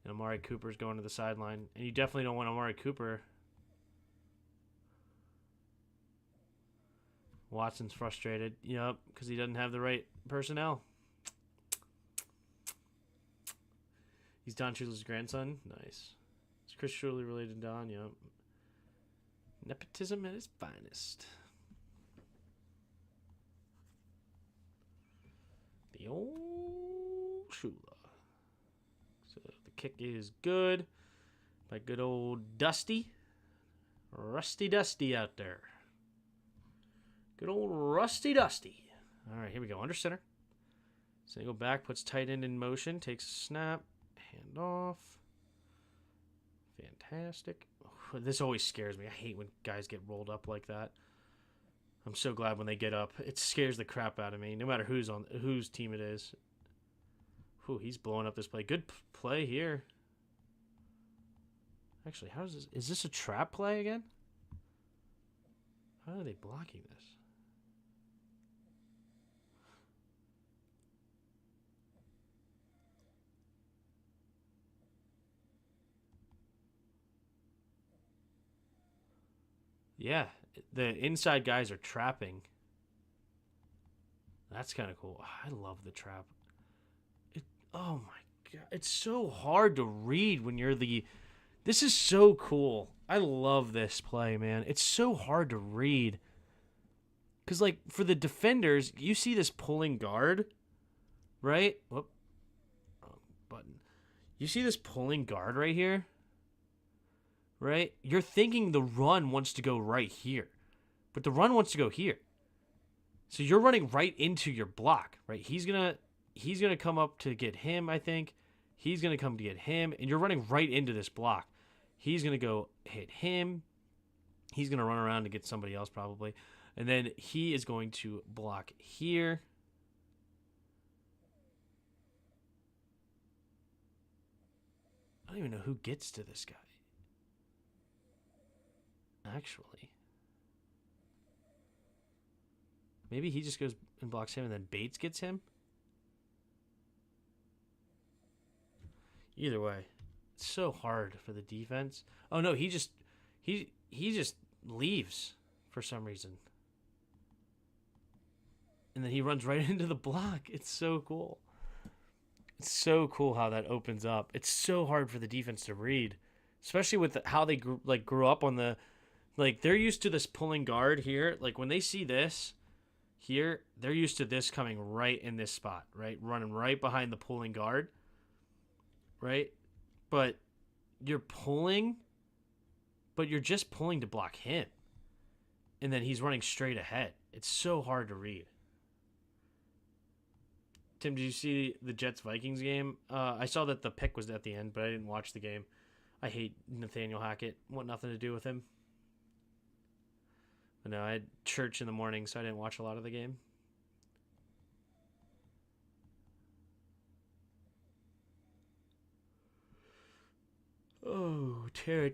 And Amari Cooper's going to the sideline. And you definitely don't want Amari Cooper. Watson's frustrated. Yep, because he doesn't have the right personnel. He's Don Shula's grandson. Nice. Is Chris Shula related to Don? Yep. Nepotism at its finest. The old Shula. So the kick is good by good old Dusty. Rusty Dusty out there. Good old Rusty Dusty. All right, here we go. Under center. Single back, puts tight end in motion, takes a snap, hand off. Fantastic. Oh, this always scares me. I hate when guys get rolled up like that. I'm so glad when they get up. It scares the crap out of me, no matter whose team it is. Ooh, he's blowing up this play. Good play here. Actually, how is this? Is this a trap play again? How are they blocking this? Yeah, the inside guys are trapping. That's kind of cool. I love the trap. Oh my god, it's so hard to read when you're the. This is so cool. I love this play, man. It's so hard to read. Because, like, for the defenders, you see this pulling guard, right? Whoop. Wrong button. You see this pulling guard right here? Right? You're thinking the run wants to go right here. But the run wants to go here. So you're running right into your block, right? He's gonna come up to get him, I think. He's gonna come to get him, and you're running right into this block. He's gonna go hit him. He's gonna run around to get somebody else probably. And then he is going to block here. I don't even know who gets to this guy. Actually. Maybe he just goes and blocks him and then Bates gets him? Either way. It's so hard for the defense. Oh no, he just leaves for some reason. And then he runs right into the block. It's so cool. It's so cool how that opens up. It's so hard for the defense to read, especially with how they grew up on the, like, they're used to this pulling guard here. Like when they see this here, they're used to this coming right in this spot, right? Running right behind the pulling guard, right? But you're pulling, but you're just pulling to block him. And then he's running straight ahead. It's so hard to read. Tim, did you see the Jets-Vikings game? I saw that the pick was at the end, but I didn't watch the game. I hate Nathaniel Hackett. Want nothing to do with him. But no, I had church in the morning, so I didn't watch a lot of the game. Oh, Terry.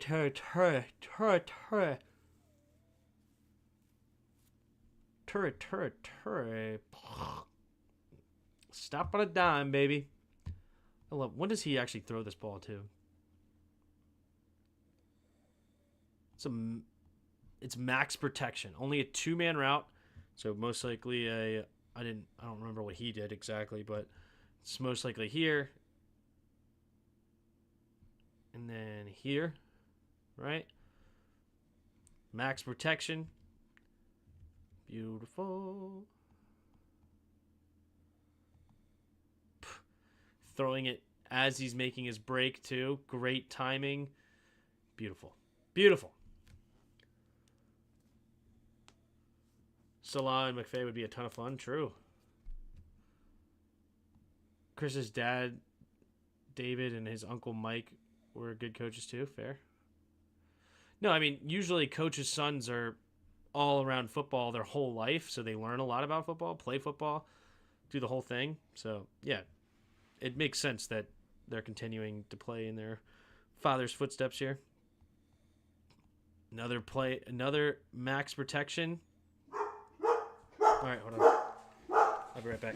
Stop on a dime, baby. I love. When does he actually throw this ball to? It's max protection. Only a 2-man route, so most likely I don't remember what he did exactly, but it's most likely here, and then here, right? Max protection. Beautiful. Throwing it as he's making his break, too. Great timing. Beautiful. Beautiful. Saleh and McVay would be a ton of fun. True. Chris's dad, David, and his uncle Mike were good coaches, too. Fair. No, I mean, usually coaches' sons are all around football their whole life, so they learn a lot about football, play football. do the whole thing. So, yeah, it makes sense that they're continuing to play in their father's footsteps here. Another max protection. All right, hold on. I'll be right back.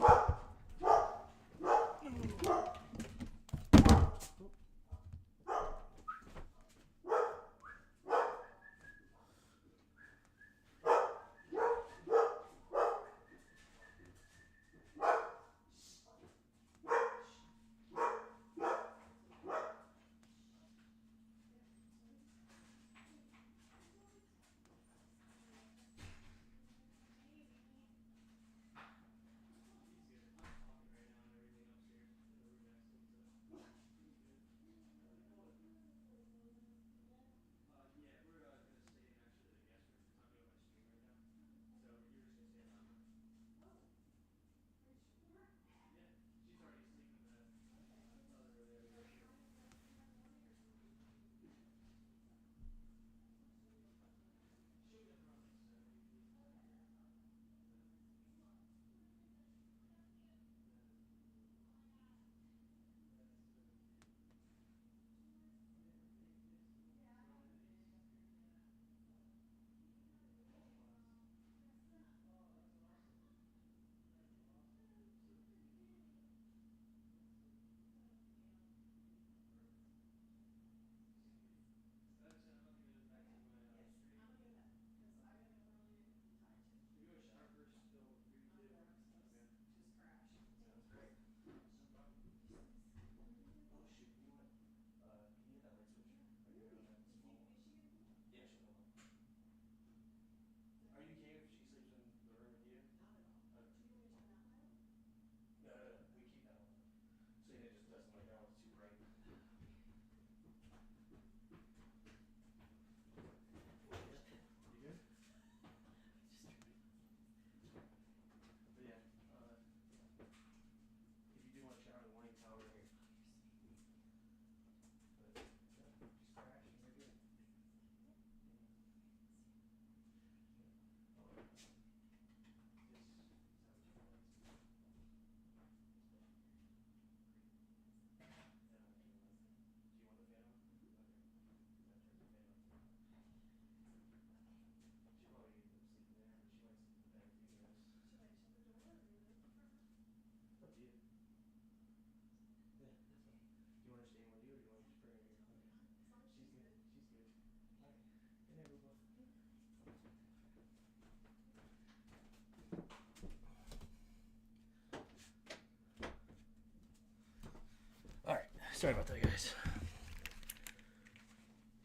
All right, sorry about that, guys.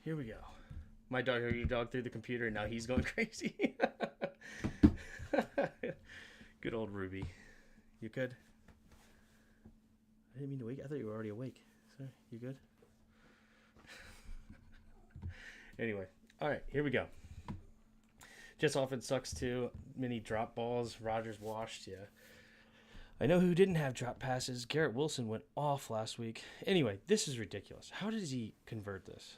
Here we go. My dog heard your dog through the computer, and now he's going crazy. Good old Ruby. You good? I didn't mean to wake. I thought you were already awake. Sorry, you good? Anyway, all right, here we go. Jets offense sucks too. Many drop balls. Rodgers washed. Yeah. I know who didn't have drop passes. Garrett Wilson went off last week. Anyway, this is ridiculous. How does he convert this?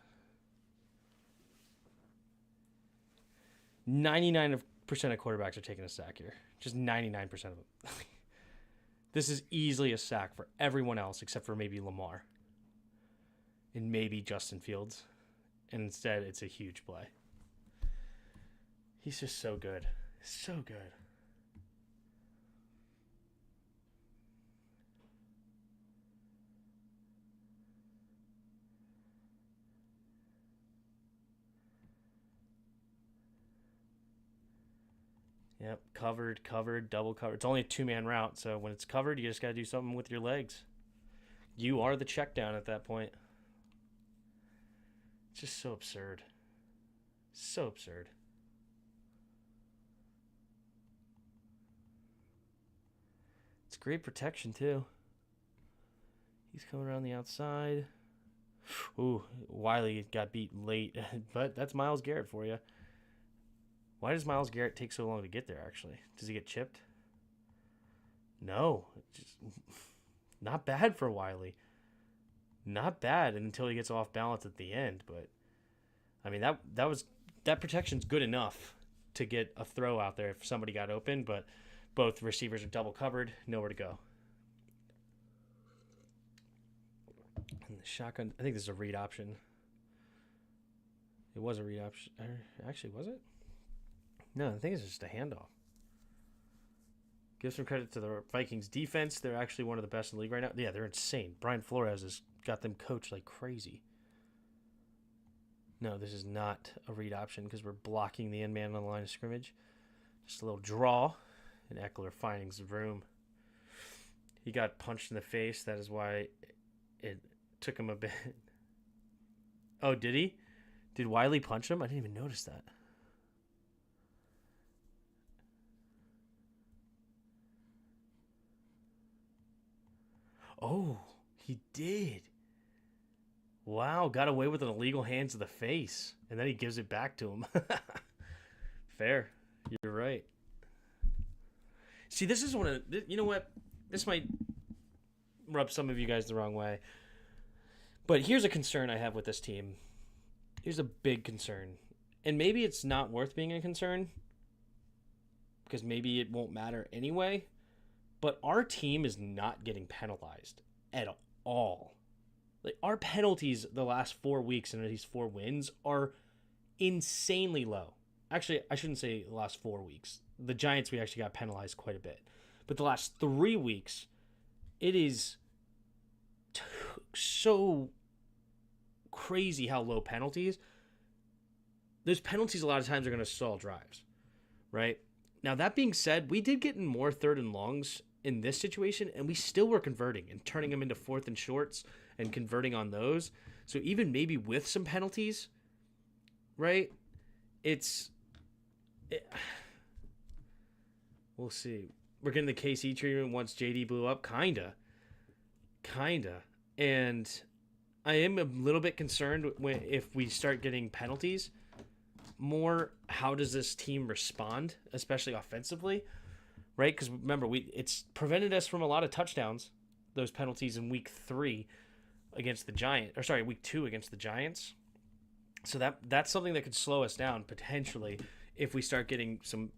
99% of quarterbacks are taking a sack here. Just 99% of them. This is easily a sack for everyone else except for maybe Lamar. And maybe Justin Fields. And instead, it's a huge play. He's just so good. So good. Yep, covered, double covered. It's only a two-man route, so when it's covered, you just got to do something with your legs. You are the check down at that point. It's just so absurd. So absurd. It's great protection, too. He's coming around the outside. Ooh, Wiley got beat late, but that's Myles Garrett for you. Why does Myles Garrett take so long to get there, actually? Does he get chipped? No. Just not bad for Wiley. Not bad until he gets off balance at the end, but I mean that protection's good enough to get a throw out there if somebody got open, but Both receivers are double covered, nowhere to go. And the shotgun, I think this is a read option. It was a read option. Actually, was it? No, I think it's just a handoff. Give some credit to the Vikings defense. They're actually one of the best in the league right now. Yeah, they're insane. Brian Flores has got them coached like crazy. No, this is not a read option because we're blocking the end man on the line of scrimmage. Just a little draw, and Eckler finding some room. He got punched in the face. That is why it took him a bit. Oh, did he? Did Wiley punch him? I didn't even notice that. Oh, he did. Wow, got away with an illegal hand to the face. And then he gives it back to him. Fair. You're right. See, this is one of the, you know what? This might rub some of you guys the wrong way. But here's a concern I have with this team. Here's a big concern. And maybe it's not worth being a concern because maybe it won't matter anyway. But our team is not getting penalized at all. Like, our penalties the last 4 weeks and these 4 wins are insanely low. Actually, I shouldn't say the last 4 weeks. The Giants, we actually got penalized quite a bit. But the last 3 weeks, it is so crazy how low penalties. Those penalties a lot of times are going to stall drives, right? Now, that being said, we did get in more 3rd and longs in this situation, and we still were converting and turning them into 4th and shorts and converting on those. So even maybe with some penalties, right? We'll see. We're getting the KC treatment once JD blew up. Kinda. And I am a little bit concerned if we start getting penalties more. How does this team respond, especially offensively? Right? Because remember, it's prevented us from a lot of touchdowns, those penalties in week 3 against the Giants. Or sorry, week 2 against the Giants. So that's something that could slow us down potentially if we start getting some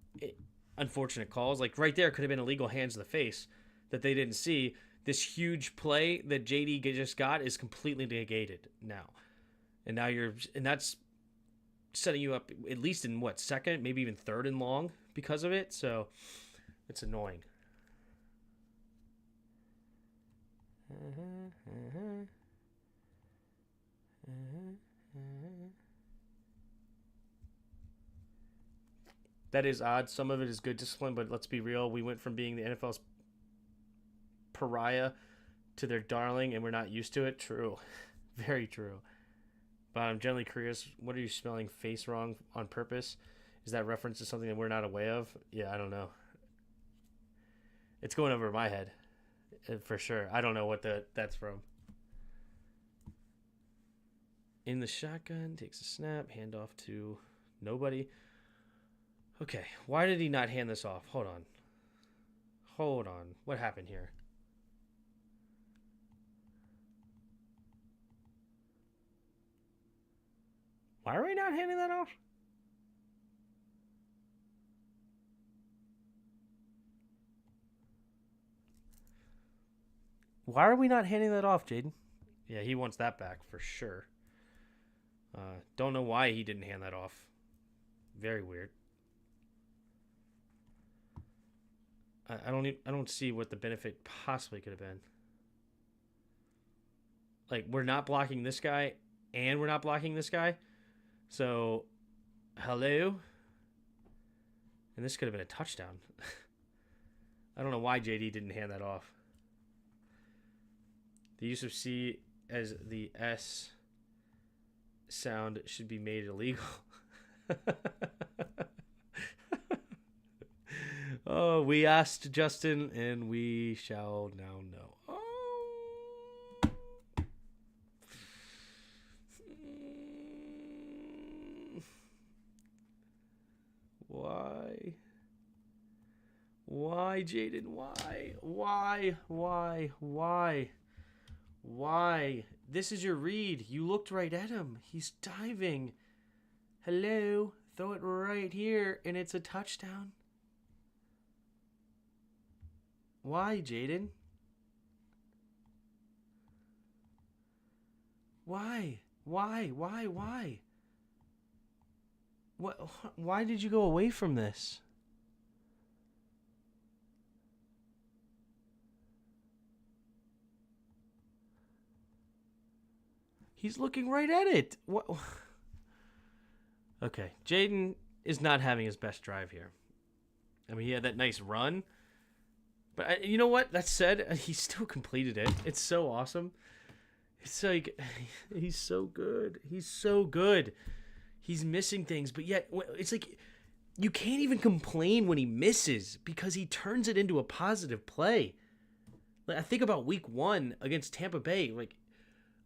unfortunate calls. Like right there could have been illegal hands to the face that they didn't see. This huge play that JD just got is completely negated now. And that's setting you up at least in 2nd, maybe even 3rd and long because of it. So it's annoying. That is odd. Some of it is good discipline, but let's be real. We went from being the NFL's pariah to their darling, and we're not used to it. True. Very true. But I'm generally curious, what are you spelling face wrong on purpose? Is that reference to something that we're not aware of? Yeah, I don't know. It's going over my head, for sure. I don't know what that's from. In the shotgun, takes a snap, handoff to nobody. Okay, why did he not hand this off? Hold on. What happened here? Why are we not handing that off? Why are we not handing that off, Jaden? Yeah, he wants that back for sure. Don't know why he didn't hand that off. Very weird. I don't see what the benefit possibly could have been. Like, we're not blocking this guy, and we're not blocking this guy. So, hello? And this could have been a touchdown. I don't know why JD didn't hand that off. The use of C as the S sound should be made illegal. Oh, we asked Justin, and we shall now know. Oh. Why? Why, Jaden? Why? This is your read. You looked right at him. He's diving. Hello? Throw it right here, and it's a touchdown. Why, Jaden? Why? Why? What? Why did you go away from this? He's looking right at it. What? Okay, Jaden is not having his best drive here. I mean, he had that nice run. But you know what? That said, he still completed it. It's so awesome. It's like, he's so good. He's so good. He's missing things, but yet it's like you can't even complain when he misses because he turns it into a positive play. Like, I think about week 1 against Tampa Bay. Like,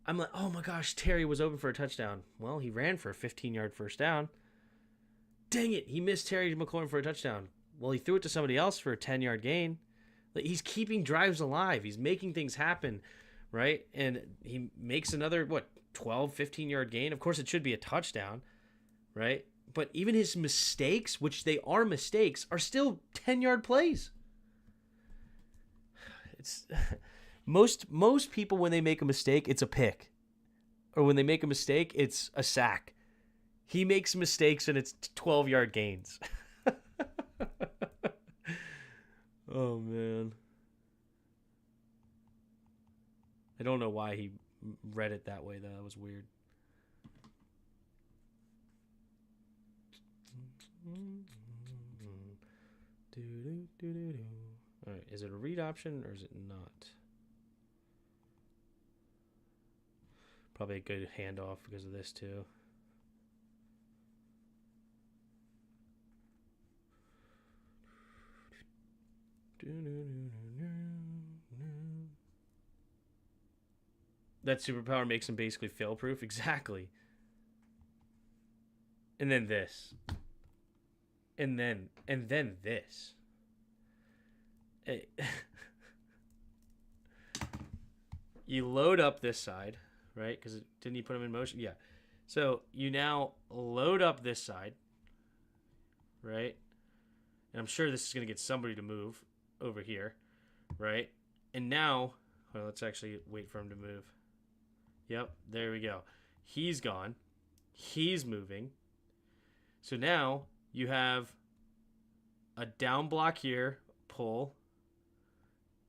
I'm like, oh my gosh, Terry was open for a touchdown. Well, he ran for a 15-yard first down. Dang it, he missed Terry McLaurin for a touchdown. Well, he threw it to somebody else for a 10-yard gain. Like, he's keeping drives alive. He's making things happen, right? And he makes another, 12, 15-yard gain. Of course, it should be a touchdown, right? But even his mistakes, which they are mistakes, are still 10-yard plays. It's most people, when they make a mistake, it's a pick. Or when they make a mistake, it's a sack. He makes mistakes and it's 12-yard gains. Oh, man. I don't know why he read it that way, though. That was weird. All right, is it a read option or is it not? Probably a good handoff because of this, too. That superpower makes him basically fail-proof? Exactly. And then this. And then this. Hey. You load up this side, right? Because didn't you put him in motion? Yeah. So you now load up this side, right? And I'm sure this is going to get somebody to move over here, right? And now, well, let's actually wait for him to move. Yep, there we go. He's gone. He's moving. So now you have a down block here, pull,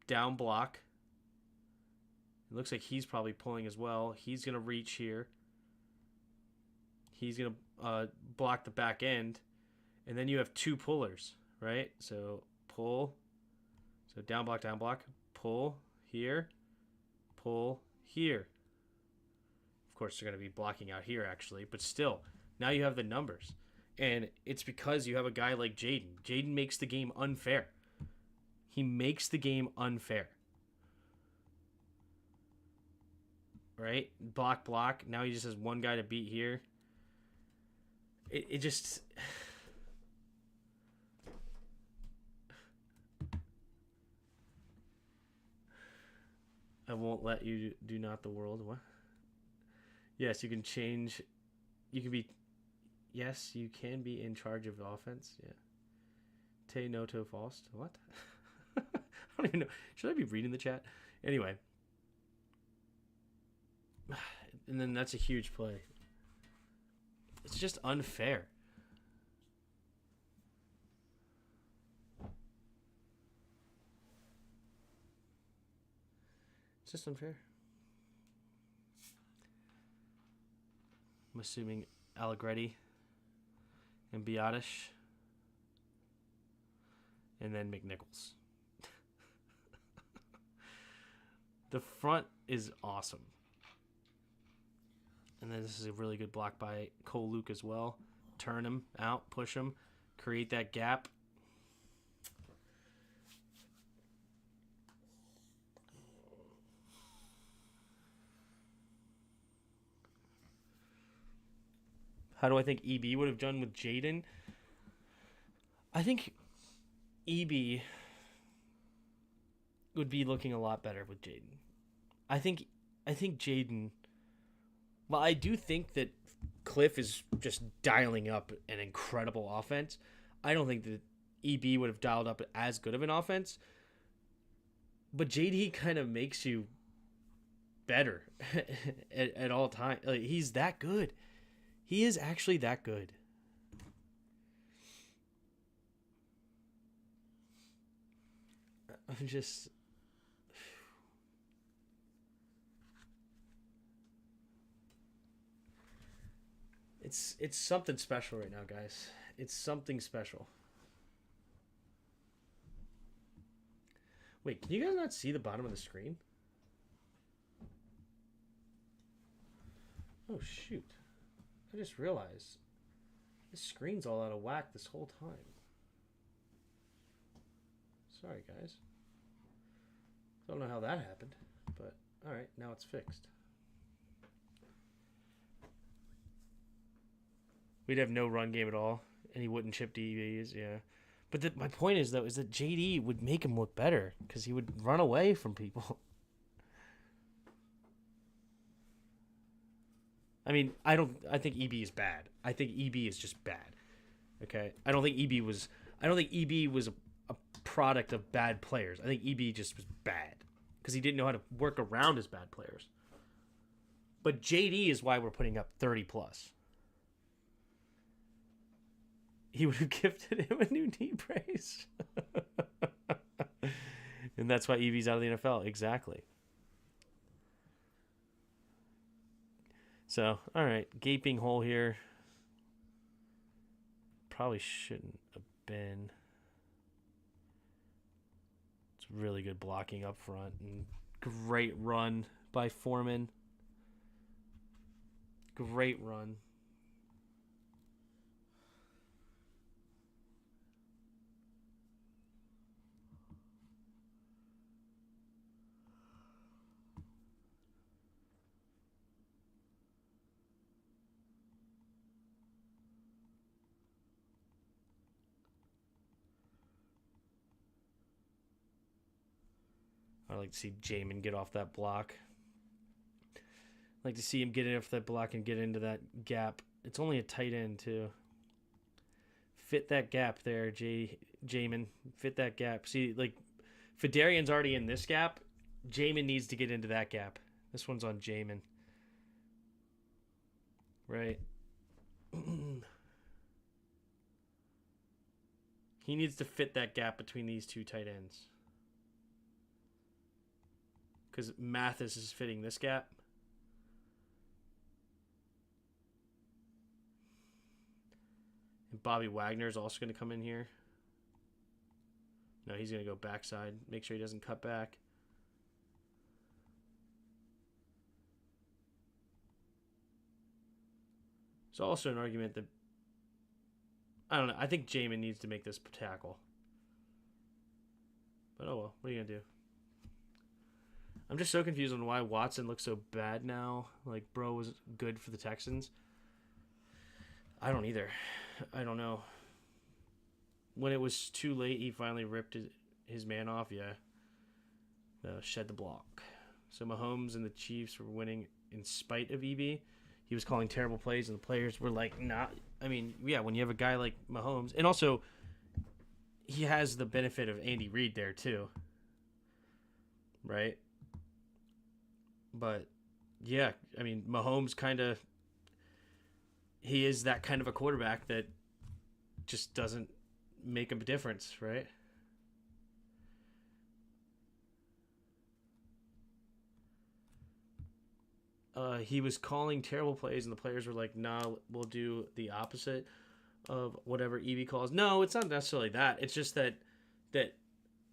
down block. It looks like he's probably pulling as well. He's going to reach here. He's going to block the back end. And then you have 2 pullers, right? So pull. So down block, pull here, pull here. Of course, they're going to be blocking out here, actually. But still, now you have the numbers. And it's because you have a guy like Jaden. Jaden makes the game unfair. He makes the game unfair. Right? Block. Now he just has one guy to beat here. It just... I won't let you do not the world. What? Yes, you can change. You can be... Yes, you can be in charge of the offense. Yeah. Te noto faust. What? I don't even know. Should I be reading the chat? Anyway. And then that's a huge play. It's just unfair. It's just unfair. I'm assuming Allegretti and Biotish. And then McNichols. The front is awesome. And then this is a really good block by Cole Luke as well. Turn him out, push him, create that gap. How do I think EB would have done with Jaden? I think EB would be looking a lot better with Jaden. I think Jaden... Well, I do think that Cliff is just dialing up an incredible offense. I don't think that EB would have dialed up as good of an offense. But JD kind of makes you better at all times. Like, he's that good. He is actually that good. I'm just. It's something special right now, guys. It's something special. Wait, can you guys not see the bottom of the screen? Oh shoot. I just realized this screen's all out of whack this whole time. Sorry, guys. Don't know how that happened, but alright, now it's fixed. We'd have no run game at all, and he wouldn't chip DBs, yeah. But my point is, though, is that JD would make him look better, because he would run away from people. I mean, I think EB is bad. I think EB is just bad. Okay? I don't think EB was a product of bad players. I think EB just was bad because he didn't know how to work around his bad players. But JD is why we're putting up 30 plus. He would have gifted him a new knee brace. And that's why EB's out of the NFL. Exactly. So, all right, gaping hole here. Probably shouldn't have been. It's really good blocking up front and great run by Foreman. Great run. I like to see Jamin get off that block. I like to see him get off that block and get into that gap. It's only a tight end, too. Fit that gap there, Jamin. Fit that gap. See, like, Fidarian's already in this gap. Jamin needs to get into that gap. This one's on Jamin. Right. He needs to fit that gap between these two tight ends. Because Mathis is fitting this gap. And Bobby Wagner is also going to come in here. No, he's going to go backside. Make sure he doesn't cut back. There's also an argument that, I don't know, I think Jamin needs to make this tackle. But oh well, what are you going to do? I'm just so confused on why Watson looks so bad now. Like, bro was good for the Texans. I don't either. I don't know. When it was too late, he finally ripped his man off. Yeah. Shed the block. So Mahomes and the Chiefs were winning in spite of EB. He was calling terrible plays, and the players were like, nah. I mean, yeah, when you have a guy like Mahomes. And also, he has the benefit of Andy Reid there, too. Right? But, yeah, I mean, Mahomes kind of, he is that kind of a quarterback that just doesn't make a difference, right? He was calling terrible plays, and the players were like, nah, we'll do the opposite of whatever EB calls. No, it's not necessarily that. It's just that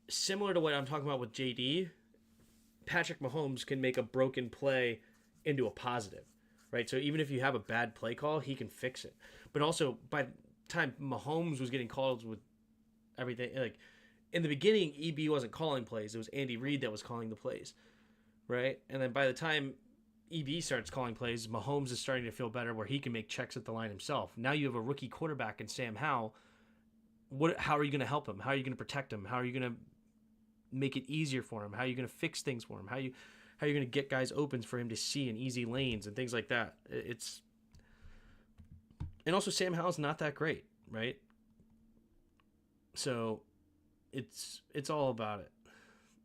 similar to what I'm talking about with JD, Patrick Mahomes can make a broken play into a positive, right? So even if you have a bad play call, he can fix it. But also, by the time Mahomes was getting calls with everything, like in the beginning, EB wasn't calling plays. It was Andy Reid that was calling the plays, right? And then by the time EB starts calling plays, Mahomes is starting to feel better where he can make checks at the line himself. Now you have a rookie quarterback in Sam Howell. How are you going to help him? How are you going to protect him? How are you going to make it easier for him? How are you going to fix things for him? How are you going to get guys open for him to see in easy lanes and things like that? And also Sam Howell's not that great, right? So it's all about it.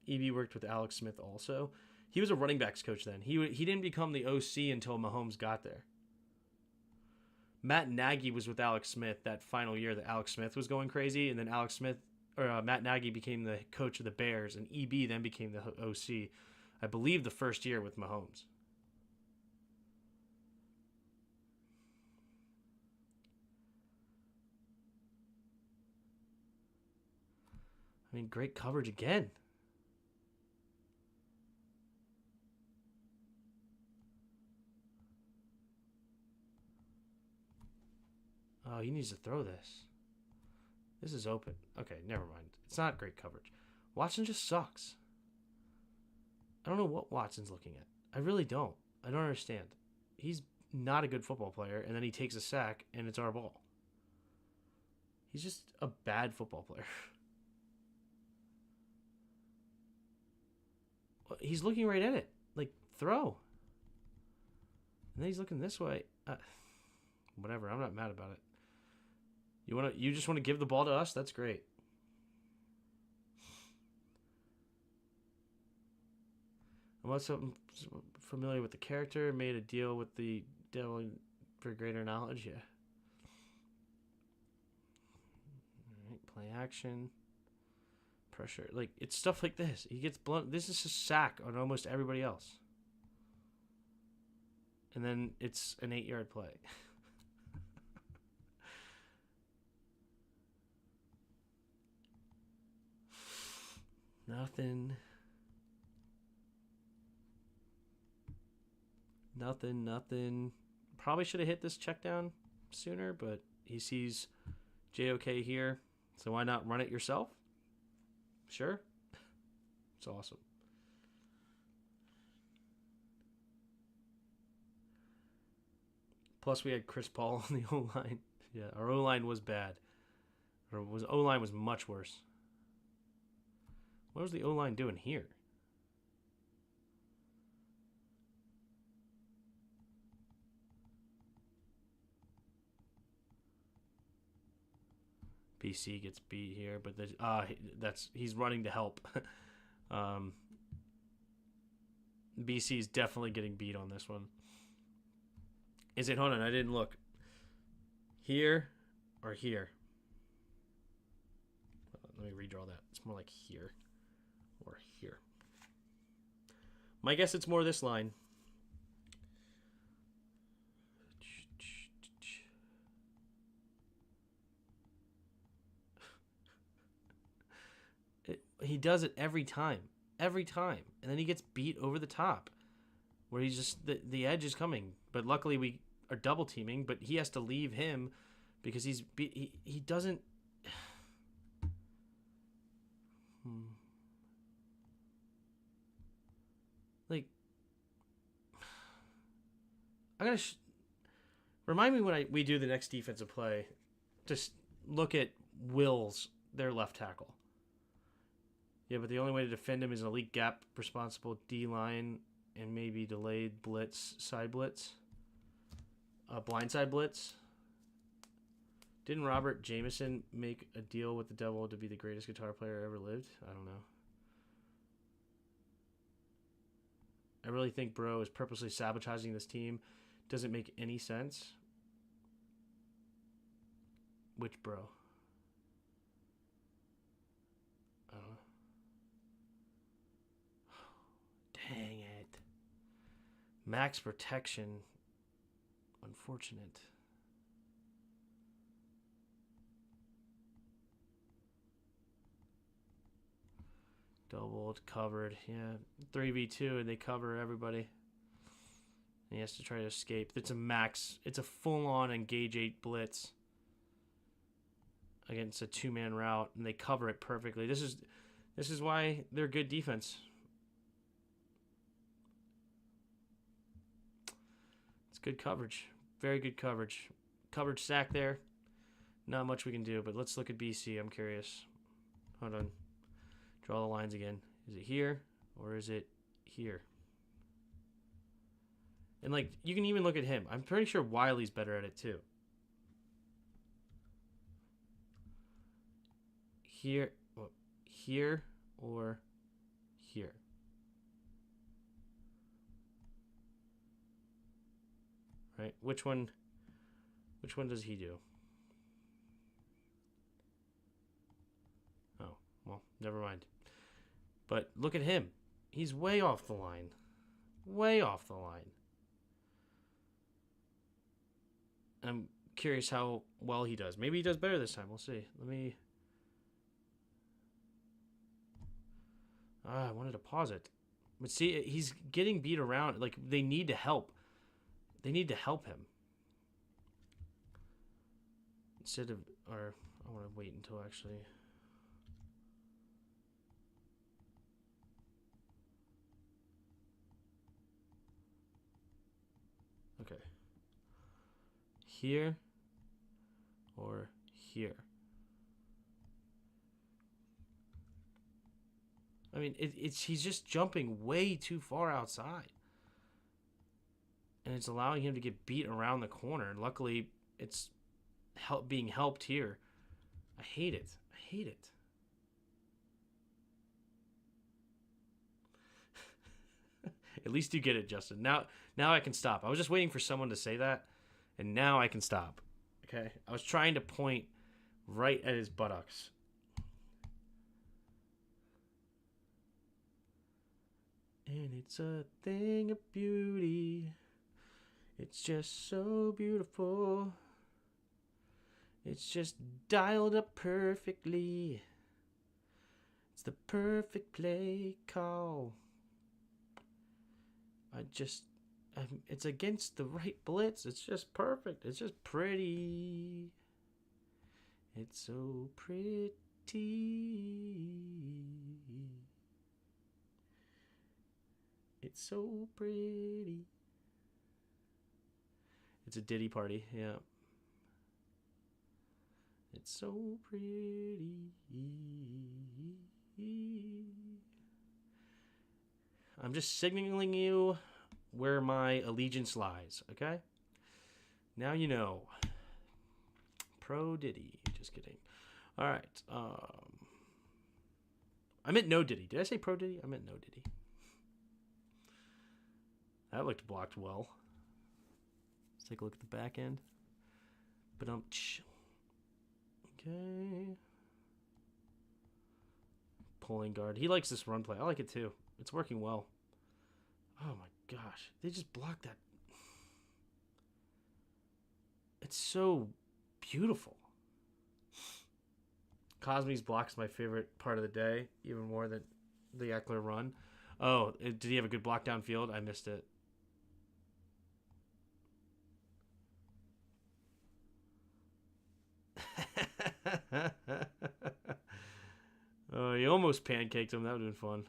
EB worked with Alex Smith also. He was a running backs coach then. He didn't become the OC until Mahomes got there. Matt Nagy was with Alex Smith that final year that Alex Smith was going crazy, and then Matt Nagy became the coach of the Bears, and EB then became the OC, I believe, the first year with Mahomes. I mean, great coverage again. Oh, he needs to throw this. This is open. Okay, never mind. It's not great coverage. Watson just sucks. I don't know what Watson's looking at. I really don't. I don't understand. He's not a good football player, and then he takes a sack, and it's our ball. He's just a bad football player. He's looking right at it. Like, throw. And then he's looking this way. Whatever. I'm not mad about it. You just want to give the ball to us? That's great. Unless I'm familiar with the character, made a deal with the devil for greater knowledge. Yeah. All right, play action. Pressure. Like, it's stuff like this. He gets blunt. This is a sack on almost everybody else. And then it's an 8-yard play. Nothing. Probably should have hit this check down sooner, but he sees JOK here. So why not run it yourself? Sure. It's awesome. Plus, we had Chris Paul on the O-line. Yeah, our O-line was bad. O-line was much worse. What was the O-line doing here? BC gets beat here, but he's running to help. BC's definitely getting beat on this one. Is it? Hold on, I didn't look. Here or here? Let me redraw that. It's more like here or here. My guess it's more this line. He does it every time. Every time. And then he gets beat over the top. Where he's just, the edge is coming. But luckily we are double teaming, but he has to leave him because he doesn't... Like, I gotta... Remind me when we do the next defensive play. Just look at Wills, their left tackle. Yeah, but the only way to defend him is an elite gap responsible D-line and maybe delayed blitz, side blitz. Blindside blitz. Didn't Robert Jameson make a deal with the devil to be the greatest guitar player ever lived? I don't know. I really think Bro is purposely sabotaging this team. Doesn't make any sense. Which Bro? I don't know. Dang it. Max protection. Unfortunate. Doubled, covered. Yeah. 3v2 and they cover everybody. And he has to try to escape. It's a max. It's a full-on engage 8 blitz. Against a 2-man route. And they cover it perfectly. This is why they're good defense. It's good coverage. Very good coverage. Coverage sack there. Not much we can do, but let's look at BC. I'm curious. Hold on. Draw the lines again. Is it here or is it here? And, like, you can even look at him. I'm pretty sure Wiley's better at it, too. Here or here. Right? Which one does he do? Oh, well, never mind. But look at him. He's way off the line. Way off the line. I'm curious how well he does. Maybe he does better this time. We'll see. I wanted to pause it. But see, he's getting beat around. Like, they need to help. They need to help him. Instead of, or I want to wait until actually. Okay. Here or here. I mean, he's just jumping way too far outside. And it's allowing him to get beat around the corner. And luckily, it's being helped here. I hate it. I hate it. At least you get it, Justin. Now I can stop. I was just waiting for someone to say that, and now I can stop. Okay? I was trying to point right at his buttocks. And it's a thing of beauty. It's just so beautiful. It's just dialed up perfectly. It's the perfect play call. It's against the right blitz. It's just perfect. It's just pretty. It's so pretty. It's so pretty. It's a Diddy party, yeah. It's so pretty. I'm just signaling you where my allegiance lies, okay? Now you know. Pro Diddy. Just kidding. All right. I meant no Diddy. Did I say pro Diddy? I meant no Diddy. That looked blocked well. Let's take a look at the back end. Okay. Pulling guard. He likes this run play. I like it too. It's working well. Oh my gosh. They just blocked that. It's so beautiful. Cosme's block is my favorite part of the day, even more than the Eckler run. Oh, did he have a good block downfield? I missed it. Oh, he almost pancaked him. That would have been fun.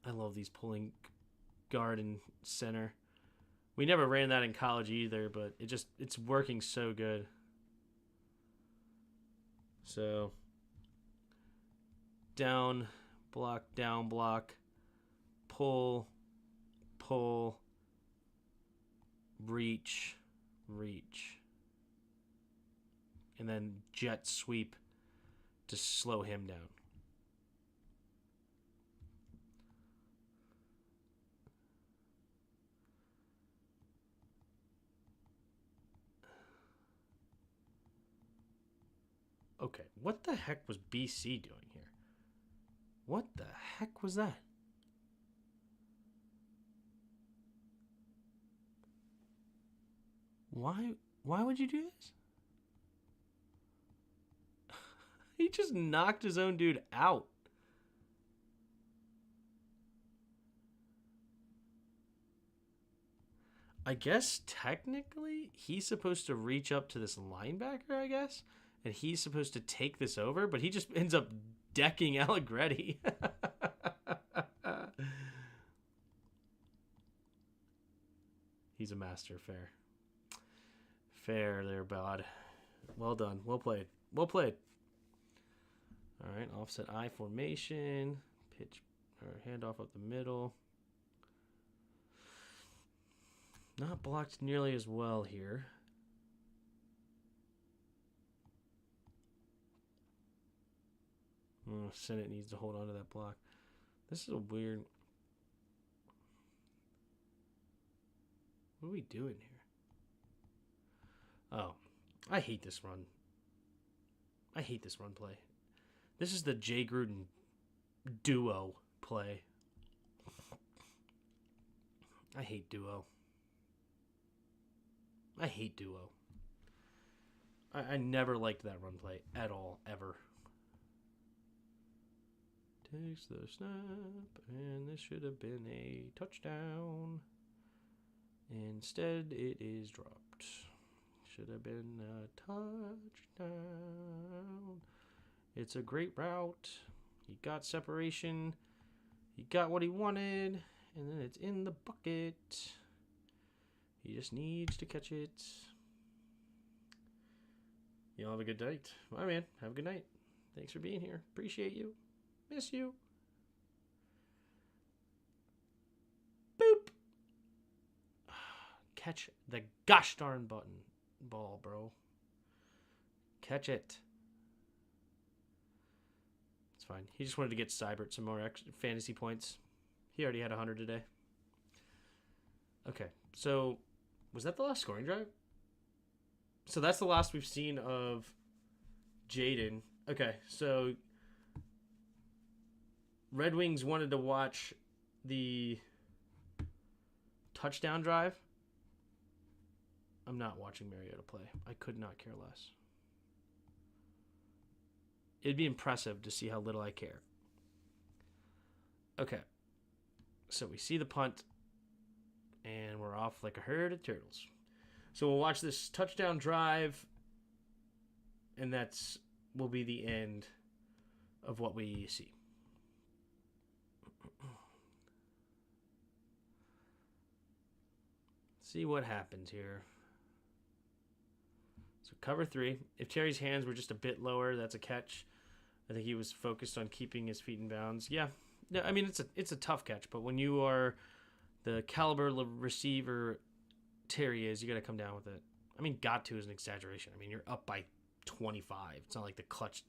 I love these pulling guard and center. We never ran that in college either, but it's working so good. So down block, pull, reach, and then jet sweep to slow him down. Okay, what the heck was BC doing here? What the heck was that? Why would you do this? He just knocked his own dude out. I guess technically he's supposed to reach up to this linebacker, I guess, and he's supposed to take this over, but he just ends up decking Allegretti. He's a master. Fair there, bud. Well done. Well played. All right, offset I formation. Pitch or handoff up the middle. Not blocked nearly as well here. Senate needs to hold on to that block. This is a weird... What are we doing here? Oh, I hate this run. I hate this run play. This is the Jay Gruden duo play. I hate duo. I hate duo. I never liked that run play at all, ever. Takes the snap, and this should have been a touchdown. Instead, it is dropped. Should have been a touchdown. It's a great route. He got separation. He got what he wanted, and then it's in the bucket. He just needs to catch it. Y'all have a good night. Bye, man. Have a good night. Thanks for being here. Appreciate you. Miss you. Boop. Catch the gosh darn ball, bro. Catch it. It's fine. He just wanted to get Seibert some more extra fantasy points. He already had 100 today. Okay, so was that the last scoring drive? So that's the last we've seen of Jaden. Okay, so Red Wings wanted to watch the touchdown drive. I'm not watching Mariota play. I could not care less. It'd be impressive to see how little I care. Okay, so we see the punt, and we're off like a herd of turtles. So we'll watch this touchdown drive, and will be the end of what we see. See what happens here. So cover 3. If Terry's hands were just a bit lower, that's a catch. I think he was focused on keeping his feet in bounds. Yeah, I mean it's a tough catch, but when you are the caliber receiver Terry is, you got to come down with it. I mean, got to is an exaggeration. I mean, you're up by 25. It's not like the clutch,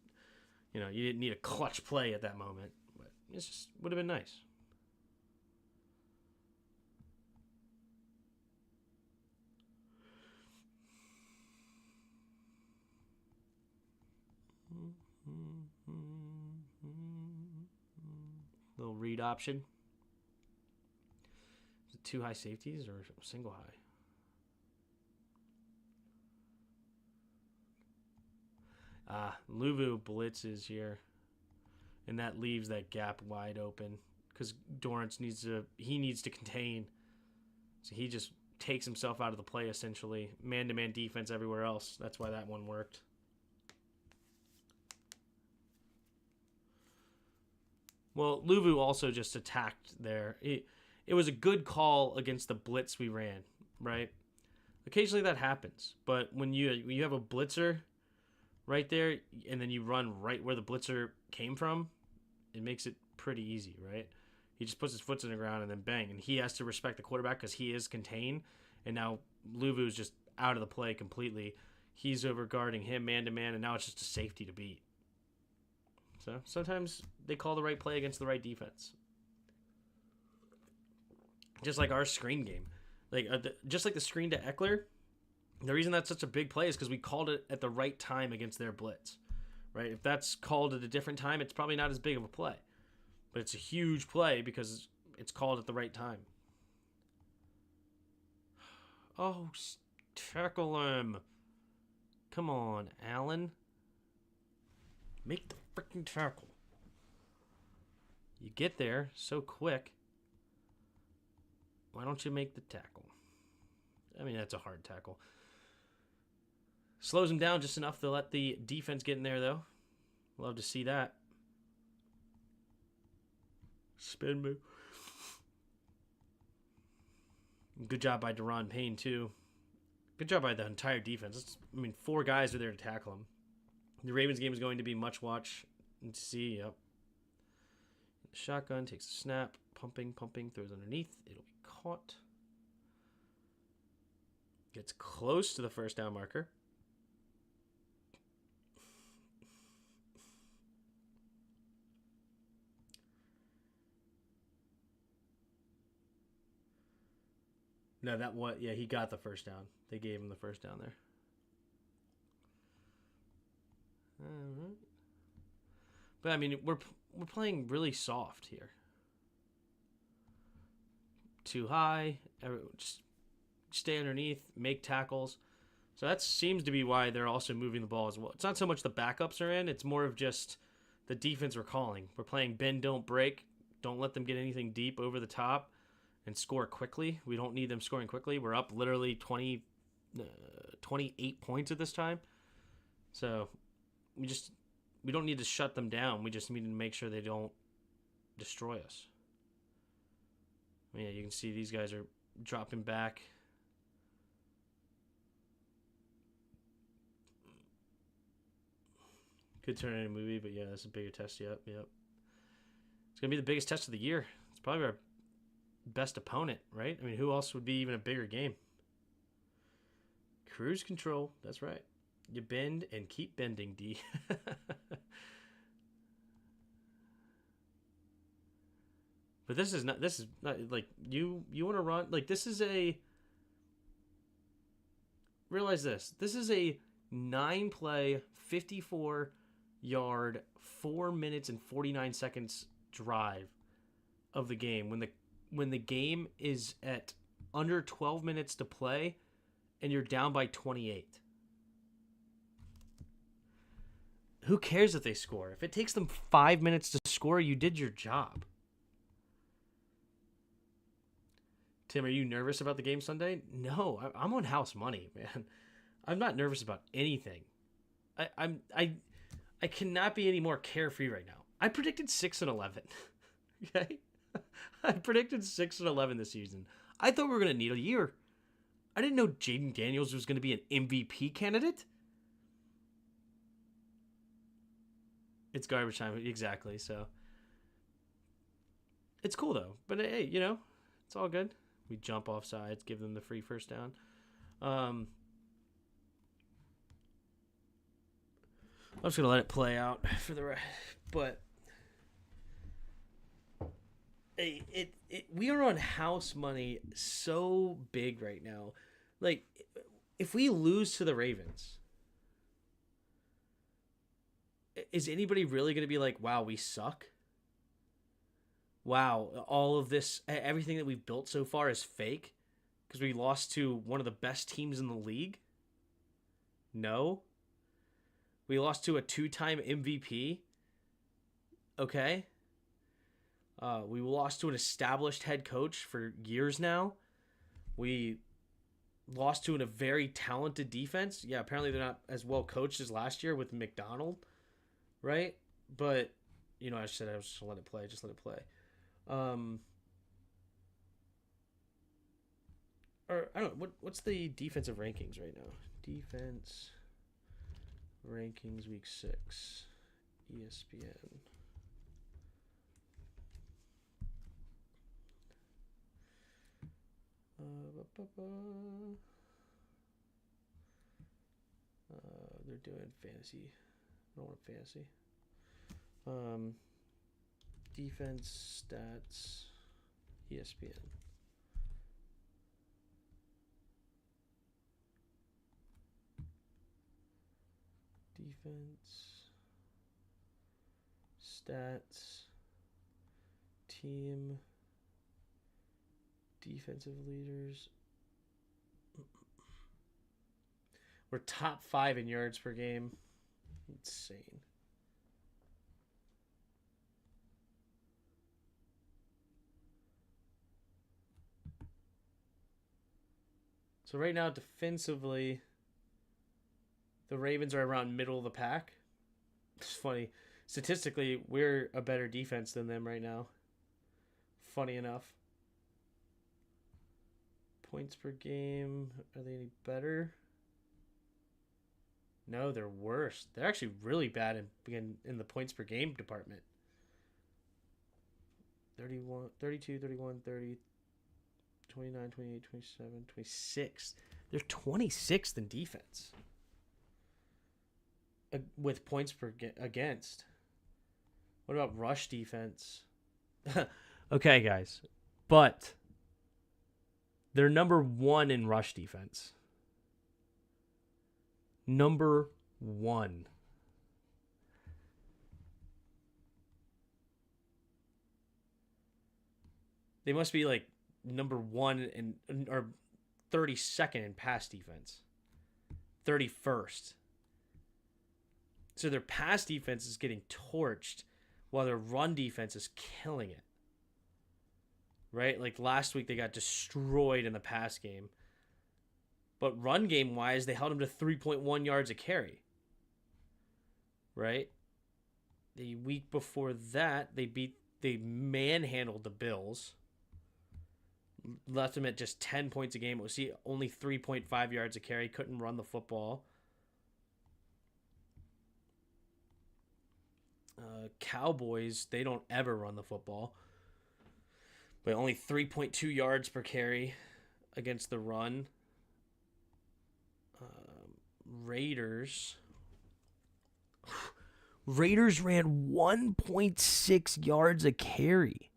you didn't need a clutch play at that moment, but it just would have been nice. Little read option. Is it 2 high safeties or single high? Luvu blitzes here, and that leaves that gap wide open because Dorrance needs to contain. So he just takes himself out of the play essentially. Man-to-man defense everywhere else. That's why that one worked. Well, Luvu also just attacked there. It was a good call against the blitz we ran, right? Occasionally that happens, but when you have a blitzer right there, and then you run right where the blitzer came from, it makes it pretty easy, right? He just puts his foot in the ground and then bang, and he has to respect the quarterback because he is contained, and now Luvu's just out of the play completely. He's over guarding him man-to-man, and now it's just a safety to beat. So sometimes they call the right play against the right defense. Just like our screen game. Just like the screen to Eckler, the reason that's such a big play is because we called it at the right time against their blitz, right? If that's called at a different time, it's probably not as big of a play. But it's a huge play because it's called at the right time. Oh, tackle him. Come on, Allen. Make the freaking tackle. You get there so quick. Why don't you make the tackle? I mean, that's a hard tackle. Slows him down just enough to let the defense get in there, though. Love to see that. Spin move. Good job by Deron Payne, too. Good job by the entire defense. 4 guys are there to tackle him. The Ravens game is going to be much watch and see. Yep. Shotgun takes a snap. Pumping, throws underneath. It'll be caught. Gets close to the first down marker. No, that what? Yeah, he got the first down. They gave him the first down there. Mm-hmm. But I mean, we're playing really soft here. Too high. Just stay underneath, make tackles. So that seems to be why they're also moving the ball as well. It's not so much the backups are in, it's more of just the defense we're calling. We're playing bend, don't break. Don't let them get anything deep over the top and score quickly. We don't need them scoring quickly. We're up literally 28 points at this time. So we don't need to shut them down. We just need to make sure they don't destroy us. Yeah, you can see these guys are dropping back. Could turn into a movie, but yeah, that's a bigger test. Yep. It's going to be the biggest test of the year. It's probably our best opponent, right? I mean, who else would be even a bigger game? Cruise control. That's right. You bend and keep bending, D. But this is not like you want to run. Like, this is a, realize this. This is a 9-play, 54-yard, 4 minutes and 49 seconds drive of the game when the game is at under 12 minutes to play and you're down by 28. Who cares if they score? If it takes them 5 minutes to score, you did your job. Tim, are you nervous about the game Sunday? No, I'm on house money, man. I'm not nervous about anything. I cannot be any more carefree right now. I predicted 6-11. Okay, I predicted 6-11 this season. I thought we were gonna need a year. I didn't know Jaden Daniels was gonna be an MVP candidate. It's garbage time, exactly. So it's cool though. But hey, it's all good. We jump off sides, give them the free first down. I'm just gonna let it play out for the rest, but we are on house money so big right now. Like, if we lose to the Ravens, is anybody really gonna be like, "Wow, we suck"? Wow, all of this, everything that we've built so far is fake because we lost to one of the best teams in the league? No. We lost to a 2-time MVP. Okay. We lost to an established head coach for years now. We lost to a very talented defense. Yeah, apparently they're not as well coached as last year with McDonald, right? But, I said I was just going to let it play. Just let it play. Or I don't know, what's the defensive rankings right now? Defense rankings week 6, ESPN. They're doing fantasy. I don't want fantasy. Defense stats, ESPN. Defense stats, team, defensive leaders. We're top 5 in yards per game. Insane. So right now, defensively, the Ravens are around middle of the pack. It's funny. Statistically, we're a better defense than them right now. Funny enough. Points per game, are they any better? No, they're worse. They're actually really bad in the points per game department. 31, 32, 31, 30, 29, 28, 27, 26. They're 26th in defense. With points per against. What about rush defense? Okay, guys. But They're number 1 in rush defense. Number 1. They must be like number 1 or 32nd in pass defense. 31st. So their pass defense is getting torched while their run defense is killing it. Right? Like last week they got destroyed in the pass game. But run game wise, they held them to 3.1 yards a carry. Right? The week before that, they manhandled the Bills. Left them at just 10 points a game. It was only 3.5 yards a carry. Couldn't run the football. Cowboys, they don't ever run the football. But only 3.2 yards per carry against the run. Raiders ran 1.6 yards a carry.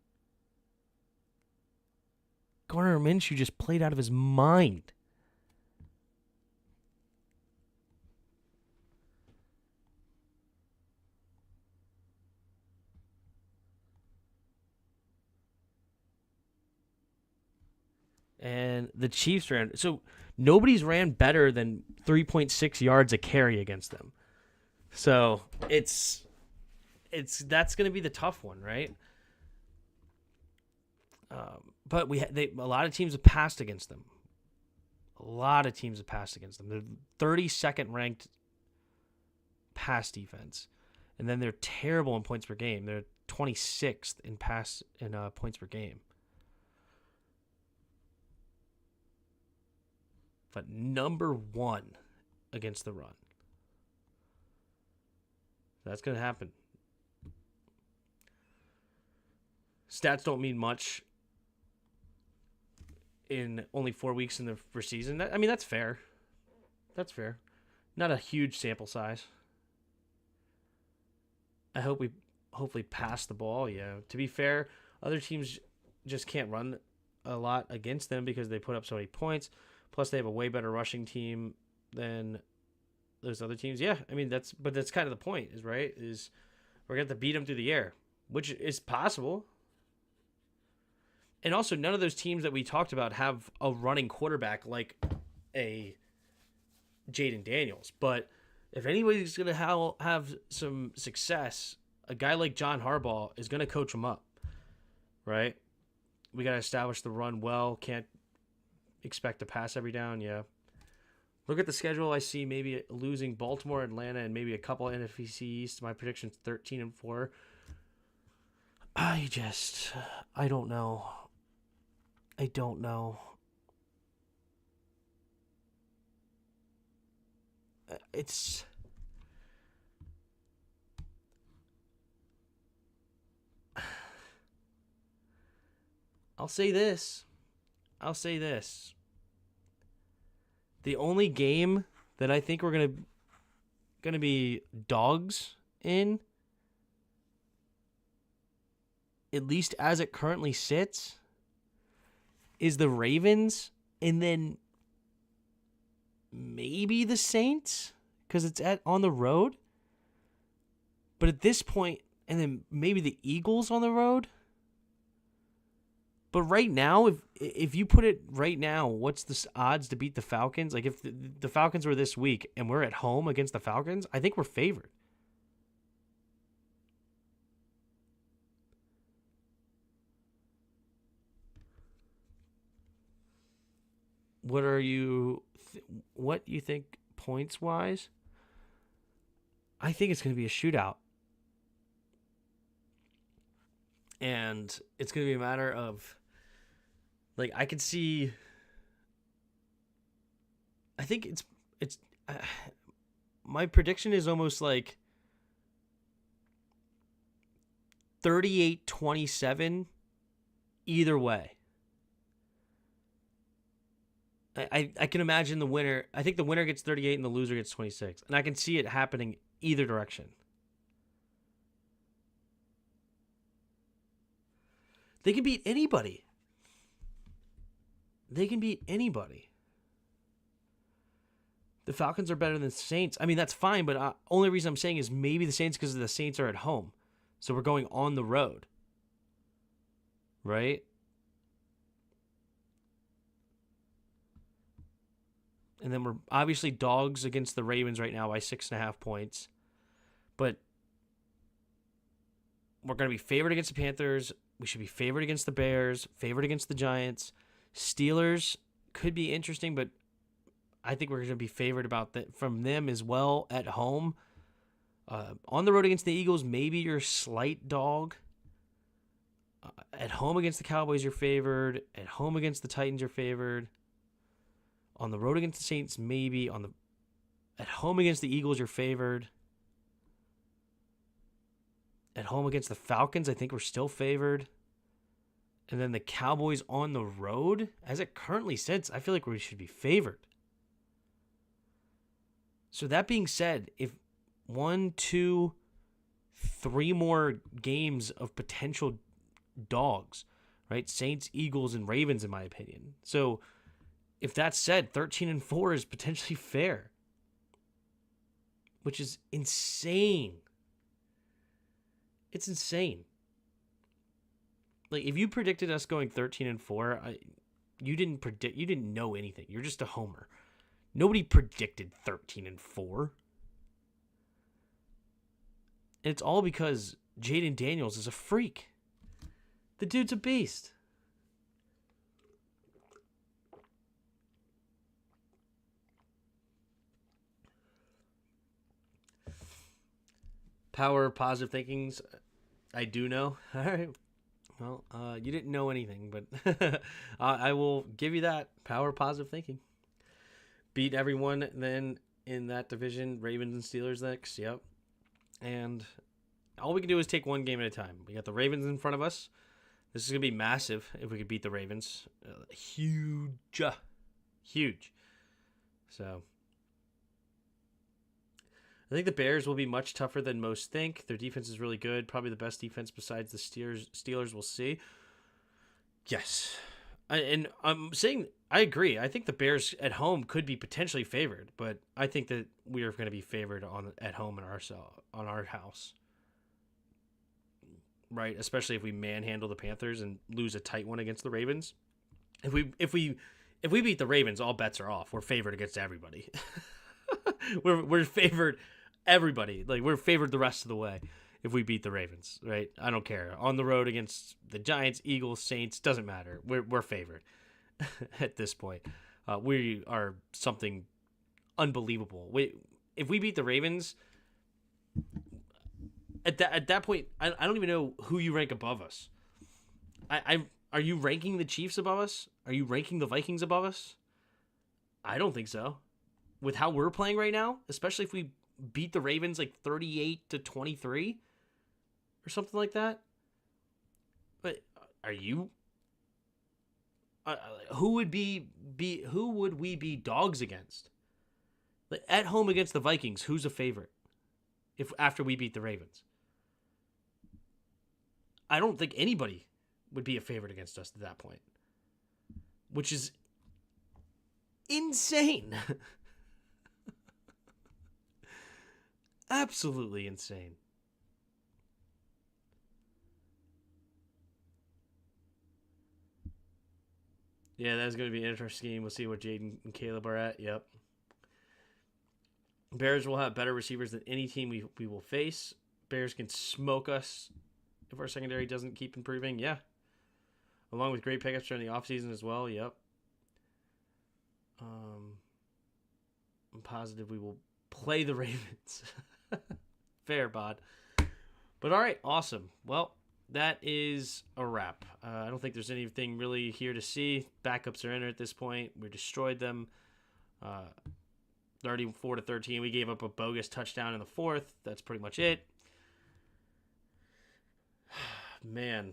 Gardner Minshew just played out of his mind. And the Chiefs ran. So nobody's ran better than 3.6 yards a carry against them. So that's going to be the tough one, right? But a lot of teams have passed against them. They're 32nd ranked pass defense, and then they're terrible in points per game. They're 26th in points per game. But number 1 against the run. That's going to happen. Stats don't mean much in only 4 weeks in the season. That's fair. That's fair. Not a huge sample size. I hope we hopefully pass the ball. Yeah. To be fair, other teams just can't run a lot against them because they put up so many points. Plus, they have a way better rushing team than those other teams. Yeah, that's kind of the point, is we're gonna have to beat them through the air, which is possible. And also, none of those teams that we talked about have a running quarterback like a Jaden Daniels. But if anybody's gonna have some success, a guy like John Harbaugh is gonna coach them up, right? We gotta establish the run well. Can't expect to pass every down. Yeah. Look at the schedule. I see maybe losing Baltimore, Atlanta, and maybe a couple of NFC East. My prediction's 13-4. I don't know. I'll say this. The only game that I think we're gonna be dogs in, at least as it currently sits, is the Ravens, and then maybe the Saints, because it's on the road. But at this point, and then maybe the Eagles on the road. But right now, if you put it right now, what's the odds to beat the Falcons? Like if the Falcons were this week and we're at home against the Falcons, I think we're favored. What you think points wise? I think it's going to be a shootout. And it's going to be a matter of, like, I could see, I think it's my prediction is almost like 38-27 either way. I can imagine the winner. I think the winner gets 38 and the loser gets 26. And I can see it happening either direction. They can beat anybody. They can beat anybody. The Falcons are better than the Saints. I mean, that's fine, but only reason I'm saying is maybe the Saints because the Saints are at home. So we're going on the road. Right? And then we're obviously dogs against the Ravens right now by 6.5 points. But we're going to be favored against the Panthers. We should be favored against the Bears, favored against the Giants. Steelers could be interesting, but I think we're going to be favored from them as well at home. On the road against the Eagles, maybe you're a slight dog. At home against the Cowboys, you're favored. At home against the Titans, you're favored. On the road against the Saints, maybe. At home against the Eagles, you're favored. At home against the Falcons, I think we're still favored. And then the Cowboys on the road, as it currently sits, I feel like we should be favored. So that being said, if 1, 2, 3 more games of potential dogs, right? Saints, Eagles, and Ravens, in my opinion. So if that's said, 13-4 is potentially fair, which is insane. It's insane. Like, if you predicted us going 13-4, you didn't know anything. You're just a homer. Nobody predicted 13-4. And it's all because Jaden Daniels is a freak. The dude's a beast. Power of positive thinkings, I do know. All right. Well, you didn't know anything, but I will give you that. Power of positive thinking. Beat everyone then in that division. Ravens and Steelers next. Yep. And all we can do is take one game at a time. We got the Ravens in front of us. This is going to be massive if we could beat the Ravens. Huge. Huge. So I think the Bears will be much tougher than most think. Their defense is really good. Probably the best defense besides the Steelers. We'll see. Yes. And I'm saying I agree. I think the Bears at home could be potentially favored, but I think that we are going to be favored at home on our house. Right, especially if we manhandle the Panthers and lose a tight one against the Ravens. If we beat the Ravens, all bets are off. We're favored against everybody. we're favored everybody. Like, we're favored the rest of the way if we beat the Ravens, right? I don't care. On the road against the Giants, Eagles, Saints, doesn't matter. We're favored at this point. We are something unbelievable. If we beat the Ravens, at that point, I don't even know who you rank above us. Are you ranking the Chiefs above us? Are you ranking the Vikings above us? I don't think so. With how we're playing right now, especially if we beat the Ravens like 38-23 or something like that. But are you? Who would we be dogs against? Like, at home against the Vikings, who's a favorite? If after we beat the Ravens, I don't think anybody would be a favorite against us at that point, which is insane. Absolutely insane. Yeah, that's going to be an interesting game. We'll see what Jaden and Caleb are at. Yep. Bears will have better receivers than any team we will face. Bears can smoke us if our secondary doesn't keep improving. Yeah. Along with great pickups during the offseason as well. Yep. I'm positive we will play the Ravens. Fair, bod. But all right, awesome. Well, that is a wrap. I don't think there's anything really here to see. Backups are in at this point. We destroyed them. 34-13. We gave up a bogus touchdown in the fourth. That's pretty much it. Man.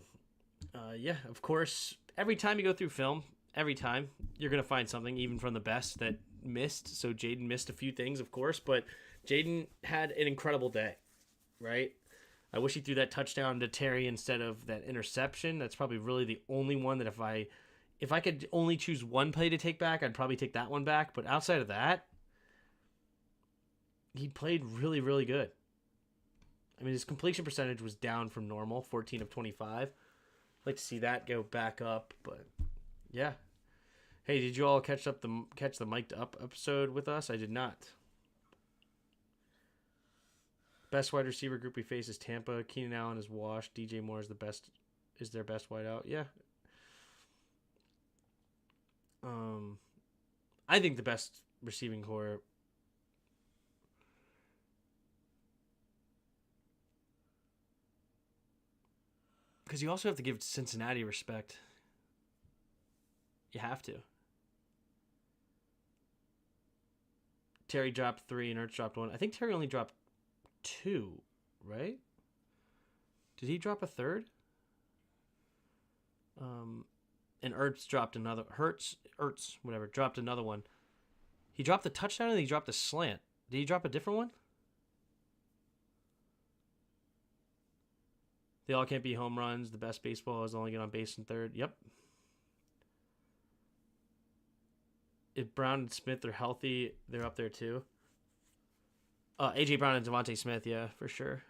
Yeah, of course, every time you go through film, every time, you're going to find something, even from the best that missed. So Jaden missed a few things, of course, but Jaden had an incredible day, right? I wish he threw that touchdown to Terry instead of that interception. That's probably really the only one that if if I could only choose one play to take back, I'd probably take that one back. But outside of that, he played really, really good. I mean, his completion percentage was down from normal, 14 of 25. I'd like to see that go back up, but yeah. Hey, did you all catch the mic'd up episode with us? I did not. Best wide receiver group we face is Tampa. Keenan Allen is washed. DJ Moore is their best wideout. Yeah. I think the best receiving core. Because you also have to give Cincinnati respect. You have to. Terry dropped 3 and Ertz dropped 1. I think Terry only dropped 2, right? Did he drop a third? And Ertz dropped another. Ertz, whatever, dropped another one. He dropped the touchdown and he dropped a slant. Did he drop a different one? They all can't be home runs. The best baseball is only get on base in third. Yep. If Brown and Smith are healthy, they're up there too. A.J. Brown and Devontae Smith, yeah, for sure.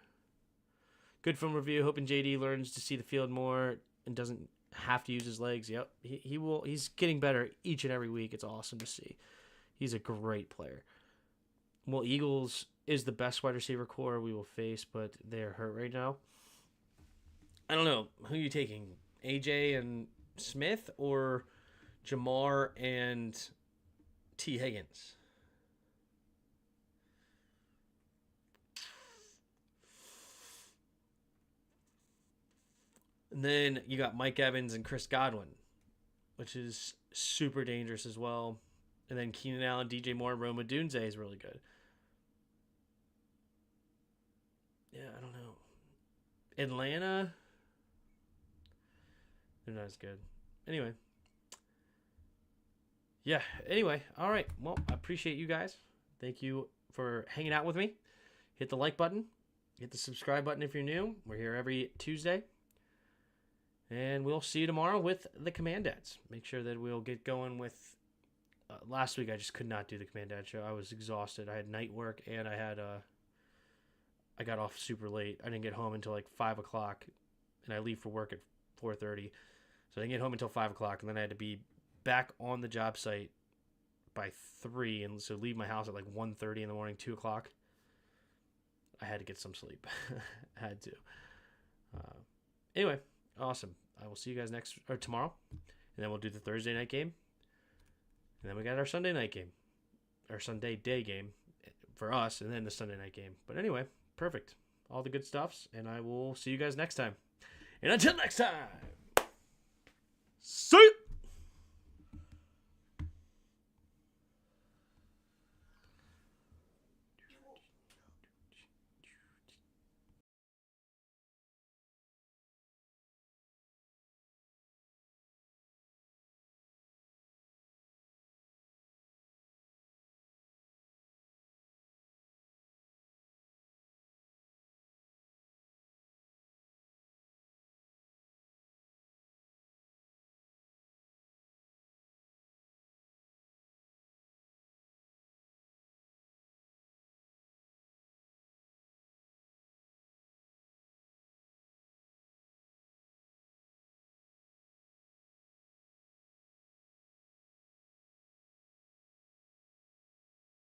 Good film review. Hoping JD learns to see the field more and doesn't have to use his legs. Yep, he will. He's getting better each and every week. It's awesome to see. He's a great player. Well, Eagles is the best wide receiver core we will face, but they are hurt right now. I don't know. Who are you taking? AJ and Smith or Jamar and T. Higgins? And then you got Mike Evans and Chris Godwin, which is super dangerous as well. And then Keenan Allen, DJ Moore, and Roma Dunze is really good. Yeah, I don't know. Atlanta, they're not as good. Anyway. Yeah, anyway. All right. Well, I appreciate you guys. Thank you for hanging out with me. Hit the like button. Hit the subscribe button if you're new. We're here every Tuesday. And we'll see you tomorrow with the Command Dads. Make sure that we'll get going with... last week I just could not do the Command Dad show. I was exhausted. I had night work and I got off super late. I didn't get home until like 5 o'clock. And I leave for work at 4:30. So I didn't get home until 5 o'clock. And then I had to be back on the job site by 3. And so leave my house at like 1:30 in the morning, 2 o'clock. I had to get some sleep. I had to. Anyway, awesome. I will see you guys tomorrow. And then we'll do the Thursday night game. And then we got our Sunday night game. Our Sunday day game for us. And then the Sunday night game. But anyway, perfect. All the good stuffs. And I will see you guys next time. And until next time. See you.